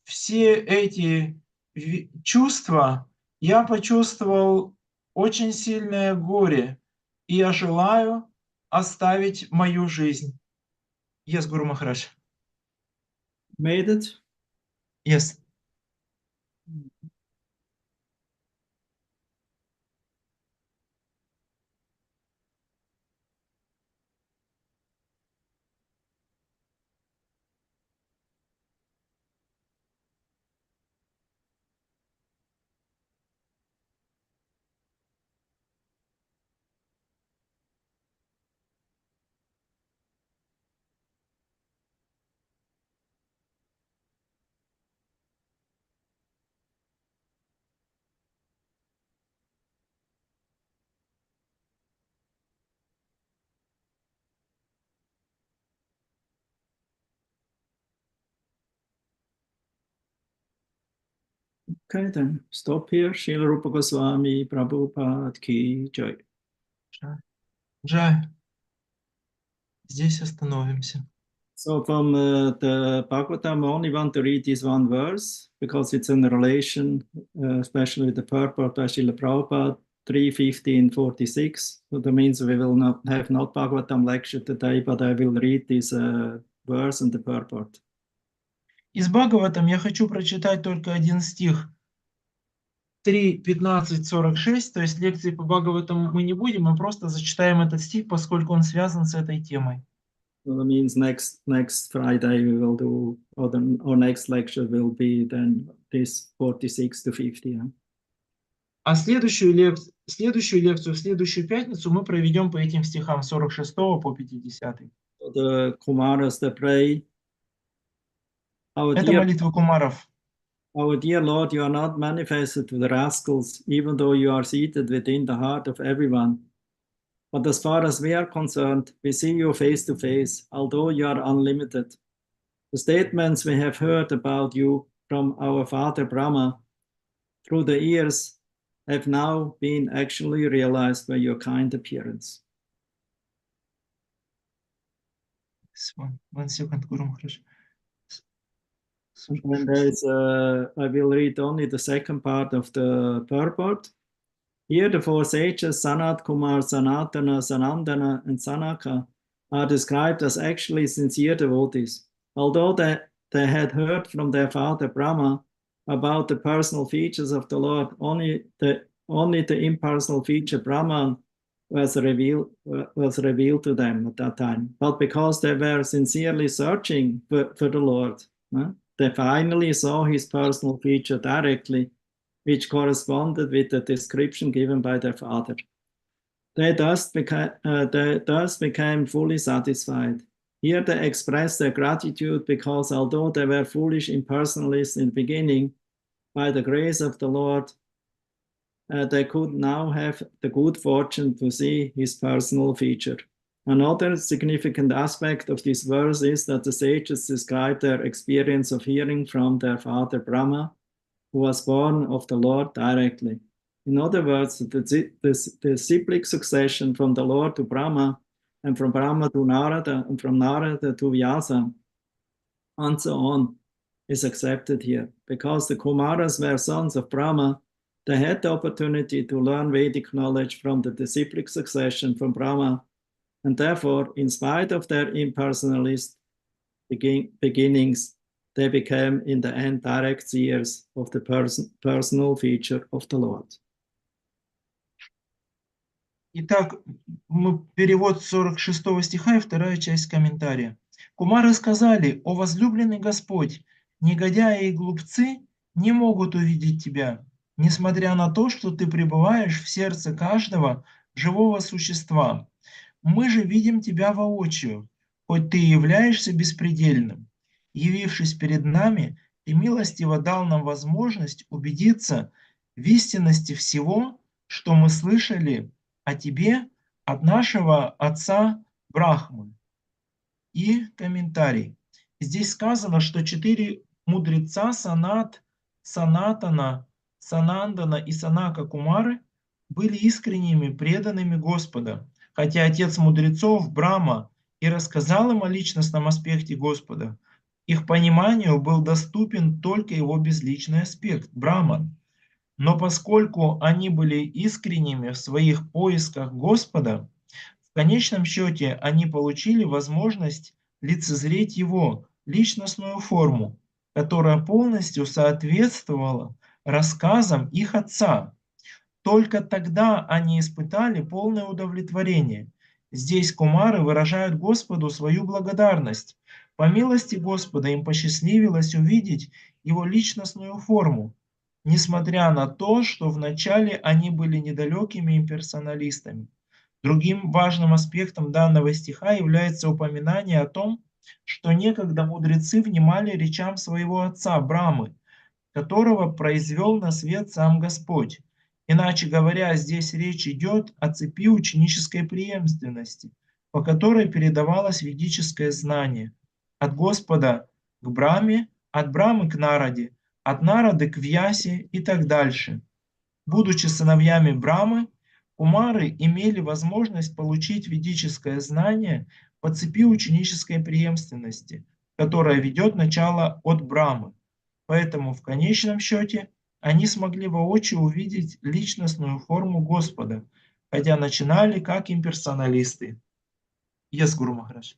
все эти чувства, я почувствовал очень сильное горе, и я желаю оставить мою жизнь. Yes, Guru Maharaj. Made it? Yes. Okay, then stop here. Srila Rupa Goswami Prabhupada Ki Jai. Джай. Здесь остановимся. So from the Bhagavatam, I only want to read this one verse because it's in relation, especially with the purport by Srila Prabhupada, 3:15:46. So that means we will not have Bhagavatam lecture today, but I will read this verse and the purport. Из Бхагаватам я хочу прочитать только один стих. 3:15:46, то есть лекции по Бхагаватам мы не будем, мы просто зачитаем этот стих, поскольку он связан с этой темой. So that means next Friday we will do, or next lecture will be then this 46 to 50. Yeah? А следующую лекцию в следующую пятницу мы проведем по этим стихам 46 по 50. So the Kumaras, they pray, Это молитвы кумаров. Our dear Lord, you are not manifested to the rascals, even though you are seated within the heart of everyone. But as far as we are concerned, we see you face to face, although you are unlimited. The statements we have heard about you from our father Brahma through the years have now been actually realized by your kind appearance. One second, Guru Maharaj. And there is, I will read only the second part of the purport. Here the four sages, Sanat, Kumar, Sanatana, Sanandana, and Sanaka, are described as actually sincere devotees. Although they had heard from their father Brahma about the personal features of the Lord, only the impersonal feature Brahman was revealed to them at that time. But because they were sincerely searching for the Lord, they finally saw his personal feature directly, which corresponded with the description given by their father. They thus became fully satisfied. Here they expressed their gratitude because although they were foolish impersonalists in the beginning, by the grace of the Lord, they could now have the good fortune to see his personal feature. Another significant aspect of this verse is that the sages describe their experience of hearing from their father Brahma, who was born of the Lord directly. In other words, the cyclic succession from the Lord to Brahma, and from Brahma to Narada, and from Narada to Vyasa, and so on, is accepted here. Because the Kumaras were sons of Brahma, they had the opportunity to learn Vedic knowledge from the disciplic succession from Brahma, and therefore, in spite of their impersonalist beginnings, they became in the end direct seers of the personal feature of the Lord. Итак, перевод 46 стиха и вторая часть комментария. Кумары сказали: «О возлюбленный Господь, негодяи и глупцы не могут увидеть Тебя, несмотря на то, что Ты пребываешь в сердце каждого живого существа. Мы же видим Тебя воочию, хоть Ты являешься беспредельным. Явившись перед нами, Ты милостиво дал нам возможность убедиться в истинности всего, что мы слышали о Тебе от нашего отца Брахмы». И комментарий. Здесь сказано, что 4 мудреца Санат, Санатана, Санандана и Санака Кумары были искренними, преданными Господа. Хотя отец мудрецов Брахма и рассказал им о личностном аспекте Господа, их пониманию был доступен только его безличный аспект – Брахман. Но поскольку они были искренними в своих поисках Господа, в конечном счете они получили возможность лицезреть Его личностную форму, которая полностью соответствовала рассказам их отца. Только тогда они испытали полное удовлетворение. Здесь кумары выражают Господу свою благодарность. По милости Господа им посчастливилось увидеть Его личностную форму, несмотря на то, что вначале они были недалекими имперсоналистами. Другим важным аспектом данного стиха является упоминание о том, что некогда мудрецы внимали речам своего отца Брамы, которого произвел на свет сам Господь. Иначе говоря, здесь речь идет о цепи ученической преемственности, по которой передавалось ведическое знание от Господа к Браме, от Брамы к Нараде, от Нарады к Вьясе и так дальше. Будучи сыновьями Брамы, кумары имели возможность получить ведическое знание по цепи ученической преемственности, которая ведет начало от Брамы. Поэтому в конечном счете они смогли воочию увидеть личностную форму Господа, хотя начинали как имперсоналисты. Yes, Guru Maharaj.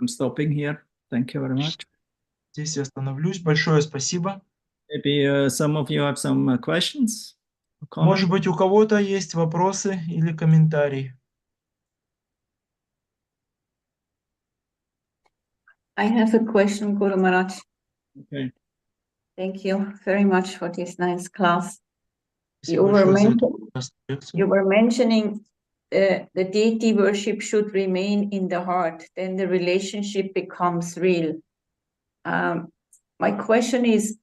I'm stopping here. Thank you very much. Здесь я остановлюсь. Большое спасибо. Maybe some of you have some questions? Может быть, у кого-то есть вопросы или комментарии? I have a question, Guru Maharaj. Okay. Thank you very much for this nice class. Спасибо большое за эту прекрасную You лекцию. were mentioning the deity worship should remain in the heart, then the relationship becomes real. My question is,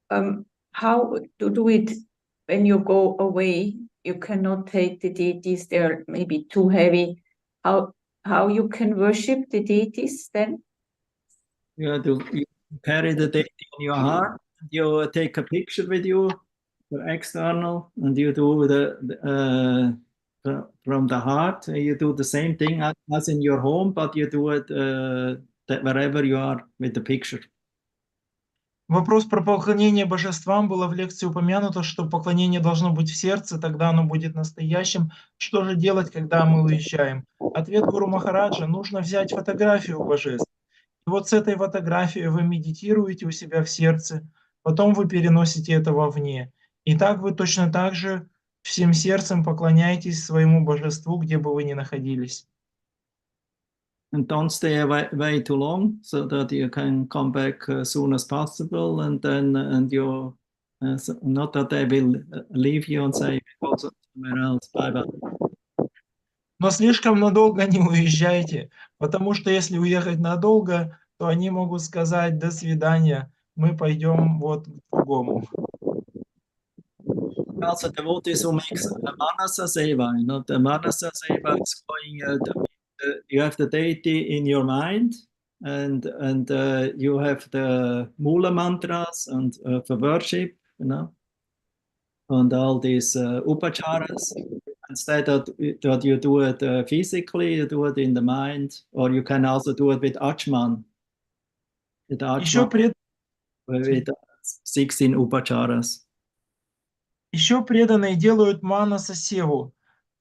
how to do it when you go away? You cannot take the deities; they're maybe too heavy. How you can worship the deities then? You have to carry the deity in your heart. You take a picture with you, the external, and you do from the heart. You do the same thing as in your home, but you do it wherever you are with the picture. Вопрос про поклонение божествам было в лекции упомянуто, что поклонение должно быть в сердце, тогда оно будет настоящим. Что же делать, когда мы уезжаем? Ответ Гуру Махараджа: нужно взять фотографию божеств. И вот с этой фотографией вы медитируете у себя в сердце, потом вы переносите это вовне. И так вы точно так же всем сердцем поклоняетесь своему божеству, где бы вы ни находились. And don't stay away too long, so that you can come back as soon as possible, and then you not that they will leave you and say go somewhere else. Bye bye. Но слишком надолго не уезжайте, потому что если уехать надолго, то они могут сказать: до свидания, мы пойдем вот к другому. Also devotees who makes manasa seva, the manasa seva is going. You have the deity in your mind, and you have the mula mantras and for worship, and all these upacharas. Instead that you do it physically, you do it in the mind, or you can also do it with Achman. With Achman, with 16 upacharas. Еще преданные делают манаса севу.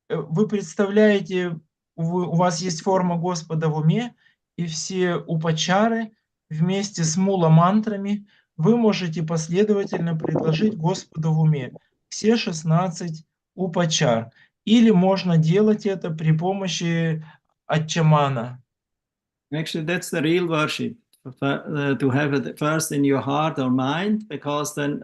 Вы представляете, у вас есть форма Господа в уме, и все упачары вместе с мула-мантрами вы можете последовательно предложить Господу в уме. Все 16 упачар. Или можно делать это при помощи ачамана. Actually, that's the real worship. To have it first in your heart or mind, because then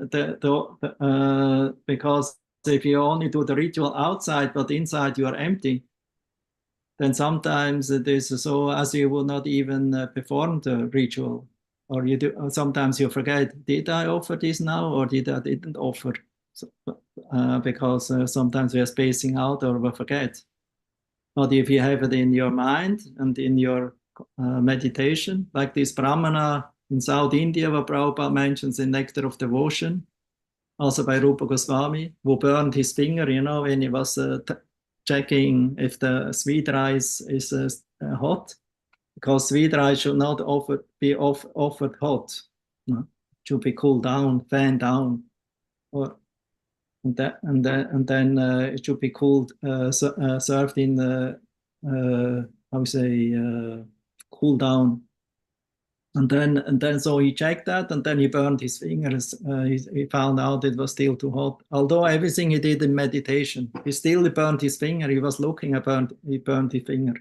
because if you only do the ritual outside but inside you are empty, then sometimes it is so as you will not even perform the ritual, or you do. Sometimes you forget: did I offer this now, or didn't offer? So, because sometimes we are spacing out or we forget. But if you have it in your mind and in your meditation, like this Brahmana in South India, where Prabhupada mentions in Nectar of Devotion, also by Rupa Goswami, who burned his finger, when he was checking if the sweet rice is hot, because sweet rice should not be offered hot, it should be cooled down, fanned down, and then it should be cooled, served in cool down, and then so he checked that, and then he burned his fingers. He found out it was still too hot. Although everything he did in meditation, he still burned his finger. He was looking, he burned his finger.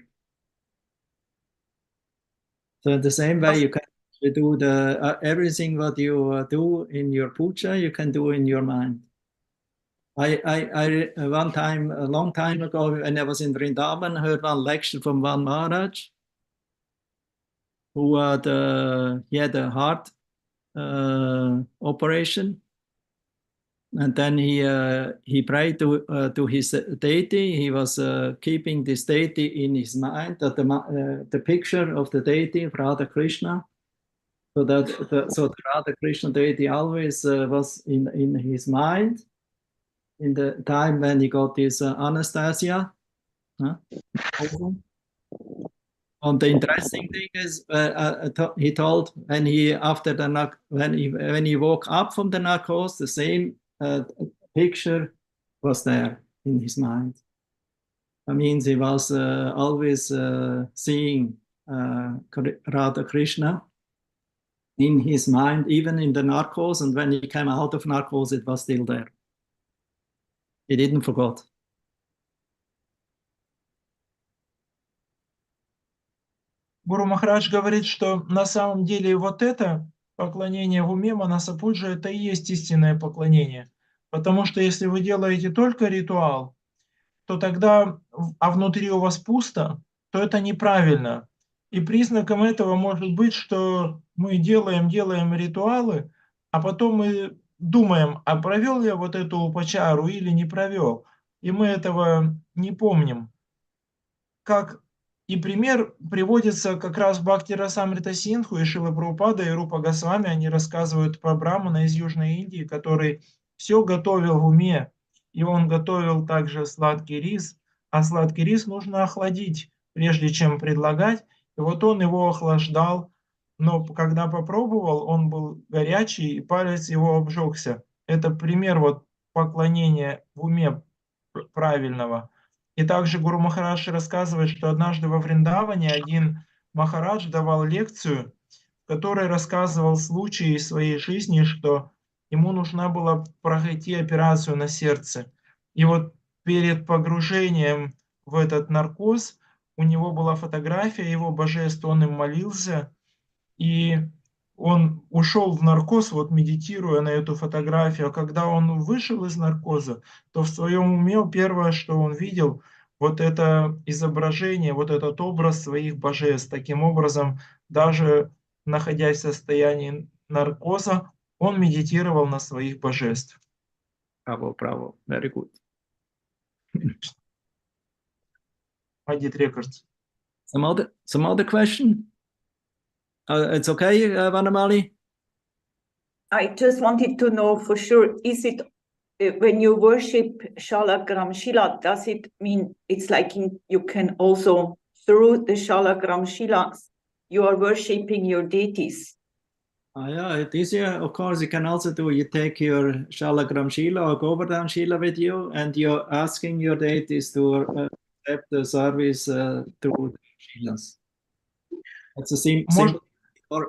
So in the same way, you can do everything what you do in your puja, you can do in your mind. I one time, a long time ago, when I was in Vrindavan, heard one lecture from one Maharaj, who he had a heart operation, and then he prayed to his deity. He was keeping this deity in his mind, that the picture of the deity of Radha Krishna, so that the Radha Krishna deity always was in his mind in the time when he got his anesthesia. And the interesting thing is, he told when he woke up from the narcosis, the same picture was there in his mind. That means he was always seeing Radha Krishna in his mind, even in the narcosis. And when he came out of narcosis, it was still there. He didn't forget. Гуру Махарадж говорит, что на самом деле вот это поклонение в уме Манасапуджа, это и есть истинное поклонение. Потому что если вы делаете только ритуал, то тогда, а внутри у вас пусто, то это неправильно. И признаком этого может быть, что мы делаем ритуалы, а потом мы думаем, а провел я вот эту упачару или не провел. И мы этого не помним. Как и пример приводится как раз Бхакти Расамрита Синдху и Шрила Прабхупада и Рупа Госвами. Они рассказывают про брамана из Южной Индии, который все готовил в уме. И он готовил также сладкий рис, а сладкий рис нужно охладить, прежде чем предлагать. И вот он его охлаждал, но когда попробовал, он был горячий, и палец его обжегся. Это пример вот поклонения в уме правильного. И также Гуру Махарадж рассказывает, что однажды во Вриндаване один Махарадж давал лекцию, в которой рассказывал случаи из своей жизни, что ему нужна была пройти операцию на сердце. И вот перед погружением в этот наркоз у него была фотография его божеств, он им молился, и он ушел в наркоз, вот медитируя на эту фотографию. А когда он вышел из наркоза, то в своем уме первое, что он видел, вот это изображение, вот этот образ своих божеств. Таким образом, даже находясь в состоянии наркоза, он медитировал на своих божеств. Bravo, bravo. Very good. I did records. Some other question? It's okay, Vanamali? I just wanted to know for sure, is it when you worship Shalagram Shila, does it mean it's like you can also, through the Shalagram Shilas, you are worshipping your deities? Yeah, it is. Yeah, of course, you can also do. You take your Shalagram Shila or Govardhan Shila with you, and you're asking your deities to accept the service through the Shilas. It's a simple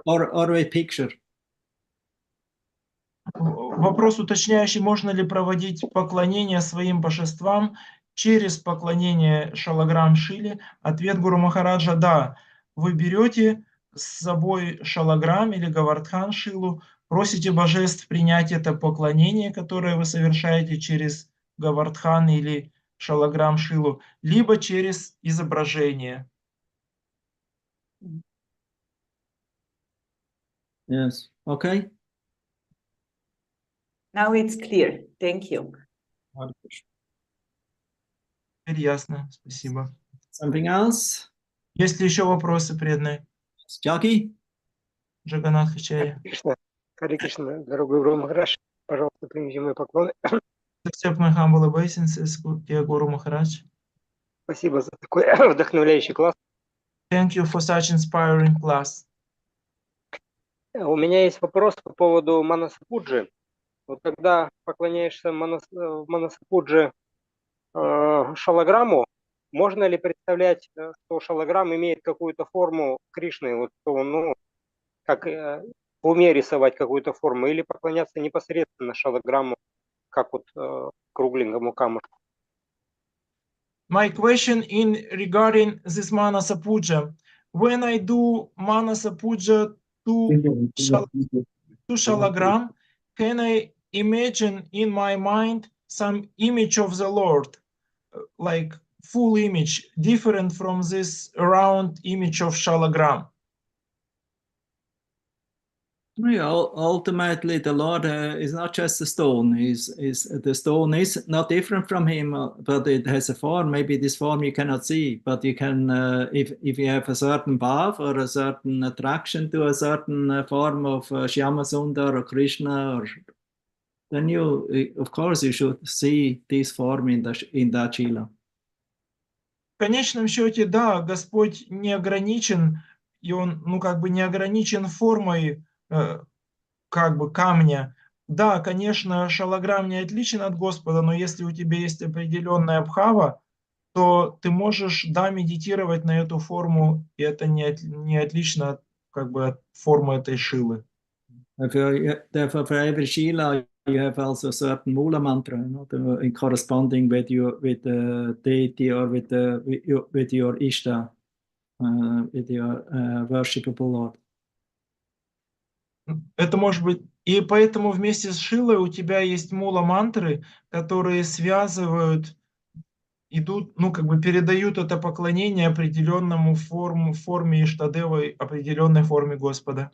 or a picture. Вопрос уточняющий, можно ли проводить поклонение своим божествам через поклонение Шалаграм Шиле? Ответ Гуру Махараджа – да. Вы берете с собой Шалаграм или Гавардхан Шилу, просите божеств принять это поклонение, которое вы совершаете через Гавардхан или Шалаграм Шилу, либо через изображение. Yes. Okay. Now it's clear. Thank you. Теперь ясно. Спасибо. Something else? Есть ли еще вопросы, преданные? Jackie? Джаганнат Хачарья. Харе Кришна, дорогой Гуру Махарадж, пожалуйста, примите мои поклоны. Accept my humble obeisances, dear Guru Maharaj. Спасибо за такой вдохновляющий класс. Thank you for such inspiring class. У меня есть вопрос по поводу Манасапуджи. Вот когда поклоняешься Манасапуджи шалаграмму, можно ли представлять, что шалаграмм имеет какую-то форму Кришны, вот что он, ну, как в уме рисовать какую-то форму, или поклоняться непосредственно шалаграмму, как вот кругленькому камушку? My question regarding this Manasa Puja. When I do Manasa Puja to Shalagram, can I imagine in my mind some image of the Lord, like full image, different from this round image of Shalagram? Yeah, ultimately, the Lord is not just a stone. The stone is not different from Him, but it has a form. Maybe this form you cannot see, but you can, if you have a certain bhav or a certain attraction to a certain form of Shyama Sundar or Krishna, then you, of course, you should see this form in that Shila. В конечном счете, да, Господь не ограничен, и Он, ну, как бы не ограничен формой, как бы камня. Да, конечно, шалаграм не отличен от Господа, но если у тебя есть определенная бхава, то ты можешь, да, медитировать на эту форму, и это не отлично от, как бы, от формы этой шилы. Therefore, for every Shila, you have also a certain Mula mantra, in corresponding with the deity or with your Ishta. with your worshipable Lord. Это может быть... И поэтому вместе с Шилой у тебя есть мула-мантры, которые связывают, идут, ну, как бы передают это поклонение определенному форме Иштадевы, определенной форме Господа.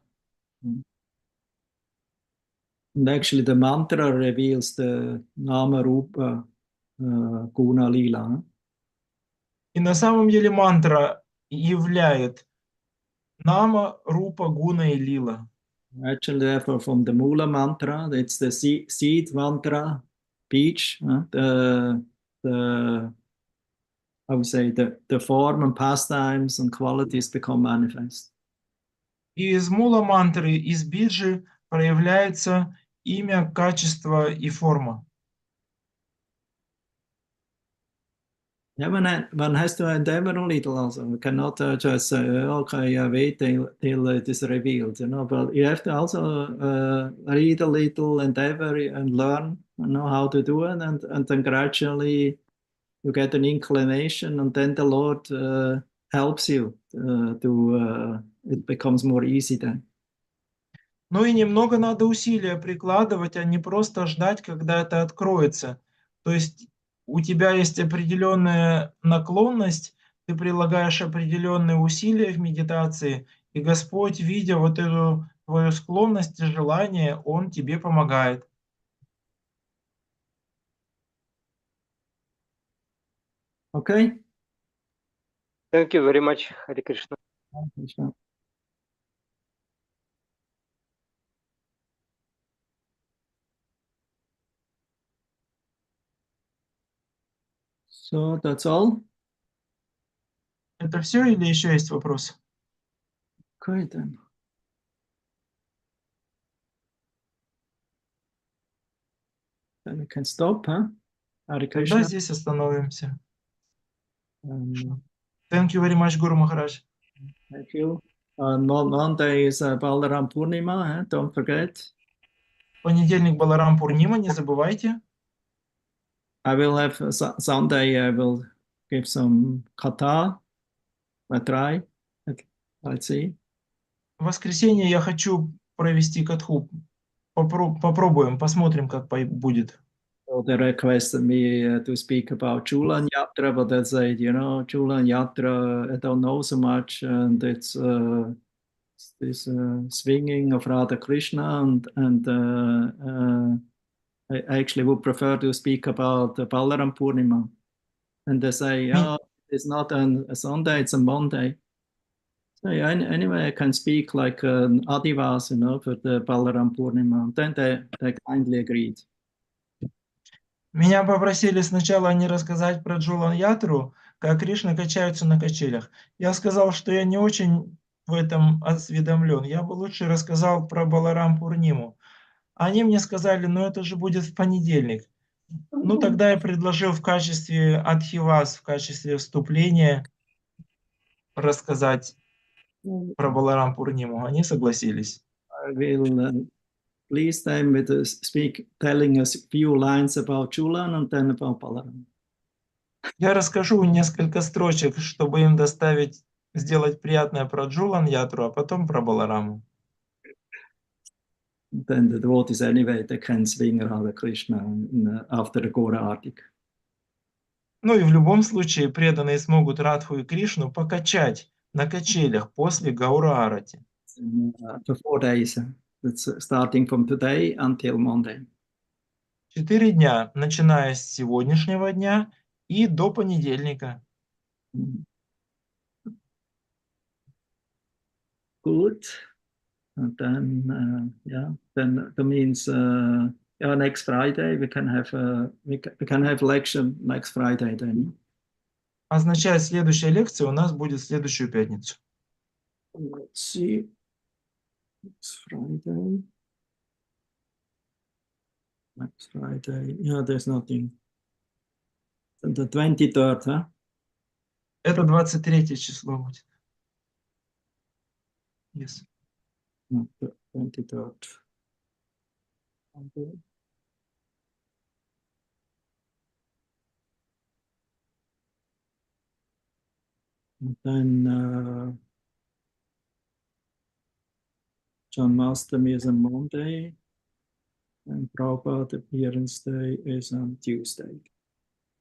And actually the mantra reveals the Nama Rupa Guna Lila. И на самом деле мантра являет Нама, Рупа, Гуна и Лила. Actually, therefore, from the Mula mantra, it's the seed mantra, beach, the I would say the form and pastimes and qualities become manifest. И из мула-мантры, из биджи проявляется имя, качество и форма. Yeah, one has to endeavor a little also. We cannot just say, okay, wait till it is revealed, you know, but you have to also read a little, endeavor and learn, you know, how to do it, and then gradually you get an inclination, and then the Lord helps you it becomes more easy then. Ну и немного надо усилия прикладывать, а не просто ждать, когда это откроется. То есть у тебя есть определенная наклонность, ты прилагаешь определенные усилия в медитации, и Господь, видя вот эту твою склонность и желание, Он тебе помогает. Okay? Thank you very much, Hare Krishna. So that's all. Это все или еще есть вопросы? Okay then. Then we can stop, huh? Hare Тогда Krishna. здесь остановимся. Um, Thank you very much, Guru Maharaj. Thank you. Monday is Balaram Purnima, don't forget. Понедельник Баларам Пурнима, не забывайте. I will have Sunday, I will give some kata. I try. Let's see. В воскресенье я хочу провести катху. Попробуем, посмотрим, как будет. So they requested me to speak about Chula and Yatra, but they said, you know, Chula and Yatra, I don't know so much, and it's this swinging of Radha Krishna, and I actually would prefer to speak about Balaram Purnima. And they say, oh, it's not a Sunday, it's a Monday. So yeah, anyway, I can speak like an Adivas, you know, for the Balaram Purnima. Then they kindly agreed. Меня попросили сначала не рассказать про Джулан Ятру, как Кришна качаются на качелях. Я сказал, что я не очень в этом осведомлен. Я бы лучше рассказал про Баларам Пурниму. Они мне сказали, ну это же будет в понедельник. Ну тогда я предложил в качестве адхивас, в качестве вступления рассказать про Баларам Пурниму. Они согласились. I will please them with telling us a few lines about Chulan and then about Balaram. Я расскажу несколько строчек, чтобы им сделать приятное про Джулан Ятру, а потом про Балараму. Then the devotees anyway, they can swing Radha Krishna after the Gora Artik. Ну и в любом случае преданные смогут Радху и Кришну покачать на качелях после Гаура Арати. For 4 days, it's starting from today until Monday. 4 дня, начиная с сегодняшнего дня и до понедельника. Good. And then, then that means next Friday we can have lecture next Friday then. Означает, следующая лекция у нас будет в следующую пятницу. Let's see. Next Friday. Next Friday. Yeah, there's nothing. The 23rd, huh? Это 23 число будет. Yes. No, the 23rd. Okay. And then Janmashtami is on Monday, and Prabhupada appearance day is on Tuesday.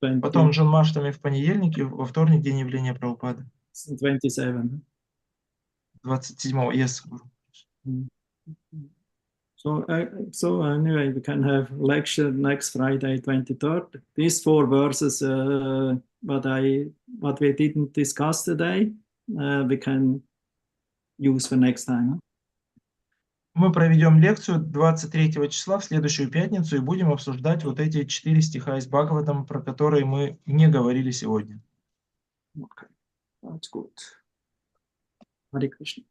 Потом Джанмаштами в понедельник и во вторник день явления Прабхупады. 27. 27-го. Yes. So anyway, we can have lecture next Friday, 23rd. These 4 verses, what we didn't discuss today, we can use for next time. Мы проведем лекцию 23 числа в следующую пятницу и будем обсуждать вот эти 4 стиха из Бхагаватам, про которые мы не говорили сегодня. Okay, that's good. Hare Krishna.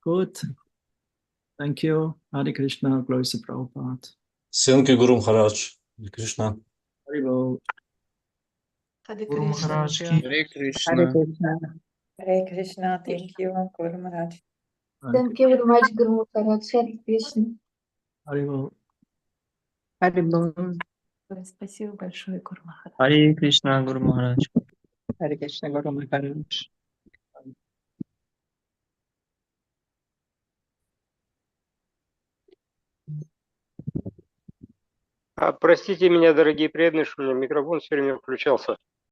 Good. Thank you. Hare Krishna. Glory to Prabhupada. Thank you, Guru Maharaj. Hare Krishna. Haribo. Гуру Махарадж ки. Hare Krishna. Hare Krishna, thank you, Guru Maharaj. Thank you very much, Guru Maharaj. Hare Krishna. Haribo. Спасибо большое, Гуру Махарадж. Hare Krishna, Guru Maharaj. Hare Krishna, Guru Maharaj. Простите меня, дорогие преданные, что у меня микрофон все время включался.